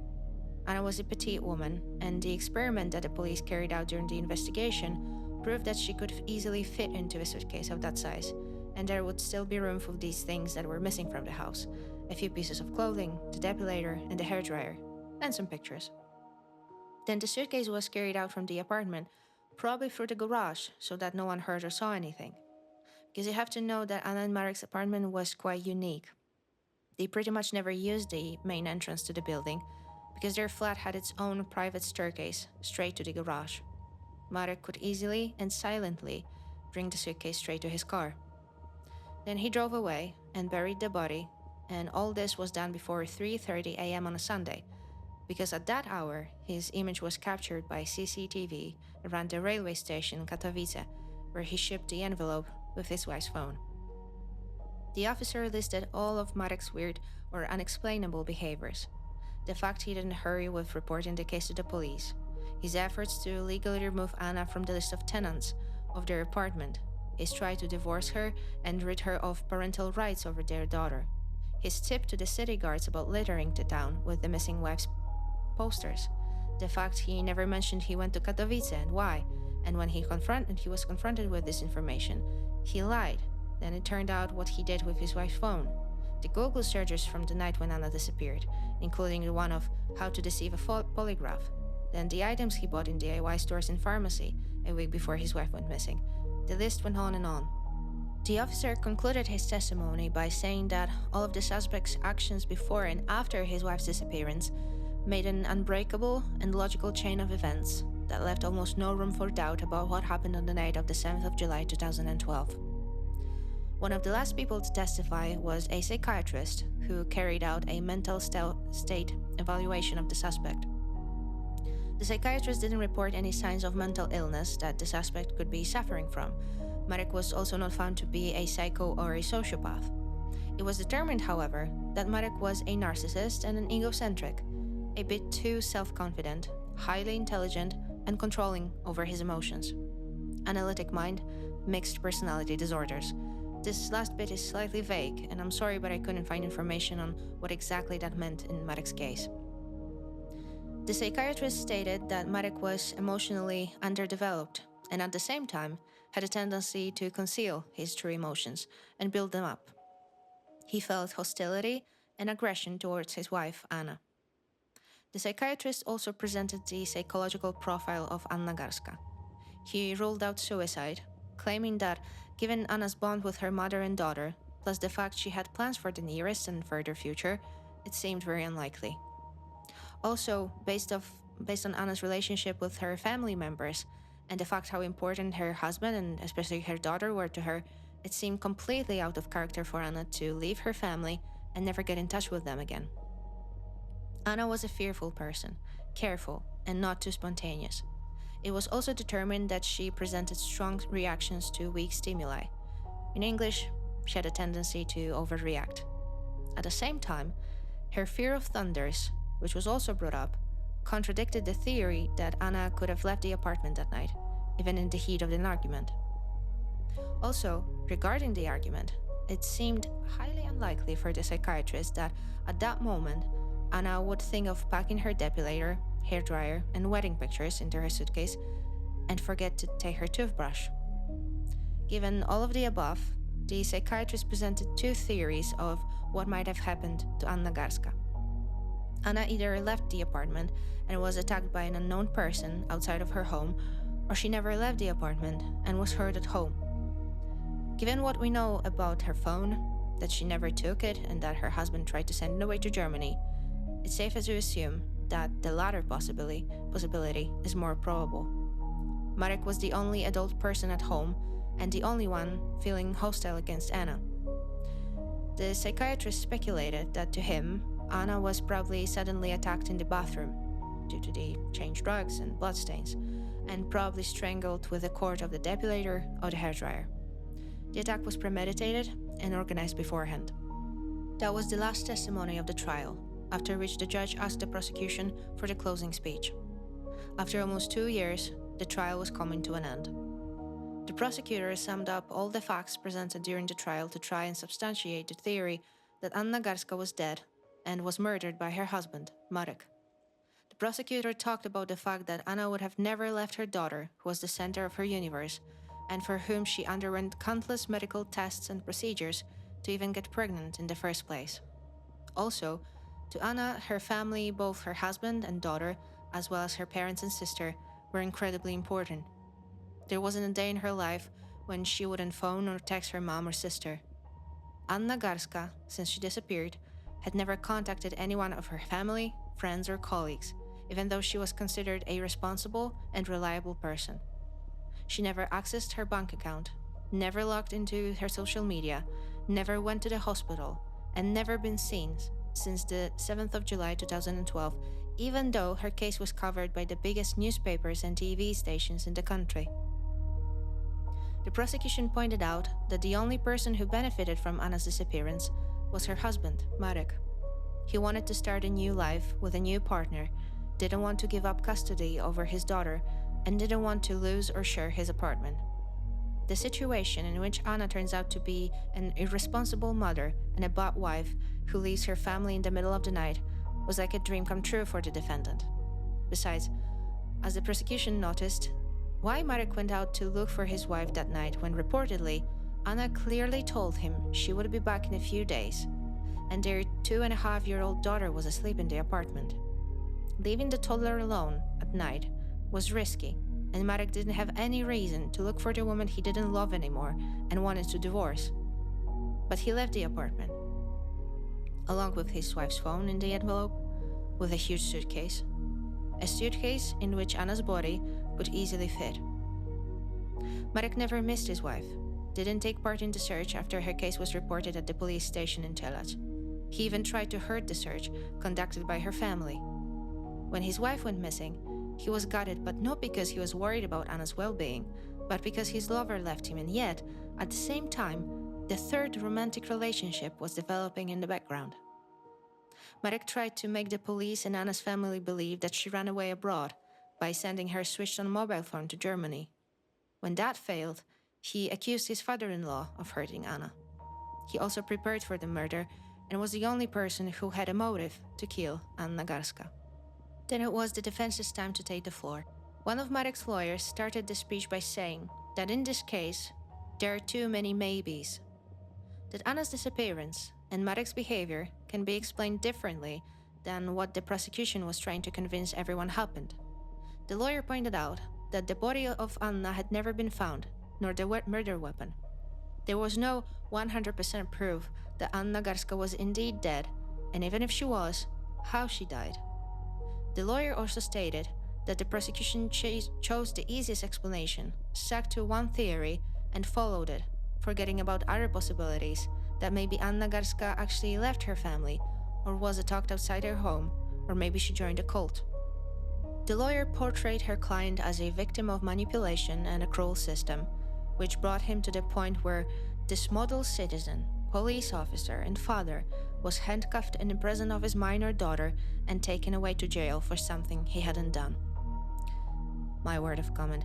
Anna was a petite woman, and the experiment that the police carried out during the investigation proved that she could easily fit into a suitcase of that size, and there would still be room for these things that were missing from the house: a few pieces of clothing, the depilator, and the hairdryer, and some pictures. Then the suitcase was carried out from the apartment, probably through the garage, so that no one heard or saw anything. Because you have to know that Anna and Marek's apartment was quite unique. They pretty much never used the main entrance to the building, because their flat had its own private staircase straight to the garage. Marek could easily and silently bring the suitcase straight to his car. Then he drove away and buried the body, and all this was done before 3:30 a.m. on a Sunday, because at that hour, his image was captured by CCTV around the railway station in Katowice, where he shipped the envelope with his wife's phone. The officer listed all of Marek's weird or unexplainable behaviors. The fact he didn't hurry with reporting the case to the police, his efforts to legally remove Anna from the list of tenants of their apartment, his try to divorce her and rid her of parental rights over their daughter, his tip to the city guards about littering the town with the missing wife's posters, the fact he never mentioned he went to Katowice and why, and when he was confronted with this information, he lied. Then it turned out what he did with his wife's phone, the Google searches from the night when Anna disappeared, including the one of how to deceive a polygraph, then the items he bought in DIY stores and pharmacy a week before his wife went missing. The list went on and on. The officer concluded his testimony by saying that all of the suspect's actions before and after his wife's disappearance made an unbreakable and logical chain of events that left almost no room for doubt about what happened on the night of the 7th of July 2012. One of the last people to testify was a psychiatrist who carried out a mental state evaluation of the suspect. The psychiatrist didn't report any signs of mental illness that the suspect could be suffering from. Marek was also not found to be a psycho or a sociopath. It was determined, however, that Marek was a narcissist and an egocentric, a bit too self-confident, highly intelligent, and controlling over his emotions. Analytic mind, mixed personality disorders. This last bit is slightly vague, and I'm sorry, but I couldn't find information on what exactly that meant in Marek's case. The psychiatrist stated that Marek was emotionally underdeveloped, and at the same time had a tendency to conceal his true emotions and build them up. He felt hostility and aggression towards his wife, Anna. The psychiatrist also presented the psychological profile of Anna Garska. He ruled out suicide, claiming that given Anna's bond with her mother and daughter, plus the fact she had plans for the nearest and further future, it seemed very unlikely. Also, based on Anna's relationship with her family members and the fact how important her husband and especially her daughter were to her, it seemed completely out of character for Anna to leave her family and never get in touch with them again. Anna was a fearful person, careful, and not too spontaneous. It was also determined that she presented strong reactions to weak stimuli. In English, she had a tendency to overreact. At the same time, her fear of thunders, which was also brought up, contradicted the theory that Anna could have left the apartment that night, even in the heat of an argument. Also, regarding the argument, it seemed highly unlikely for the psychiatrist that at that moment, Anna would think of packing her depilator, hairdryer, and wedding pictures into her suitcase and forget to take her toothbrush. Given all of the above, the psychiatrist presented two theories of what might have happened to Anna Garska. Anna either left the apartment and was attacked by an unknown person outside of her home, or she never left the apartment and was hurt at home. Given what we know about her phone, that she never took it and that her husband tried to send it away to Germany, it's safe to assume that the latter possibility is more probable. Marek was the only adult person at home and the only one feeling hostile against Anna. The psychiatrist speculated that to him, Anna was probably suddenly attacked in the bathroom due to the changed drugs and bloodstains, and probably strangled with the cord of the depilator or the hairdryer. The attack was premeditated and organized beforehand. That was the last testimony of the trial, after which the judge asked the prosecution for the closing speech. After almost 2 years, the trial was coming to an end. The prosecutor summed up all the facts presented during the trial to try and substantiate the theory that Anna Garska was dead and was murdered by her husband, Marek. The prosecutor talked about the fact that Anna would have never left her daughter, who was the center of her universe, and for whom she underwent countless medical tests and procedures to even get pregnant in the first place. Also, to Anna, her family, both her husband and daughter, as well as her parents and sister, were incredibly important. There wasn't a day in her life when she wouldn't phone or text her mom or sister. Anna Garska, since she disappeared, had never contacted anyone of her family, friends, or colleagues, even though she was considered a responsible and reliable person. She never accessed her bank account, never logged into her social media, never went to the hospital, and never been seen since the 7th of July 2012, even though her case was covered by the biggest newspapers and TV stations in the country. The prosecution pointed out that the only person who benefited from Anna's disappearance was her husband, Marek. He wanted to start a new life with a new partner, didn't want to give up custody over his daughter, and didn't want to lose or share his apartment. The situation in which Anna turns out to be an irresponsible mother and a bad wife who leaves her family in the middle of the night was like a dream come true for the defendant. Besides, as the prosecution noticed, why Marek went out to look for his wife that night when reportedly Anna clearly told him she would be back in a few days, and their 2.5-year-old daughter was asleep in the apartment. Leaving the toddler alone at night was risky, and Marek didn't have any reason to look for the woman he didn't love anymore and wanted to divorce. But he left the apartment, along with his wife's phone in the envelope, with a huge suitcase. A suitcase in which Anna's body could easily fit. Marek never missed his wife, didn't take part in the search after her case was reported at the police station in Telac. He even tried to hurt the search conducted by her family. When his wife went missing, he was gutted, but not because he was worried about Anna's well-being, but because his lover left him, and yet, at the same time, the third romantic relationship was developing in the background. Marek tried to make the police and Anna's family believe that she ran away abroad by sending her switched-on mobile phone to Germany. When that failed, he accused his father-in-law of hurting Anna. He also prepared for the murder and was the only person who had a motive to kill Anna Garska. Then it was the defense's time to take the floor. One of Marek's lawyers started the speech by saying that in this case, there are too many maybes. That Anna's disappearance and Marek's behavior can be explained differently than what the prosecution was trying to convince everyone happened. The lawyer pointed out that the body of Anna had never been found, nor the murder weapon. There was no 100% proof that Anna Garska was indeed dead, and even if she was, how she died. The lawyer also stated that the prosecution chose the easiest explanation, stuck to one theory, and followed it, forgetting about other possibilities that maybe Anna Garska actually left her family, or was attacked outside her home, or maybe she joined a cult. The lawyer portrayed her client as a victim of manipulation and a cruel system, which brought him to the point where this model citizen, police officer, and father was handcuffed in the presence of his minor daughter and taken away to jail for something he hadn't done. My word of comment,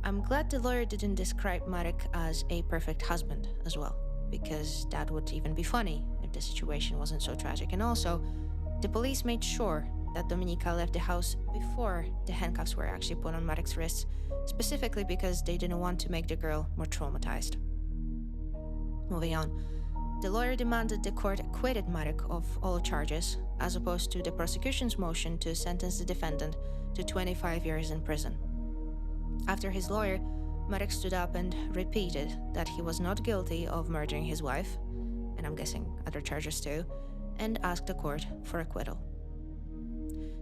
I'm glad the lawyer didn't describe Marek as a perfect husband as well, because that would even be funny if the situation wasn't so tragic. And also, the police made sure that Dominika left the house before the handcuffs were actually put on Marek's wrists, specifically because they didn't want to make the girl more traumatized. Moving on, the lawyer demanded the court acquitted Marek of all charges, as opposed to the prosecution's motion to sentence the defendant to 25 years in prison. After his lawyer, Marek stood up and repeated that he was not guilty of murdering his wife, and I'm guessing other charges too, and asked the court for acquittal.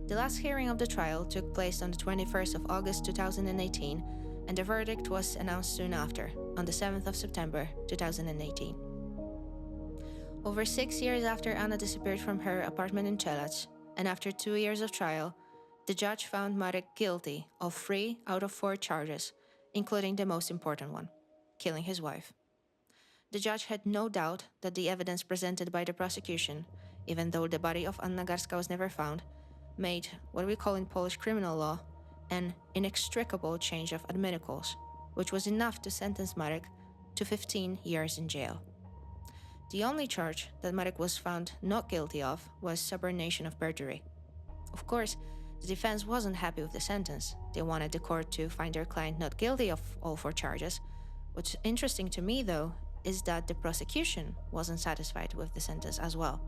The last hearing of the trial took place on the 21st of August 2018, and the verdict was announced soon after, on the 7th of September 2018. Over 6 years after Anna disappeared from her apartment in Czeladź, and after 2 years of trial, the judge found Marek guilty of 3 out of 4 charges, including the most important one, killing his wife. The judge had no doubt that the evidence presented by the prosecution, even though the body of Anna Garska was never found, made what we call in Polish criminal law an inextricable change of admittedness, which was enough to sentence Marek to 15 years in jail. The only charge that Marek was found not guilty of was subornation of perjury. Of course, the defense wasn't happy with the sentence. They wanted the court to find their client not guilty of all 4 charges. What's interesting to me, though, is that the prosecution wasn't satisfied with the sentence as well.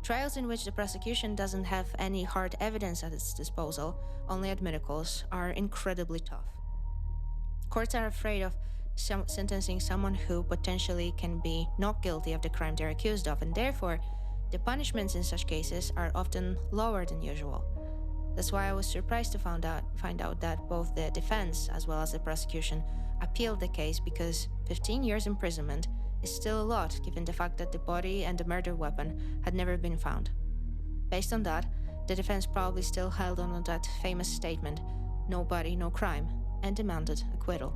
Trials in which the prosecution doesn't have any hard evidence at its disposal, only admittedness, are incredibly tough. Courts are afraid of sentencing someone who potentially can be not guilty of the crime they're accused of, and therefore, the punishments in such cases are often lower than usual. That's why I was surprised to find out that both the defense as well as the prosecution appealed the case, because 15 years imprisonment is still a lot given the fact that the body and the murder weapon had never been found. Based on that, the defense probably still held on to that famous statement, "No body, no crime," and demanded acquittal.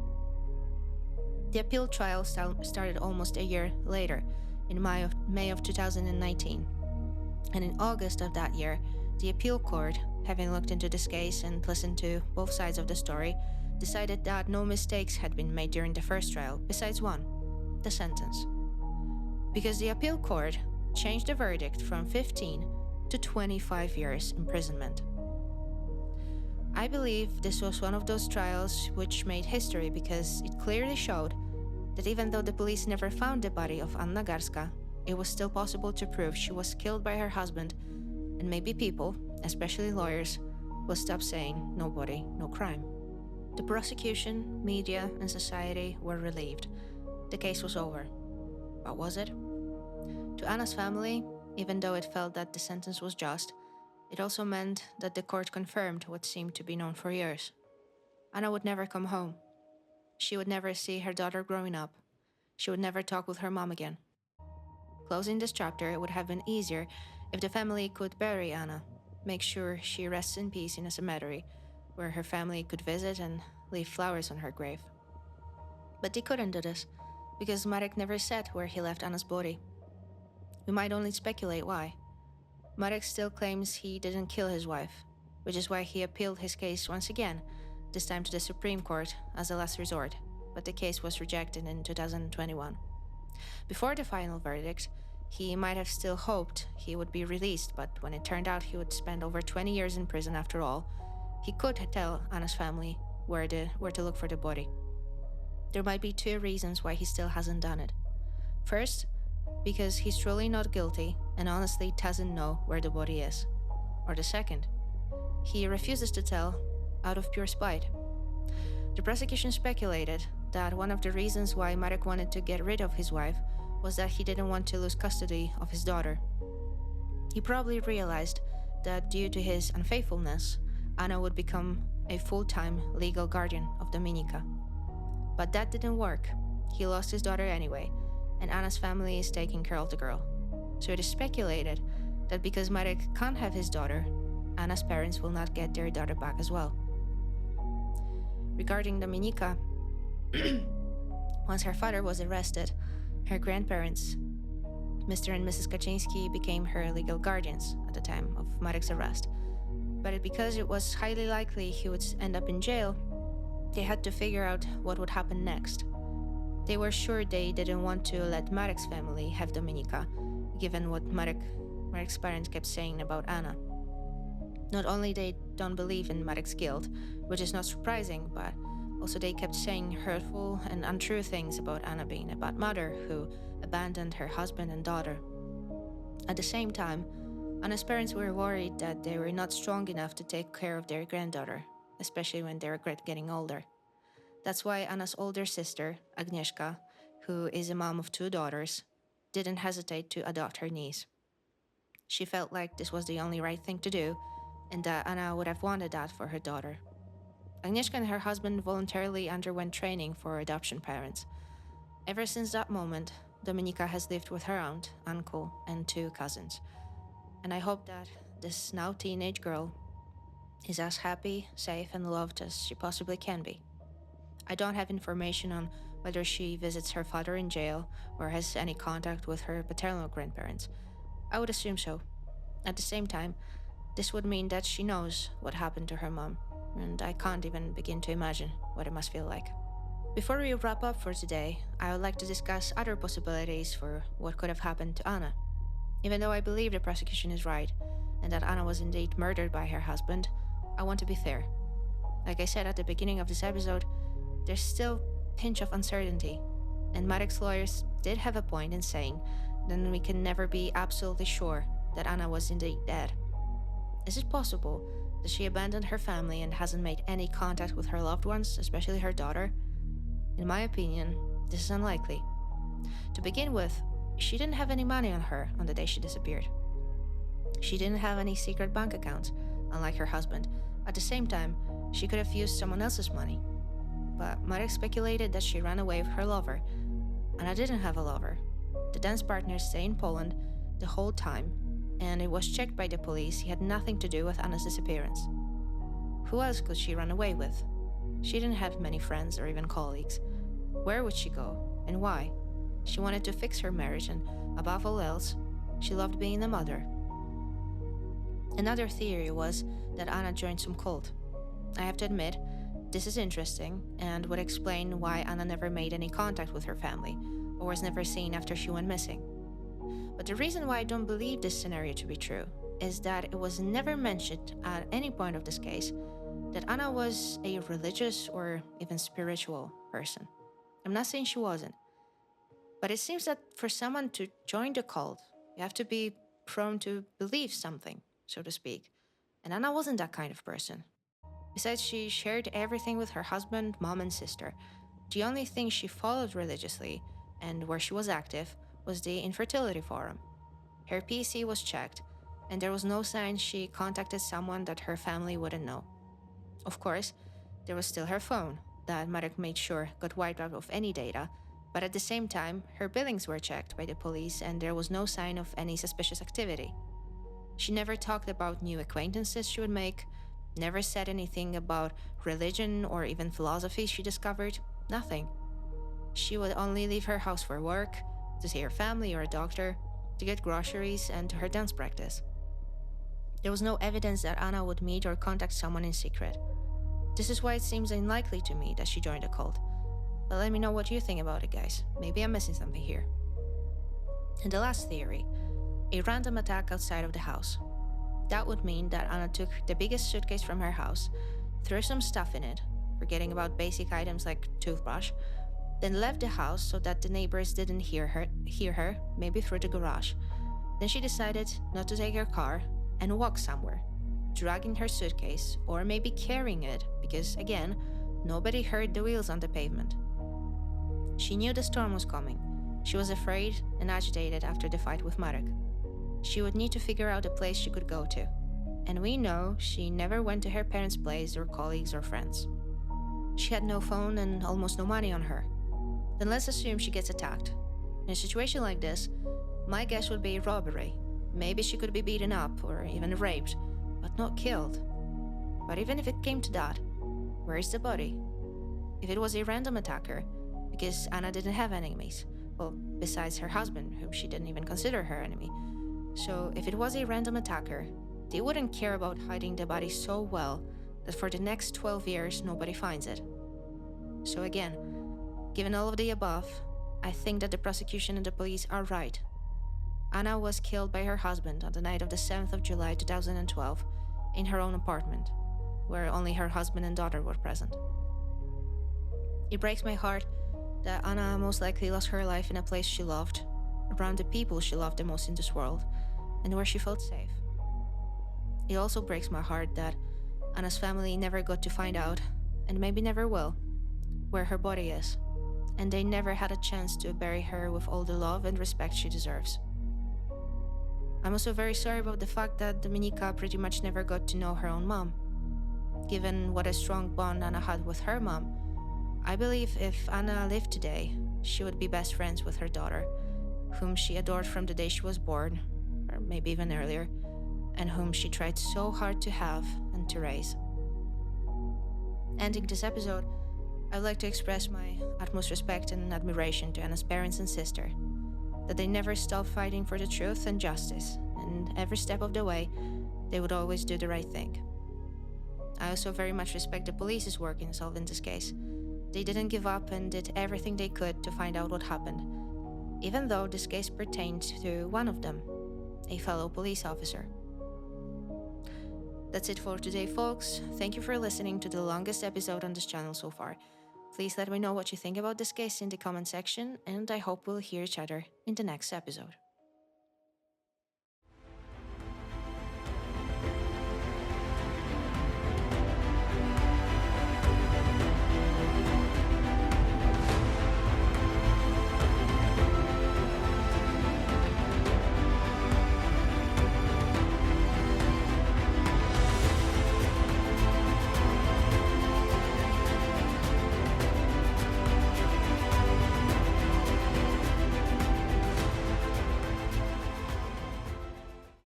The appeal trial started almost a year later, in May of 2019, and in August of that year, the appeal court, having looked into this case and listened to both sides of the story, decided that no mistakes had been made during the first trial, besides one: the sentence. Because the appeal court changed the verdict from 15 to 25 years imprisonment. I believe this was one of those trials which made history, because it clearly showed that even though the police never found the body of Anna Garska, it was still possible to prove she was killed by her husband, and maybe people, especially lawyers, will stop saying "no body, no crime." The prosecution, media, and society were relieved. The case was over. But was it? To Anna's family, even though it felt that the sentence was just, it also meant that the court confirmed what seemed to be known for years. Anna would never come home. She would never see her daughter growing up. She would never talk with her mom again. Closing this chapter, it would have been easier if the family could bury Anna, make sure she rests in peace in a cemetery, where her family could visit and leave flowers on her grave. But they couldn't do this, because Marek never said where he left Anna's body. We might only speculate why. Marek still claims he didn't kill his wife, which is why he appealed his case once again, this time to the Supreme Court as a last resort, but the case was rejected in 2021. Before the final verdict, he might have still hoped he would be released, but when it turned out he would spend over 20 years in prison after all, he could tell Anna's family where to look for the body. There might be 2 reasons why he still hasn't done it. First, because he's truly not guilty and honestly doesn't know where the body is. Or the second, he refuses to tell out of pure spite. The prosecution speculated that one of the reasons why Marek wanted to get rid of his wife was that he didn't want to lose custody of his daughter. He probably realized that due to his unfaithfulness, Anna would become a full-time legal guardian of Dominika. But that didn't work. He lost his daughter anyway, and Anna's family is taking care of the girl. So it is speculated that because Marek can't have his daughter, Anna's parents will not get their daughter back as well. Regarding Dominika, once her father was arrested, her grandparents, Mr. and Mrs. Kaczyński, became her legal guardians at the time of Marek's arrest. But because it was highly likely he would end up in jail, They had to figure out what would happen next. They were sure they didn't want to let Marek's family have Dominika, given what Marek's parents kept saying about Anna. Not only they don't believe in Marek's guilt, which is not surprising, but also they kept saying hurtful and untrue things about Anna being a bad mother who abandoned her husband and daughter. At the same time, Anna's parents were worried that they were not strong enough to take care of their granddaughter, especially when they were getting older. That's why Anna's older sister, Agnieszka, who is a mom of 2 daughters, didn't hesitate to adopt her niece. She felt like this was the only right thing to do, and that Anna would have wanted that for her daughter. Agnieszka and her husband voluntarily underwent training for adoption parents. Ever since that moment, Dominika has lived with her aunt, uncle, and 2 cousins. And I hope that this now teenage girl is as happy, safe, and loved as she possibly can be. I don't have information on whether she visits her father in jail or has any contact with her paternal grandparents. I would assume so. At the same time, this would mean that she knows what happened to her mom, and I can't even begin to imagine what it must feel like. Before we wrap up for today, I would like to discuss other possibilities for what could have happened to Anna. Even though I believe the prosecution is right, and that Anna was indeed murdered by her husband, I want to be fair. Like I said at the beginning of this episode, there's still a pinch of uncertainty, and Marek's lawyers did have a point in saying that we can never be absolutely sure that Anna was indeed dead. Is it possible that she abandoned her family and hasn't made any contact with her loved ones, especially her daughter? In my opinion, this is unlikely. To begin with, she didn't have any money on her on the day she disappeared. She didn't have any secret bank accounts, unlike her husband. At the same time, she could have used someone else's money. But Marek speculated that she ran away with her lover. Anna didn't have a lover. The dance partner stayed in Poland the whole time, and it was checked by the police he had nothing to do with Anna's disappearance. Who else could she run away with? She didn't have many friends or even colleagues. Where would she go, and why? She wanted to fix her marriage, and above all else, she loved being a mother. Another theory was that Anna joined some cult. I have to admit, this is interesting and would explain why Anna never made any contact with her family or was never seen after she went missing. But the reason why I don't believe this scenario to be true is that it was never mentioned at any point of this case that Anna was a religious or even spiritual person. I'm not saying she wasn't, but it seems that for someone to join the cult, you have to be prone to believe something, so to speak, and Anna wasn't that kind of person. Besides, she shared everything with her husband, mom, and sister. The only thing she followed religiously, and where she was active, was the infertility forum. Her PC was checked, and there was no sign she contacted someone that her family wouldn't know. Of course, there was still her phone, that Marek made sure got wiped out of any data, but at the same time, her billings were checked by the police and there was no sign of any suspicious activity. She never talked about new acquaintances she would make, never said anything about religion or even philosophy she discovered, nothing. She would only leave her house for work, to see her family or a doctor, to get groceries, and to her dance practice. There was no evidence that Anna would meet or contact someone in secret. This is why it seems unlikely to me that she joined a cult. But let me know what you think about it, guys. Maybe I'm missing something here. And the last theory, a random attack outside of the house. That would mean that Anna took the biggest suitcase from her house, threw some stuff in it, forgetting about basic items like toothbrush, then left the house so that the neighbors didn't hear her, maybe through the garage. Then she decided not to take her car and walk somewhere, dragging her suitcase or maybe carrying it because, again, nobody heard the wheels on the pavement. She knew the storm was coming. She was afraid and agitated after the fight with Marek. She would need to figure out a place she could go to. And we know she never went to her parents' place or colleagues or friends. She had no phone and almost no money on her. Then let's assume she gets attacked. In a situation like this, my guess would be robbery. Maybe she could be beaten up or even raped, but not killed. But even if it came to that, where is the body? If it was a random attacker, because Anna didn't have enemies, well, besides her husband, whom she didn't even consider her enemy. So if it was a random attacker, they wouldn't care about hiding the body so well that for the next 12 years nobody finds it. So again, given all of the above, I think that the prosecution and the police are right. Anna was killed by her husband on the night of the 7th of July 2012 in her own apartment, where only her husband and daughter were present. It breaks my heart that Anna most likely lost her life in a place she loved, around the people she loved the most in this world, and where she felt safe. It also breaks my heart that Anna's family never got to find out, and maybe never will, where her body is, and they never had a chance to bury her with all the love and respect she deserves. I'm also very sorry about the fact that Dominika pretty much never got to know her own mom. Given what a strong bond Anna had with her mom, I believe if Anna lived today, she would be best friends with her daughter, whom she adored from the day she was born, or maybe even earlier, and whom she tried so hard to have and to raise. Ending this episode, I would like to express my utmost respect and admiration to Anna's parents and sister, that they never stopped fighting for the truth and justice, and every step of the way, they would always do the right thing. I also very much respect the police's work in solving this case. They didn't give up and did everything they could to find out what happened, even though this case pertained to one of them, a fellow police officer. That's it for today, folks. Thank you for listening to the longest episode on this channel so far. Please let me know what you think about this case in the comment section, and I hope we'll hear each other in the next episode.